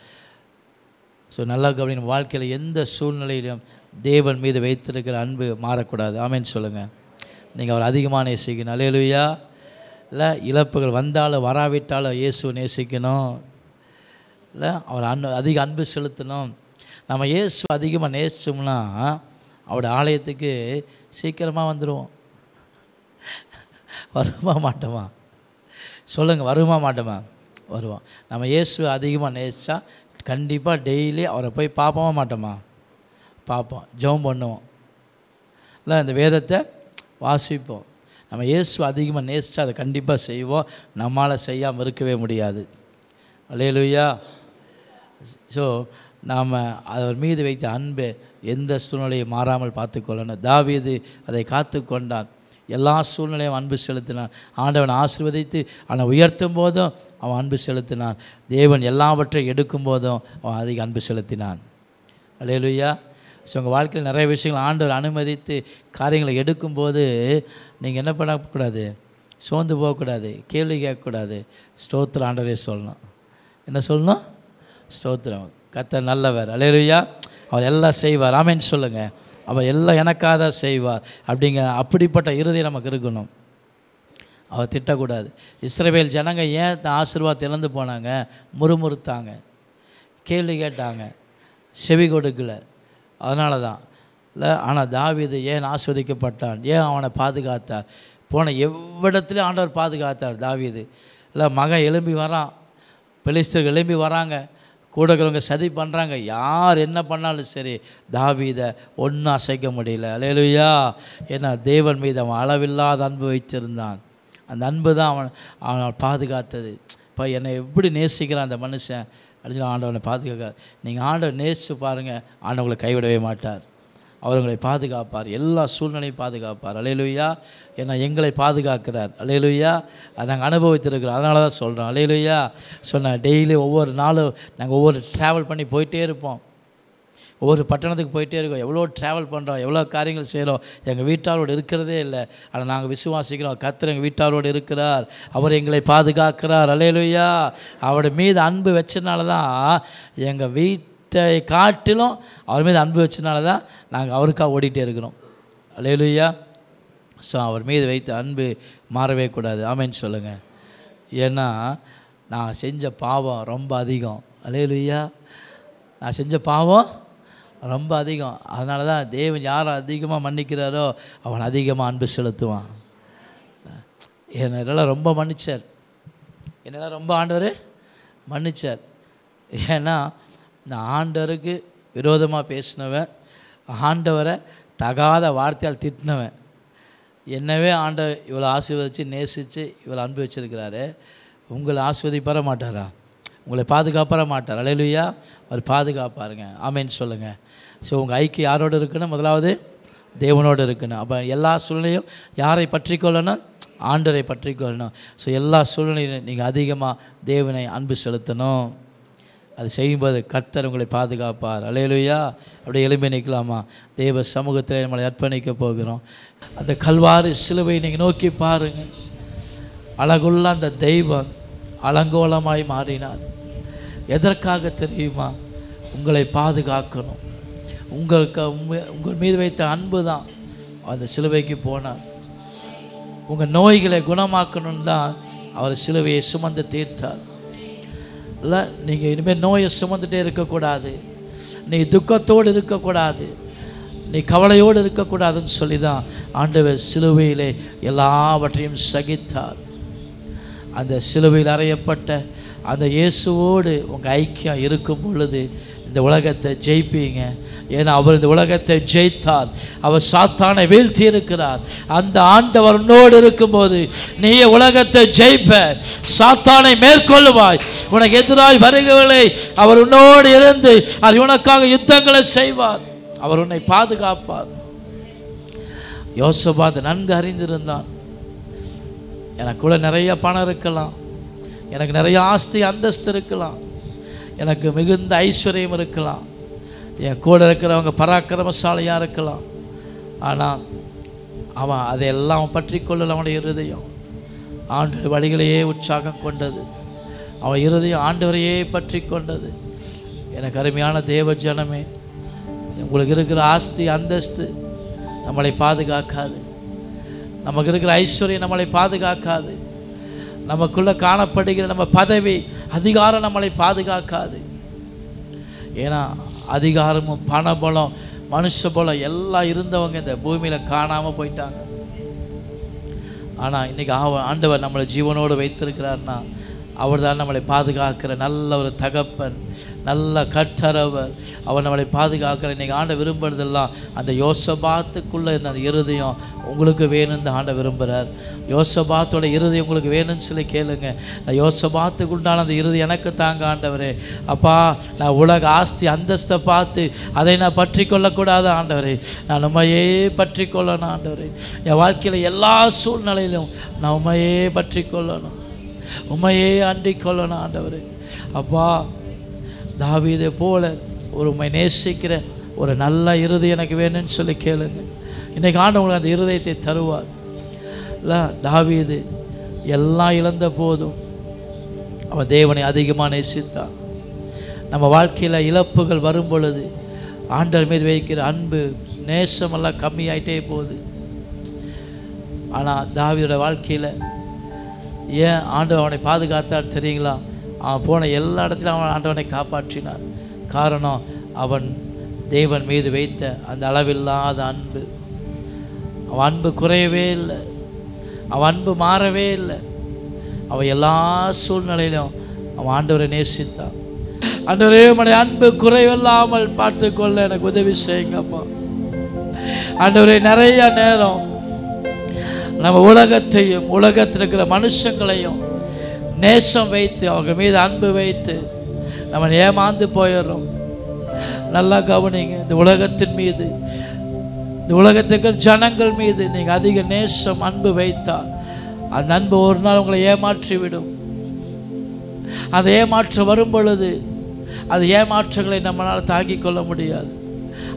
ஸோ நல்லா கவனிங்க. வாழ்க்கையில் எந்த சூழ்நிலையிலும் தேவன் மீது வைத்திருக்கிற அன்பு மாறக்கூடாது. ஆமேன்னு சொல்லுங்கள். நீங்கள் அவர் அதிகமாக நேசிக்கணும். அல்லேலூயா. இல்லை இழப்புகள் வந்தாலும் வராவிட்டாலும் இயேசுவை நேசிக்கணும். இல்லை அவர் அதிக அன்பு செலுத்தணும். நம்ம இயேசு அதிகமாக நேசித்தோம்னா அவருடைய ஆலயத்துக்கு சீக்கிரமாக வந்துடுவோம். வருமா மாட்டோமா? சொல்லுங்கள், வருமா மாட்டோமா? வருவோம். நம்ம இயேசுவை அதிகமாக நேசித்தா கண்டிப்பாக டெய்லி அவரை போய் பார்ப்போமா மாட்டோமா? பார்ப்போம், ஜெபம் பண்ணுவோம், இல்லை இந்த வேதத்தை வாசிப்போம். நம்ம இயேசு அதிகமாக நேசித்தா அதை கண்டிப்பாக செய்வோம். நம்மளால் செய்யாமல் இருக்கவே முடியாது. அல்லேலூயா. ஸோ நாம் அவர் மீது வைத்த அன்பை எந்த சூழ்நிலையை மாறாமல் பார்த்துக்கொள்ளணும். தாவீது அதை காத்து கொண்டான். எல்லா சூழ்நிலையும் அன்பு செலுத்தினான். ஆண்டவன் ஆசீர்வதித்து அவனை உயர்த்தும் போதும் அவன் அன்பு செலுத்தினான். தேவன் எல்லாவற்றையும் எடுக்கும் போதும் அவன் அதிக அன்பு செலுத்தினான். அல்லேலூயா. ஸோ உங்கள் வாழ்க்கையில் நிறைய விஷயங்கள் ஆண்டவர் அனுமதித்து காரியங்களை எடுக்கும்போது நீங்கள் என்ன பண்ணக்கூடாது? சோர்ந்து போகக்கூடாது, கேள்வி கேட்கக்கூடாது. ஸ்தோத்திரம் ஆண்டவரே சொல்லணும். என்ன சொல்லணும்? ஸ்தோத்திரம். கர்த்தர் நல்லவர். அல்லேலூயா. அவர் எல்லாம் செய்வார். ஆமென் சொல்லுங்கள். அவர் எல்லாம் எனக்காக தான் செய்வார் அப்படிப்பட்ட இருதயம் நமக்கு இருக்கணும். அவர் திட்டக்கூடாது. இஸ்ரவேல் ஜனங்க ஏன் ஆசீர்வாதத்தை இழந்து போனாங்க? முறுமுறுத்தாங்க, கேள்வி கேட்டாங்க, செவி கொடுக்கல. அதனால தான் இல்லை. ஆனால் தாவீது ஏன் ஆஸ்வதிக்கப்பட்டான்? ஏன் அவனை பாதுகாத்தார்? போன எவ்விடத்துலையும் ஆண்டவர் பாதுகாத்தார் தாவீது. இல்லை, மகன் எழும்பி வரான், பெலிஸ்தர்கள் எழும்பி வராங்க, கூட இருக்கிறவங்க சதி பண்ணுறாங்க, யார் என்ன பண்ணாலும் சரி தாவீதை ஒன்றும் அசைக்க முடியல. அல்லேலூயா. ஏன்னா தேவன் மீது அவன் அளவில்லாத அன்பு வைத்திருந்தான். அந்த அன்பு தான் அவன் பாதுகாத்தது. இப்போ என்னை எப்படி நேசிக்கிறான் அந்த மனுஷன் அப்படின்னு ஆண்டவனை பாதுகாக்க. நீங்கள் ஆண்டவர் நேசித்து பாருங்கள், ஆண்டவங்களை கைவிடவே மாட்டார். அவர்களை பாதுகாப்பார், எல்லா சூழ்நிலையும் பாதுகாப்பார். அல்லேலூயா. ஏன்னா எங்களை பாதுகாக்கிறார். அல்லேலூயா. அதை நாங்கள் அனுபவித்திருக்கிறோம். அதனால தான் சொல்கிறோம். அல்லேலூயா. சொன்னேன், டெய்லி ஒவ்வொரு நாளும் நாங்கள் ஒவ்வொரு ட்ராவல் பண்ணி போயிட்டே இருப்போம். ஒவ்வொரு பட்டணத்துக்கு போயிட்டே இருக்கோம். எவ்வளோ ட்ராவல் பண்ணுறோம், எவ்வளோ காரியங்கள் செய்கிறோம். எங்கள் வீட்டாரோடு இருக்கிறதே இல்லை. ஆனால் நாங்கள் விசுவாசிக்கிறோம், கர்த்தர் எங்கள் வீட்டாரோடு இருக்கிறார், அவர் எங்களை பாதுகாக்கிறார். அல்லேலூயா. அவருடைய மீது அன்பு வச்சனால தான் எங்கள் வீட்டை காட்டிலும் அவர் மீது அன்பு வச்சனால தான் நாங்கள் அவருக்காக ஓடிட்டே இருக்கிறோம். அல்லேலூயா. ஸோ அவர் மீது வைத்த அன்பு மாறவே கூடாது. ஆமென் சொல்லுங்கள். ஏன்னா நான் செஞ்ச பாவம் ரொம்ப அதிகம். அல்லேலூயா. நான் செஞ்ச பாவம் ரொம்ப அதிகம். அதனால தான் தேவன் யாரை அதிகமாக மன்னிக்கிறாரோ அவன் அதிகமாக அன்பு செலுத்துவான். என்னெல்லாம் ரொம்ப மன்னிச்சார், என்னெல்லாம் ரொம்ப ஆண்டவர் மன்னிச்சார். ஏன்னா நான் ஆண்டவருக்கு விரோதமாக பேசினவன், ஆண்டவரை தகாத வார்த்தையால் திட்டினவன். என்னவே ஆண்டவர் இவ்வளோ ஆசீர்வதித்து நேசித்து இவ்வளோ அன்பு வச்சிருக்கிறாரு. உங்களை ஆசீர்வதிப்பார மாட்டாரா? உங்களை பாதுகாப்பார மாட்டார். அல்லேலூயா. அவர் பாதுகாப்பாருங்க. ஆமென் சொல்லுங்கள். ஸோ உங்கள் ஐக்கியம் யாரோடு இருக்குன்னு? முதலாவது தேவனோடு இருக்கணும். அப்போ எல்லா சூழ்நிலையும் யாரை பற்றி கொள்ளணும்? ஆண்டவரை பற்றி கொள்ளணும். ஸோ எல்லா சூழ்நிலையும் நீங்கள் அதிகமாக தேவனை அன்பு செலுத்தணும். அது செய்யும்போது கர்த்தர் உங்களை பாதுகாப்பார். அல்லேலூயா. அப்படியே எலும்பி நிற்கலாமா? தேவ சமூகத்தில் நம்மளை அர்ப்பணிக்க போகிறோம். அந்த கல்வாரி சிலுவை நீங்கள் நோக்கி பாருங்கள். அழகுள்ள அந்த தெய்வம் அலங்கோலமாய் மாறினார். எதற்காக தெரியுமா? உங்களை பாதுகாக்கணும். உங்கள் மீது வைத்த அன்பு தான் அந்த சிலுவைக்கு போனார். உங்கள் நோய்களை குணமாக்கணும்னு தான் அவர் சிலுவையை சுமந்து தீர்த்தார். இல்லை, நீங்கள் இனிமேல் நோயை சுமந்துகிட்டே இருக்கக்கூடாது, நீ துக்கத்தோடு இருக்கக்கூடாது, நீ கவலையோடு இருக்கக்கூடாதுன்னு சொல்லி தான் ஆண்டவர் சிலுவையிலே எல்லாவற்றையும் சகித்தார். அந்த சிலுவையில் அறையப்பட்ட அந்த இயேசுவோடு உங்கள் ஐக்கியம் இருக்கும் பொழுது இந்த உலகத்தை ஜெயிப்பீங்க. ஏன்னா அவர் இந்த உலகத்தை ஜெயித்தார், அவர் சாத்தானை வீழ்த்தி இருக்கிறார். அந்த ஆண்டவர் உன்னோடு இருக்கும்போது நீ உலகத்தை ஜெயிப்ப, சாத்தானை மேற்கொள்ளுவாய். உனக்கு எதிராய் வருகிறவர்களை அவர் உன்னோடு இருந்து அவர் உனக்காக யுத்தங்களை செய்வார், அவர் உன்னை பாதுகாப்பார். யோசபாத் நன்கு அறிந்திருந்தான். எனக்கு கூட நிறைய பணம் இருக்கலாம், எனக்கு நிறைய ஆஸ்தி அந்தஸ்து இருக்கலாம், எனக்கு மிகுந்த ஐஸ்வர்யம் இருக்கலாம், என் கூட இருக்கிறவங்க பராக்கிரமசாலியாக இருக்கலாம். ஆனால் அவன் அதையெல்லாம் பற்றி கொள்ளல. அவனுடைய இருதயம் ஆண்டு வழிகளையே உற்சாகம் கொண்டது. அவன் இருதயம் ஆண்டவரையே பற்றி கொண்டது. எனக்கு அருமையான தேவ ஜனமே, உங்களுக்கு இருக்கிற ஆஸ்தி அந்தஸ்து நம்மளை பாதுகாக்காது, நமக்கு இருக்கிற ஐஸ்வர்யம் நம்மளை பாதுகாக்காது, நமக்குள்ளே காணப்படுகிற நம்ம பதவி அதிகாரம் நம்மளை பாதுகாக்காது. ஏன்னா அதிகாரமும் பணபலம் மனுஷ போல எல்லாம் இருந்தவங்க இந்த பூமியில் காணாமல் போயிட்டாங்க. ஆனால் இன்றைக்கி ஆண்டவர் நம்மளை ஜீவனோடு வைத்திருக்கிறார்னா அவர் தான் நம்மளை பாதுகாக்கிற நல்ல ஒரு தகப்பன், நல்ல கர்த்தரவர். அவர் நம்மளை பாதுகாக்கிற. இன்றைக்கி ஆண்ட விரும்புறதெல்லாம் அந்த யோசபாத்துக்குள்ளே இருந்த அந்த இருதயம் உங்களுக்கு வேணும்னு ஆண்ட விரும்புகிறார். யோசபாத்தோட இருதயம் உங்களுக்கு வேணும்னு சொல்லி கேளுங்க. நான் யோசபாத்துக்கு உண்டான அந்த இருதயம் எனக்கு தாங்க ஆண்டவரே. அப்பா, நான் உலக ஆஸ்தி அந்தஸ்தை பார்த்து அதை நான் பற்றி கொள்ளக்கூடாது ஆண்டவரே. நான் உண்மையே பற்றி கொள்ளணும் ஆண்டவரே. என் வாழ்க்கையில் எல்லா சூழ்நிலையிலும் நான் உண்மையே பற்றி கொள்ளணும், உண்மையே அண்டிக் கொள்ளணும் ஆண்டவரே. அப்பா, தாவீதை போல ஒரு உண்மை நேசிக்கிற ஒரு நல்ல இருதயம் எனக்கு வேணும்னு சொல்லி கேளுங்க. இன்றைக்கி ஆண்டவங்களுக்கு அந்த இருதயத்தை தருவார். இல்லை, தாவீது எல்லாம் இழந்த போதும் அவன் தேவனை அதிகமாக நேசித்தான். நம்ம வாழ்க்கையில் இழப்புகள் வரும் பொழுது ஆண்டவர் மீது வைக்கிற அன்பு நேசமெல்லாம் கம்மியாயிட்டே போகுது. ஆனால் தாவீதோட வாழ்க்கையில் ஏன் ஆண்டவர் அவனை பாதுகாத்தார் தெரியுங்களா? அவன் போன எல்லா இடத்துலையும் அவன் ஆண்டவனை காப்பாற்றினார். காரணம், அவன் தேவன் மீது வைத்த அந்த அளவில்லாத அன்பு. அவன் அன்பு குறையவே இல்லை, அவன் அன்பு மாறவே இல்லை. அவன் எல்லா சூழ்நிலையிலும் அவன் ஆண்டவரை நேசித்தான். ஆண்டவரே, உம்முடைய அன்பு குறைவில்லாமல் பார்த்துக்கொள்ள எனக்கு உதவி செய்யுங்கப்பா. ஆண்டவரே, நிறைய நேரம் நம்ம உலகத்தையும் உலகத்தில் இருக்கிற மனுஷங்களையும் நேசம் வைத்து அவர்கள் மீது அன்பு வைத்து நம்ம ஏமாந்து போயிடுறோம். நல்லா கவனிங்க. இந்த உலகத்தின் மீது, இந்த உலகத்துக்கு ஜனங்கள் மீது நீங்கள் அதிக நேசம் அன்பு வைத்தால் அந்த அன்பு ஒரு நாள் உங்களை ஏமாற்றி விடும். அந்த ஏமாற்றம் வரும் பொழுது அது ஏமாற்றங்களை நம்மளால் தாங்கிக் கொள்ள முடியாது.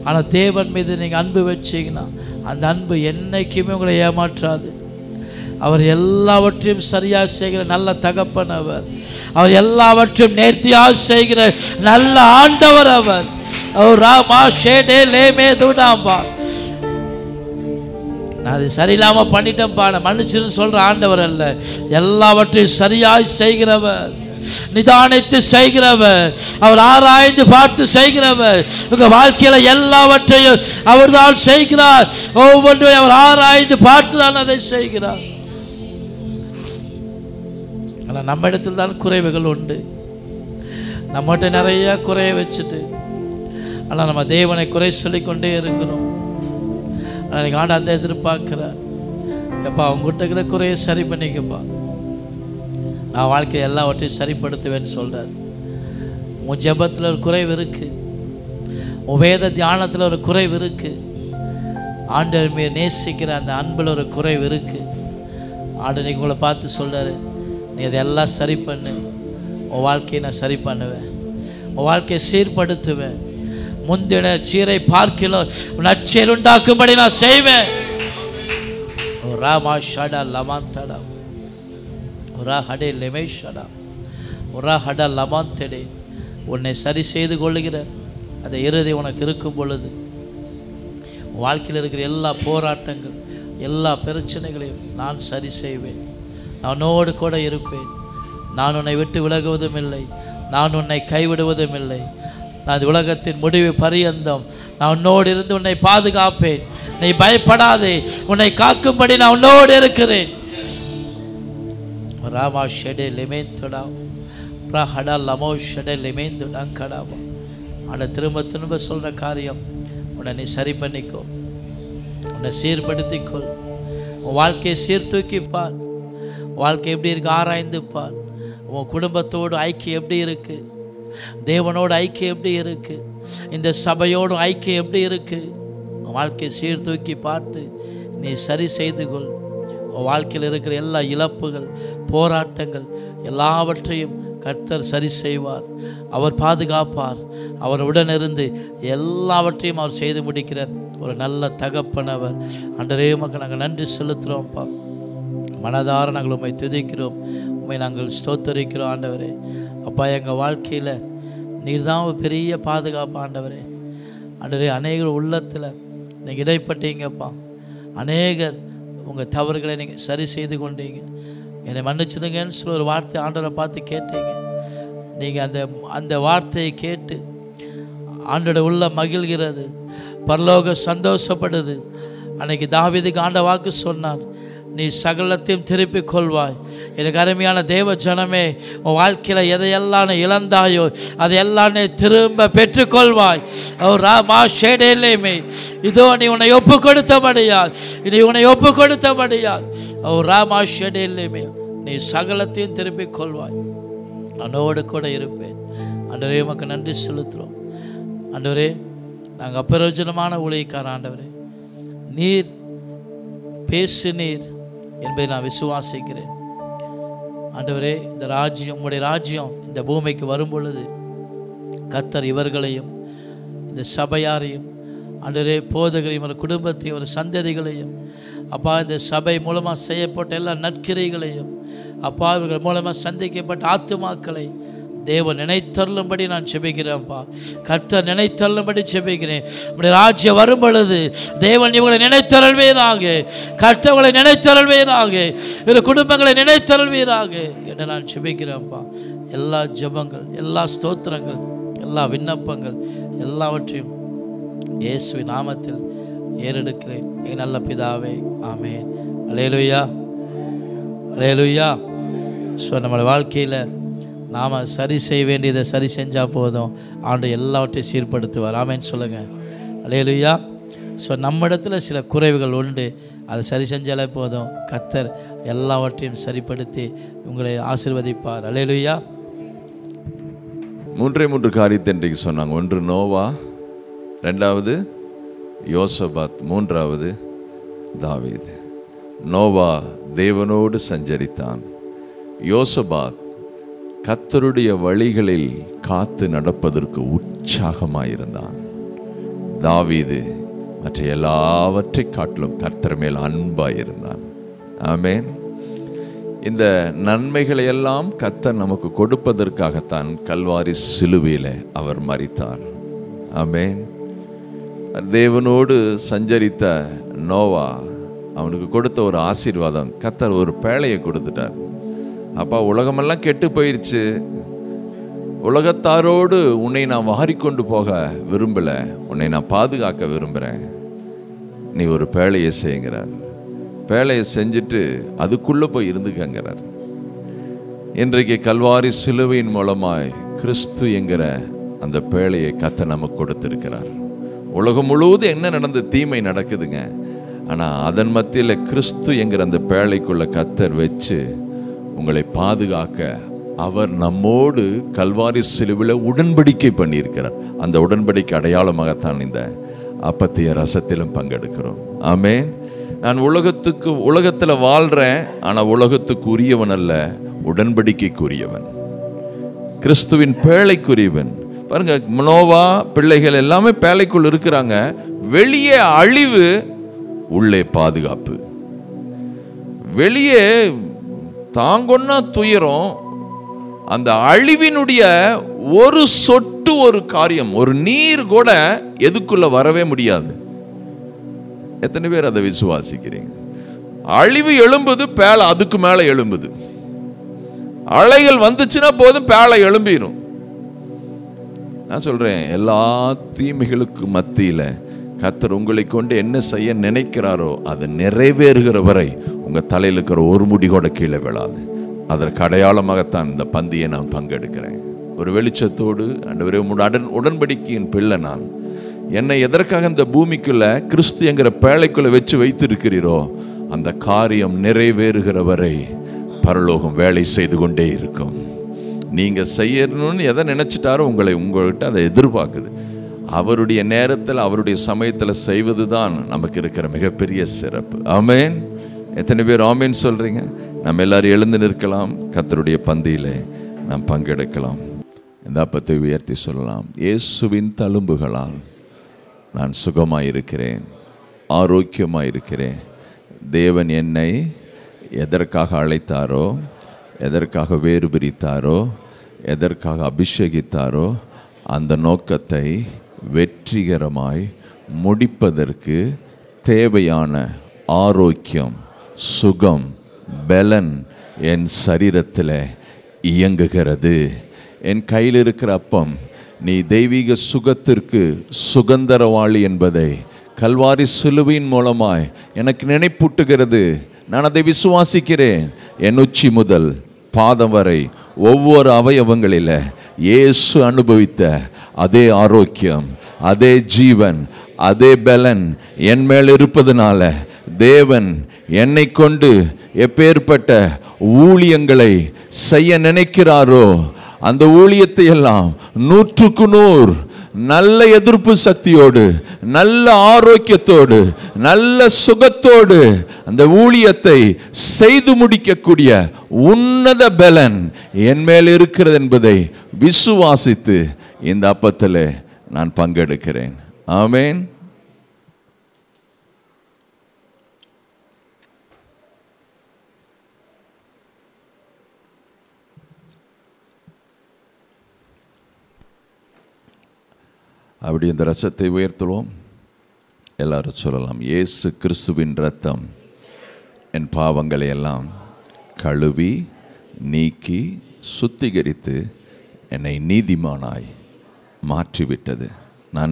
ஆனால் தேவன் மீது நீங்கள் அன்பு வச்சிங்கன்னா அந்த அன்பு என்றைக்குமே உங்களை ஏமாற்றாது. அவர் எல்லாவற்றையும் சரியாக செய்கிற நல்ல தகப்பன் அவர். அவர் எல்லாவற்றையும் நேர்த்தியாக செய்கிற நல்ல ஆண்டவர் அவர். நான் அது சரியில்லாமல் பண்ணிட்டேன்ப்பா, நான் மன்னிச்சுன்னு சொல்கிற ஆண்டவர் அல்ல. எல்லாவற்றையும் சரியாக செய்கிறவர், நிதானித்து செய்கிறவர், அவர் ஆராய்ந்து பார்த்து செய்கிறவர். உங்க வாழ்க்கையில எல்லாவற்றையும் அவர் தான் செய்கிறார். ஒவ்வொன்றையும் அவர் ஆராய்ந்து பார்த்து தான் அதை செய்கிறார். ஆனால் நம்ம இடத்துல தான் குறைவுகள் உண்டு. நம்மகிட்ட நிறைய குறைய வச்சுட்டு ஆனால் நம்ம தேவனை குறை சொல்லிக்கொண்டே இருக்கிறோம். ஆனால் நீங்கள் ஆண்டு அந்த எதிர்பார்க்கிறார், எப்பா உங்ககிட்ட இருக்கிற குறையை சரி பண்ணிக்கப்பா, நான் வாழ்க்கையை எல்லாவற்றையும் சரிப்படுத்துவேன்னு சொல்கிறார். உன் ஜெபத்தில் ஒரு குறைவு இருக்குது, உன் வேத தியானத்தில் ஒரு குறைவு இருக்குது, ஆண்டவர் மீது நேசிக்கிற அந்த அன்பில் ஒரு குறைவு இருக்குது. ஆண்டு நீங்கள் உங்களை பார்த்து சொல்கிறாரு, நீ அதெல்லாம் சரி பண்ணு, உன் வாழ்க்கையை நான் சரி பண்ணுவேன், உன் வாழ்க்கையை சீர்படுத்துவேன், முந்தின சீரை பார்க்கலாம் நற்செயல் உண்டாக்கும்படி நான் செய்வேன். ராமா ஷடா லமாந்தடா ஒரா ஹடே லெமேஷடா ஒரா ஹடா லமாந்தடே. உன்னை சரி செய்து கொள்ளுகிற அந்த இறுதி உனக்கு இருக்கும் பொழுது வாழ்க்கையில் இருக்கிற எல்லா போராட்டங்கள் எல்லா பிரச்சனைகளையும் நான் சரி செய்வேன். நான் உன்னோடு கூட இருப்பேன். நான் உன்னை விட்டு விலகுவதும் இல்லை, நான் உன்னை கைவிடுவதும் இல்லை. நான் உலகத்தின் முடிவு பரியந்தம் நான் உன்னோடு இருந்து உன்னை பாதுகாப்பேன். நீ பயப்படாதே, உன்னை காக்கும்படி நான் உன்னோடு இருக்கிறேன். ராமா ஷெடே லிமேந்தடா ஹடா லமோ ஷெடே லிமேந்துடாங்கடாவா. ஆனால் திரும்ப திரும்ப சொல்கிற காரியம், உன்னை நீ சரி பண்ணிக்கோ, உன்னை சீர்படுத்திக்கொள், உன் வாழ்க்கையை சீர்தூக்கிப்பார். வாழ்க்கை எப்படி இருக்கு ஆராய்ந்து பார். உன் குடும்பத்தோடு ஐக்கியம் எப்படி இருக்குது, தேவனோடு ஐக்கியம் எப்படி இருக்குது, இந்த சபையோடு ஐக்கியம் எப்படி இருக்குது. உன் வாழ்க்கையை சீர்தூக்கி பார்த்து நீ சரி செய்து கொள். உன் வாழ்க்கையில் இருக்கிற எல்லா இழப்புகள் போராட்டங்கள் எல்லாவற்றையும் கர்த்தர் சரி செய்வார். அவர் பாதுகாப்பார். அவர் உடனிருந்து எல்லாவற்றையும் அவர் செய்து முடிக்கிற ஒரு நல்ல தகப்பன் அவர். ஆண்டவரே, மக்கள் நாங்கள் நன்றி செலுத்துகிறோம்ப்பா. மனதார நாங்கள் உம்மை துதிக்கிறோம், உம்மை நாங்கள் ஸ்தோத்தரிக்கிறோம். ஆண்டவரே அப்பா, எங்கள் வாழ்க்கையில் நீர் தான் ஒரு பெரிய பாதுகாப்பு ஆண்டவரே. ஆண்டவரே, அநேகர் உள்ளத்தில் நீங்கள் இடைப்பட்டீங்கப்பா. அநேகர் உங்கள் தவறுகளை நீங்கள் சரி செய்து கொண்டீங்க. என்னை மன்னிச்சிடுங்கன்னு சொல்லி ஒரு வார்த்தை ஆண்டவரை பார்த்து கேட்டீங்க. நீங்கள் அந்த வார்த்தையை கேட்டு ஆண்டோட உள்ள மகிழ்கிறது. பரலோகம் சந்தோஷப்படுது. அன்னைக்கு தாவீதுக்கு ஆண்ட வாக்கு சொன்னார், நீ சகலத்தையும் திருப்பிக் கொள்வாய். எனக்கு அருமையான தேவ ஜனமே, உன் வாழ்க்கையில் எதையெல்லாம் நீ இழந்தாயோ அதையெல்லாம் நீ திரும்ப பெற்றுக்கொள்வாய். இதோ நீ உன்னை ஒப்பு கொடுத்தபடியால் ராமா ஷேடேலேமே நீ சகலத்தையும் திருப்பிக் கொள்வாய். அன்னோடு கூட இருப்பேன். ஆண்டவரே, உமக்கு நன்றி செலுத்துகிறோம். ஆண்டவரே, நாங்கள் அப்பிரயோஜனமான ஊழியக்கார ஆண்டவரே, நீர் பேசுனீர் என்பதை நான் விசுவாசிக்கிறேன். ஆண்டவரே, இந்த ராஜ்யம், உங்களுடைய ராஜ்யம் இந்த பூமிக்கு வரும் பொழுது கர்த்தர் இவர்களையும் இந்த சபையாரையும் ஆண்டவரே போதகரையும் ஒரு குடும்பத்தையும் ஒரு சந்ததிகளையும் அப்பா இந்த சபை மூலமாக செய்யப்பட்ட எல்லா நற்கிரைகளையும் அப்பா இவர்கள் மூலமாக சந்திக்கப்பட்ட ஆத்துமாக்களை தேவன் நினைத்தருளும்படி நான் செபிக்கிறேன்ப்பா. கர்த்தர் நினைத்தருளும்படி செபிக்கிறேன். உடைய ராஜ்யம் வரும் பொழுது தேவன் இவங்களை நினைத்தருள்வீராக, கர்த்தர்களை நினைத்தருள்வீராக, இவர்கள் குடும்பங்களை நினைத்தருள்வீராக என்று நான் செபிக்கிறேன்ப்பா. எல்லா ஜெபங்கள், எல்லா ஸ்தோத்திரங்கள், எல்லா விண்ணப்பங்கள் எல்லாவற்றையும் இயேசுவின் நாமத்தில் ஏறெடுக்கிறேன் என் நல்ல பிதாவே, ஆமென். அல்லேலூயா, அல்லேலூயா. ஸோ நம்மளோட வாழ்க்கையில் நாம் சரி செய்ய வேண்டியதை சரி செஞ்சால் போதும், ஆண்டு எல்லாவற்றையும் சீர்படுத்துவார். ஆமென் சொல்லுங்கள். அல்லேலூயா. ஸோ நம்ம இடத்துல சில குறைவுகள் உண்டு, அதை சரி செஞ்சாலே போதும், கர்த்தர் எல்லாவற்றையும் சரிப்படுத்தி உங்களை ஆசீர்வதிப்பார். அல்லேலூயா. 3 காரியத்தை இன்றைக்கு சொன்னாங்க. 1 நோவா, 2வது யோசபாத், 3வது தாவீது. நோவா தேவனோடு சஞ்சரித்தான். யோசபாத் கர்த்தருடைய வழிகளில் காத்து நடப்பதற்கு உற்சாகமாயிருந்தான். தாவீது மற்ற எல்லாவற்றை காட்டிலும் கர்த்தர் மேல் அன்பாயிருந்தான். ஆமென். இந்த நன்மைகளை எல்லாம் கர்த்தர் நமக்கு கொடுப்பதற்காகத்தான் கல்வாரி சிலுவையில் அவர் மரித்தார். ஆமென். தேவனோடு சஞ்சரித்த நோவா, அவனுக்கு கொடுத்த ஒரு ஆசீர்வாதம், கர்த்தர் ஒரு பேழையை கொடுத்துட்டார். அப்பா, உலகமெல்லாம் கெட்டு போயிடுச்சு, உலகத்தாரோடு உன்னை நான் வாரிக்கொண்டு போக விரும்பலை, உன்னை நான் பாதுகாக்க விரும்புகிறேன், நீ ஒரு பேழையை செய்யுங்கிறார். பேழையை செஞ்சுட்டு அதுக்குள்ளே போய் இருந்துக்கங்கிறார். இன்றைக்கு கல்வாரி சிலுவையின் மூலமாய் கிறிஸ்து என்கிற அந்த பேழையை கர்த்தர் நமக்கு கொடுத்திருக்கிறார். உலகம் முழுவதும் என்ன நடந்து தீமை நடக்குதுங்க, ஆனால் அதன் மத்தியில் கிறிஸ்து என்கிற அந்த பேழைக்குள்ள கர்த்தர் வச்சு உங்களை பாதுகாக்க அவர் நம்மோடு கல்வாரி சிலுவையில் உடன்படிக்கை பண்ணியிருக்கிறார். அந்த உடன்படிக்கை அடையாளமாகத்தான் இந்த அப்பத்திய ரசத்திலும் பங்கெடுக்கிறோம். ஆமென். நான் உலகத்தில் வாழ்கிறேன், ஆனால் உலகத்துக்கு உரியவன் அல்ல, உடன்படிக்கைக்குரியவன், கிறிஸ்துவின் பேழைக்குரியவன். பாருங்க, நோவா பிள்ளைகள் எல்லாமே பேழைக்குள் இருக்கிறாங்க. வெளியே அழிவு, உள்ளே பாதுகாப்பு. வெளியே தாங்கொன்னா துயரம், அந்த அழிவினுடைய ஒரு சொட்டு, ஒரு காரியம், ஒரு நீர் கூட எதுக்குள்ள வரவே முடியாது. எத்தனை பேர் அதை விசுவாசிக்கிறீங்க? அழிவு எழும்புது, பேழை அதுக்கு மேல எழும்புது. அலைகள் வந்துச்சுன்னா போதும், பேழை எழும்பிடும். நான் சொல்றேன், எல்லா தீமைகளுக்கு மத்தியில கர்த்தர் உங்களை கொண்டு என்ன செய்ய நினைக்கிறாரோ அது நிறைவேறுகிற வரை உங்க தலையில் இருக்கிற ஒரு முடி கூட கீழே விழாது. அதற்கு அடையாளமாகத்தான் இந்த பந்தியை நான் பங்கெடுக்கிறேன். ஒரு வெளிச்சத்தோடு, ஆண்டவரே உடன்படிக்கையின் பிள்ளை நான், என்னை எதற்காக இந்த பூமிக்குள்ள கிறிஸ்து என்கிற பேழைக்குள்ள வச்சு வைத்திருக்கிறீரோ அந்த காரியம் நிறைவேறுகிற வரை பரலோகம் வேலை செய்து கொண்டே இருக்கும். நீங்க செய்யணும்னு எதை நினைச்சிட்டாரோ உங்கள்கிட்ட அதை எதிர்பார்க்குது. அவருடைய நேரத்தில் அவருடைய சமயத்தில் செய்வது தான் நமக்கு இருக்கிற மிகப்பெரிய சிறப்பு. ஆமென். எத்தனை பேர் ஆமென் சொல்றீங்க? நம்ம எல்லாரும் எழுந்து நிற்கலாம், கர்த்தருடைய பந்தியிலே நாம் பங்கெடுக்கலாம். இந்த அப்பத்தை உயர்த்தி சொல்லலாம். இயேசுவின் தழும்புகளால் நான் சுகமாயிருக்கிறேன், ஆரோக்கியமாயிருக்கிறேன். தேவன் என்னை எதற்காக அழைத்தாரோ, எதற்காக வேறு பிரித்தாரோ, எதற்காக அபிஷேகித்தாரோ அந்த நோக்கத்தை வெற்றிகரமாய் முடிப்பதற்கு தேவையான ஆரோக்கியம், சுகம், பலன் என் சரீரத்தில் இயங்குகிறது. என் கையில் இருக்கிற அப்பம் நீ தெய்வீக சுகத்திற்கு சுகந்தரவாளி என்பதை கல்வாரி சிலுவையின் மூலமாய் எனக்கு நினைப்பூட்டுகிறது. நான் அதை விசுவாசிக்கிறேன். என் உச்சி முதல் பாதம் வரை ஒவ்வொரு அவயவங்களில் இயேசு அனுபவித்த அதே ஆரோக்கியம், அதே ஜீவன், அதே பலன் என் மேல் இருப்பதனால தேவன் என்னை கொண்டு எப்பேற்பட்ட ஊழியங்களை செய்ய நினைக்கிறாரோ அந்த ஊழியத்தை எல்லாம் 100க்கு 100 நல்ல எதிர்ப்பு சக்தியோடு, நல்ல ஆரோக்கியத்தோடு, நல்ல சுகத்தோடு அந்த ஊழியத்தை செய்து முடிக்கக்கூடிய உன்னத பலன் என் மேல் இருக்கிறது என்பதை விசுவாசித்து இந்த அப்பத்தில் நான் பங்கெடுக்கிறேன். ஆமென். அப்படி இந்த ரசத்தை உயர்த்துவோம். எல்லாரும் சொல்லலாம், இயேசு கிறிஸ்துவின் இரத்தம் என் பாவங்களை எல்லாம் கழுவி நீக்கி சுத்திகரித்து என்னை நீதிமானாய் மாற்றிவிட்டது. நான்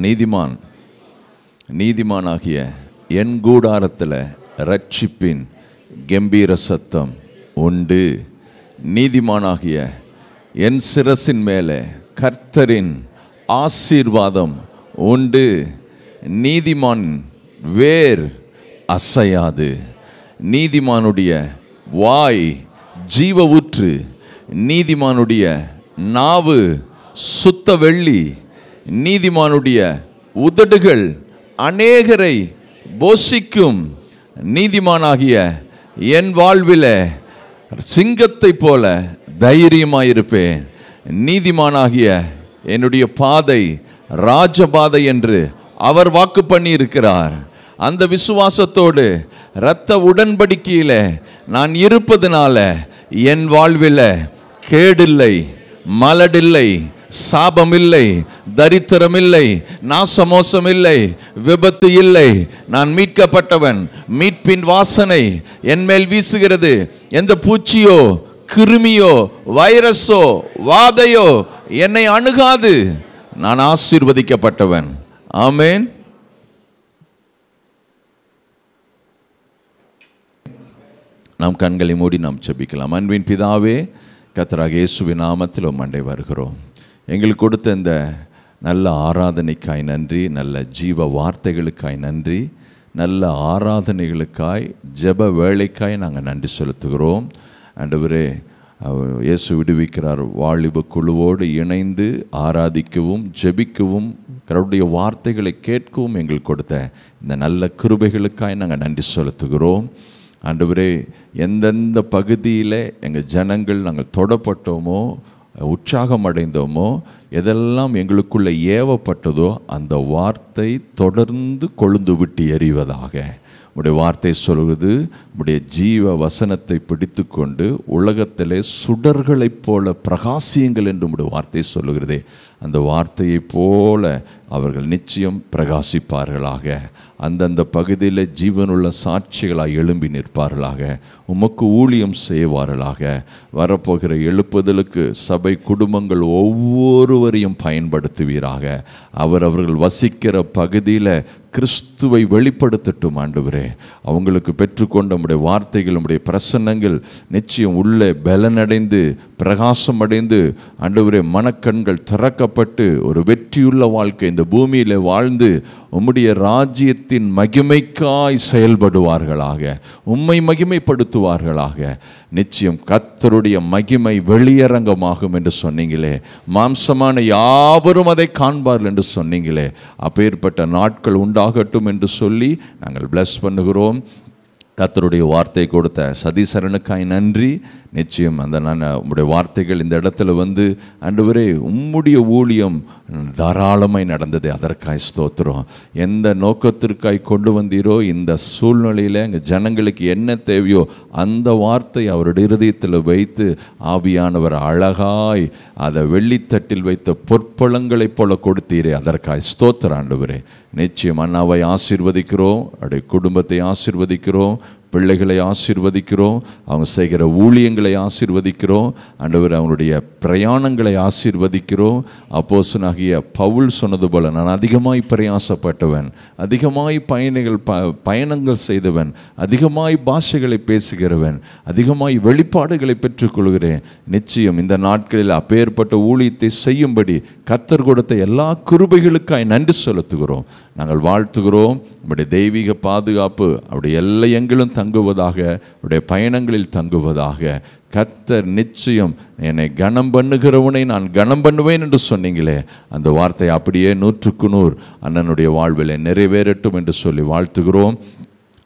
நீதிமானாகிய என் கூடாரத்தில் ரட்சிப்பின் கம்பீர சத்தம் உண்டு. நீதிமானாகிய என் சிரசின் மேலே கர்த்தரின் ஆசீர்வாதம் உண்டு. நீதிமான் வேர் அசையாது. நீதிமானுடைய வாய் ஜீவ ஊற்று. நீதிமானுடைய நாவு சுத்த வெள்ளி. நீதிமானுடைய உதடுகள் அநேகரை போஷிக்கும். நீதிமானாகிய என் வாழ்வில் சிங்கத்தை போல தைரியமாயிருப்பேன். நீதிமானாகிய என்னுடைய பாதை ராஜபாதை என்று அவர் வாக்கு பண்ணி இருக்கிறார். அந்த விசுவாசத்தோடு இரத்த உடன்படிக்கையில நான் இருப்பதனால என் வாழ்வில் கேடில்லை, மலடில்லை, சாபமில்லை, தரித்திரமில்லை, நாசமோசமில்லை, விபத்து இல்லை. நான் மீட்கப்பட்டவன். மீட்பின் வாசனை என் மேல் வீசுகிறது. எந்த பூச்சியோ கிருமியோ வைரஸோ வாதையோ என்னை அணுகாது. நான் ஆசீர்வதிக்கப்பட்டவன். ஆமென். நாம் கண்களை மூடி நாம் ஜெபிக்கலாம். அன்பின் பிதாவே, கர்த்தராகிய இயேசுவின் நாமத்தில் உம்மை வருகிறோம். எங்களுக்கு கொடுத்த இந்த நல்ல ஆராதனைக்காய் நன்றி, நல்ல ஜீவ வார்த்தைகளுக்காய் நன்றி, நல்ல ஆராதனைகளுக்காய் ஜெப வேளைக்காய் நாங்கள் நன்றி செலுத்துகிறோம். ஆண்டவரே, இயேசு விடுவிக்கிறார் வாலிப குழுவோடு இணைந்து ஆராதிக்கவும் ஜெபிக்கவும் கடவுளுடைய வார்த்தைகளை கேட்கவும் எங்களுக்கு கொடுத்த இந்த நல்ல கிருபைகளுக்காய் நாங்கள் நன்றி செலுத்துகிறோம். ஆண்டவரே, எந்தெந்த பகுதியில் எங்கள் ஜனங்கள் நாங்கள் தொடப்பட்டோமோ, உற்சாகம் அடைந்தோமோ, எதெல்லாம் எங்களுக்குள்ளே ஏவப்பட்டதோ அந்த வார்த்தை தொடர்ந்து கொழுந்து விட்டு எறிவதாக. உடைய வார்த்தை சொல்கிறது, உடைய ஜீவ வசனத்தை பிடித்து கொண்டு உலகத்திலே சுடர்களைப் போல பிரகாசியுங்கள் என்று உடைய வார்த்தை சொல்லுகிறதே, அந்த வார்த்தையைப் போல அவர்கள் நிச்சயம் பிரகாசிப்பார்களாக. அந்தந்த பகுதியில் ஜீவனுள்ள சாட்சிகளாக எழும்பி நிற்பார்களாக. உமக்கு ஊழியம் செய்வார்களாக. வரப்போகிற எழுப்புதலுக்கு சபை குடும்பங்கள் ஒவ்வொருவரையும் பயன்படுத்துவீராக. அவர்கள் வசிக்கிற பகுதியில் கிறிஸ்துவை வெளிப்படுத்தட்டும். ஆண்டவரே, அவங்களுக்கு பெற்றுக்கொண்ட நம்முடைய வார்த்தைகள், நம்முடைய பிரசன்னங்கள் நிச்சயம் உள்ளே பலனடைந்து பிரகாசம் அடைந்து, ஆண்டவரே, மனக்கண்கள் திறக்கப்பட்டு ஒரு வெற்றியுள்ள வாழ்க்கை இந்த பூமியில் வாழ்ந்து உம்முடைய ராஜ்யத்தின் மகிமைக்காய் செயல்படுவார்களாக. உம்மை மகிமைப்படுத்துவார்களாக. நிச்சயம் கர்த்தருடைய மகிமை வெளியரங்கமாகும் என்று சொன்னீங்களே. மாம்சமான யாவரும் அதை காண்பார்கள் என்று சொன்னீங்களே. அப்பேற்பட்ட நாட்கள் உண்டாகட்டும் என்று சொல்லி நாங்கள் பிளஸ் பண்ணுகிறோம். கர்த்தருடைய வார்த்தை கொடுத்த சதீசரனுக்காய் நன்றி. நிச்சயம் அந்த உம்முடைய வார்த்தைகள் இந்த இடத்துல வந்து ஆண்டவரே, உம்முடைய ஊழியம் தாராளமாய் நடந்தது. அதற்காய் ஸ்தோத்திரம். எந்த நோக்கத்திற்காய் கொண்டு வந்தீரோ, இந்த சூழ்நிலையில் எங்கள் ஜனங்களுக்கு என்ன தேவையோ அந்த வார்த்தை அவருடைய இருதயத்தில் வைத்து ஆவியானவர் அழகாய் அதை வெள்ளித்தட்டில் வைத்த பொற்பழங்களைப் போல கொடுத்தீரே. அதற்காய் ஸ்தோத்திரம் ஆண்டவரே. நிச்சயம் அண்ணாவை ஆசீர்வதிக்கிறோம், அவருடைய குடும்பத்தை ஆசீர்வதிக்கிறோம், பிள்ளைகளை ஆசீர்வதிக்கிறோம். அவங்க செய்கிற ஊழியங்களை ஆசீர்வதிக்கிறோம். ஆண்டவர் அவங்களுடைய பிரயாணங்களை ஆசீர்வதிக்கிறோம். அப்போஸ்தலனாகிய பவுல் சொன்னது போல, நான் அதிகமாய் பிரயாசப்பட்டவன், அதிகமாய் பயணங்கள் செய்தவன், அதிகமாய் பாஷைகளை பேசுகிறவன், அதிகமாய் வெளிப்பாடுகளை பெற்றுக்கொள்கிறேன். நிச்சயம் இந்த நாட்களில் அப்பேற்பட்ட ஊழியத்தை செய்யும்படி கர்த்தர் கொடுத்த எல்லா கிருபைகளுக்காய் நன்றி செலுத்துகிறோம். நாங்கள் வாழ்த்துகிறோம். நம்முடைய தெய்வீக பாதுகாப்பு அவருடைய எல்லை எங்கிலும் தங்குவதாக, அவருடைய பயணங்களில் தங்குவதாக. கர்த்தர் நிச்சயம் என்னை கனம் பண்ணுகிறவனை நான் கனம் பண்ணுவேன் என்று சொன்னீங்களே, அந்த வார்த்தை அப்படியே 100க்கு 100 அண்ணனுடைய வாழ்வில் நிறைவேறட்டும் என்று சொல்லி வாழ்த்துகிறோம்.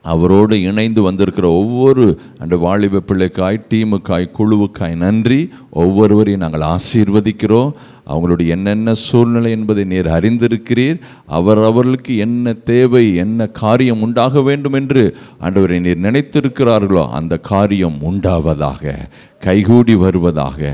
அவரோடு இணைந்து வந்திருக்கிற ஒவ்வொரு அந்த வாலிப பிள்ளைக்காய், டீமுக்காய், குழுவுக்காய் நன்றி. ஒவ்வொருவரையும் நாங்கள் ஆசீர்வதிக்கிறோம். அவங்களுடைய என்னென்ன சூழ்நிலை என்பதை நீர் அறிந்திருக்கிறீர். அவர்களுக்கு என்ன தேவை, என்ன காரியம் உண்டாக வேண்டும் என்று ஆண்டவரை நீர் நினைத்திருக்கிறார்களோ அந்த காரியம் உண்டாவதாக, கைகூடி வருவதாக.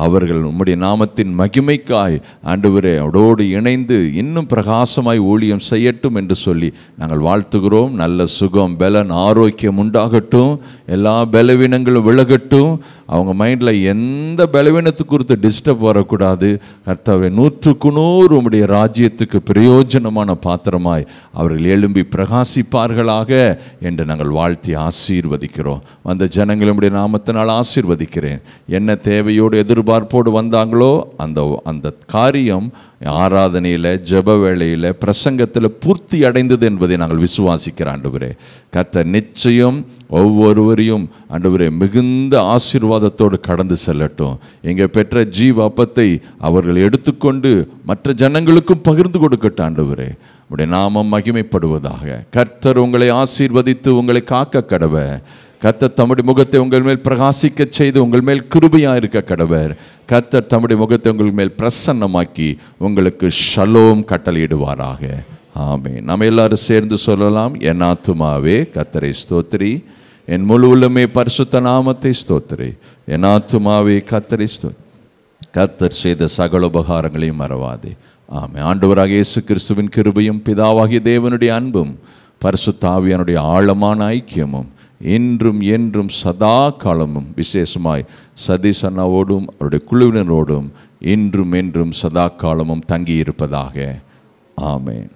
அவர்கள் உம்முடைய நாமத்தின் மகிமைக்காய் ஆண்டவரே அவரோடு இணைந்து இன்னும் பிரகாசமாய் ஊழியம் செய்யட்டும் என்று சொல்லி நாங்கள் வாழ்த்துகிறோம். நல்ல சுகம், பலன், ஆரோக்கியம் உண்டாகட்டும். எல்லா பலவீனங்களும் விலகட்டும். அவங்க மைண்டில் எந்த பலவீனத்து குறித்து டிஸ்டர்ப் வரக்கூடாது. கர்த்தாவே 100க்கு 100 உம்முடைய ராஜ்யத்துக்கு பிரயோஜனமான பாத்திரமாய் அவர்கள் எழும்பி பிரகாசிப்பார்களாக என்று நாங்கள் வாழ்த்தி ஆசீர்வதிக்கிறோம். வந்த ஜனங்களுடைய நாமத்தினால் ஆசீர்வதிக்கிறேன். என்ன தேவையோடு எதிர்பார்ப்போடு வந்தாங்களோ அந்த காரியம் ஆராதனையில், ஜெப வேளையில், பிரசங்கத்தில் பூர்த்தி அடைந்தது என்பதை நாங்கள் விசுவாசிக்கிற ஆண்டவரே. கர்த்தர் நிச்சயம் ஒவ்வொருவரையும் ஆண்டவரே மிகுந்த ஆசீர்வாதத்தோடு கடந்து செல்லட்டும். இங்கே பெற்ற ஜீவ அப்பத்தை அவர்கள் எடுத்துக்கொண்டு மற்ற ஜனங்களுக்கும் பகிர்ந்து கொடுக்கட்டும் ஆண்டவரே. உடைய நாமம் மகிமைப்படுவதாக. கர்த்தர் உங்களை ஆசீர்வதித்து உங்களை காக்க கடவர். கர்த்தர் தம்முடைய முகத்தை உங்கள் மேல் பிரகாசிக்க செய்து உங்கள் மேல் கிருபையாக இருக்க கடவர். கர்த்தர் தம்முடைய முகத்தை உங்கள் மேல் பிரசன்னமாக்கி உங்களுக்கு ஷலோம் கட்டளையிடுவாராக. ஆமென். நம்ம எல்லாரும் சேர்ந்து சொல்லலாம். என் ஆத்துமாவே கர்த்தரை ஸ்தோத்திரி, என் முழு உள்ளமே பரிசுத்த நாமத்தை ஸ்தோத்திரி. என் ஆத்துமாவே கர்த்தரை ஸ்தோத்திரி, கர்த்தர் செய்த சகல உபகாரங்களையும் மறவாதே. ஆமென். ஆண்டவராகிய இயேசு கிறிஸ்துவின் கிருபையும் பிதாவாகிய தேவனுடைய அன்பும் பரிசுத்த ஆவியானுடைய ஆழமான ஐக்கியமும் இன்றும் என்றும் சதா காலமும் விசேஷமாய் சதீஷ் அண்ணாவோடும் அவருடைய குழுவினரோடும் இன்றும் என்றும் சதா காலமும் தங்கியிருப்பதாக. ஆமென்.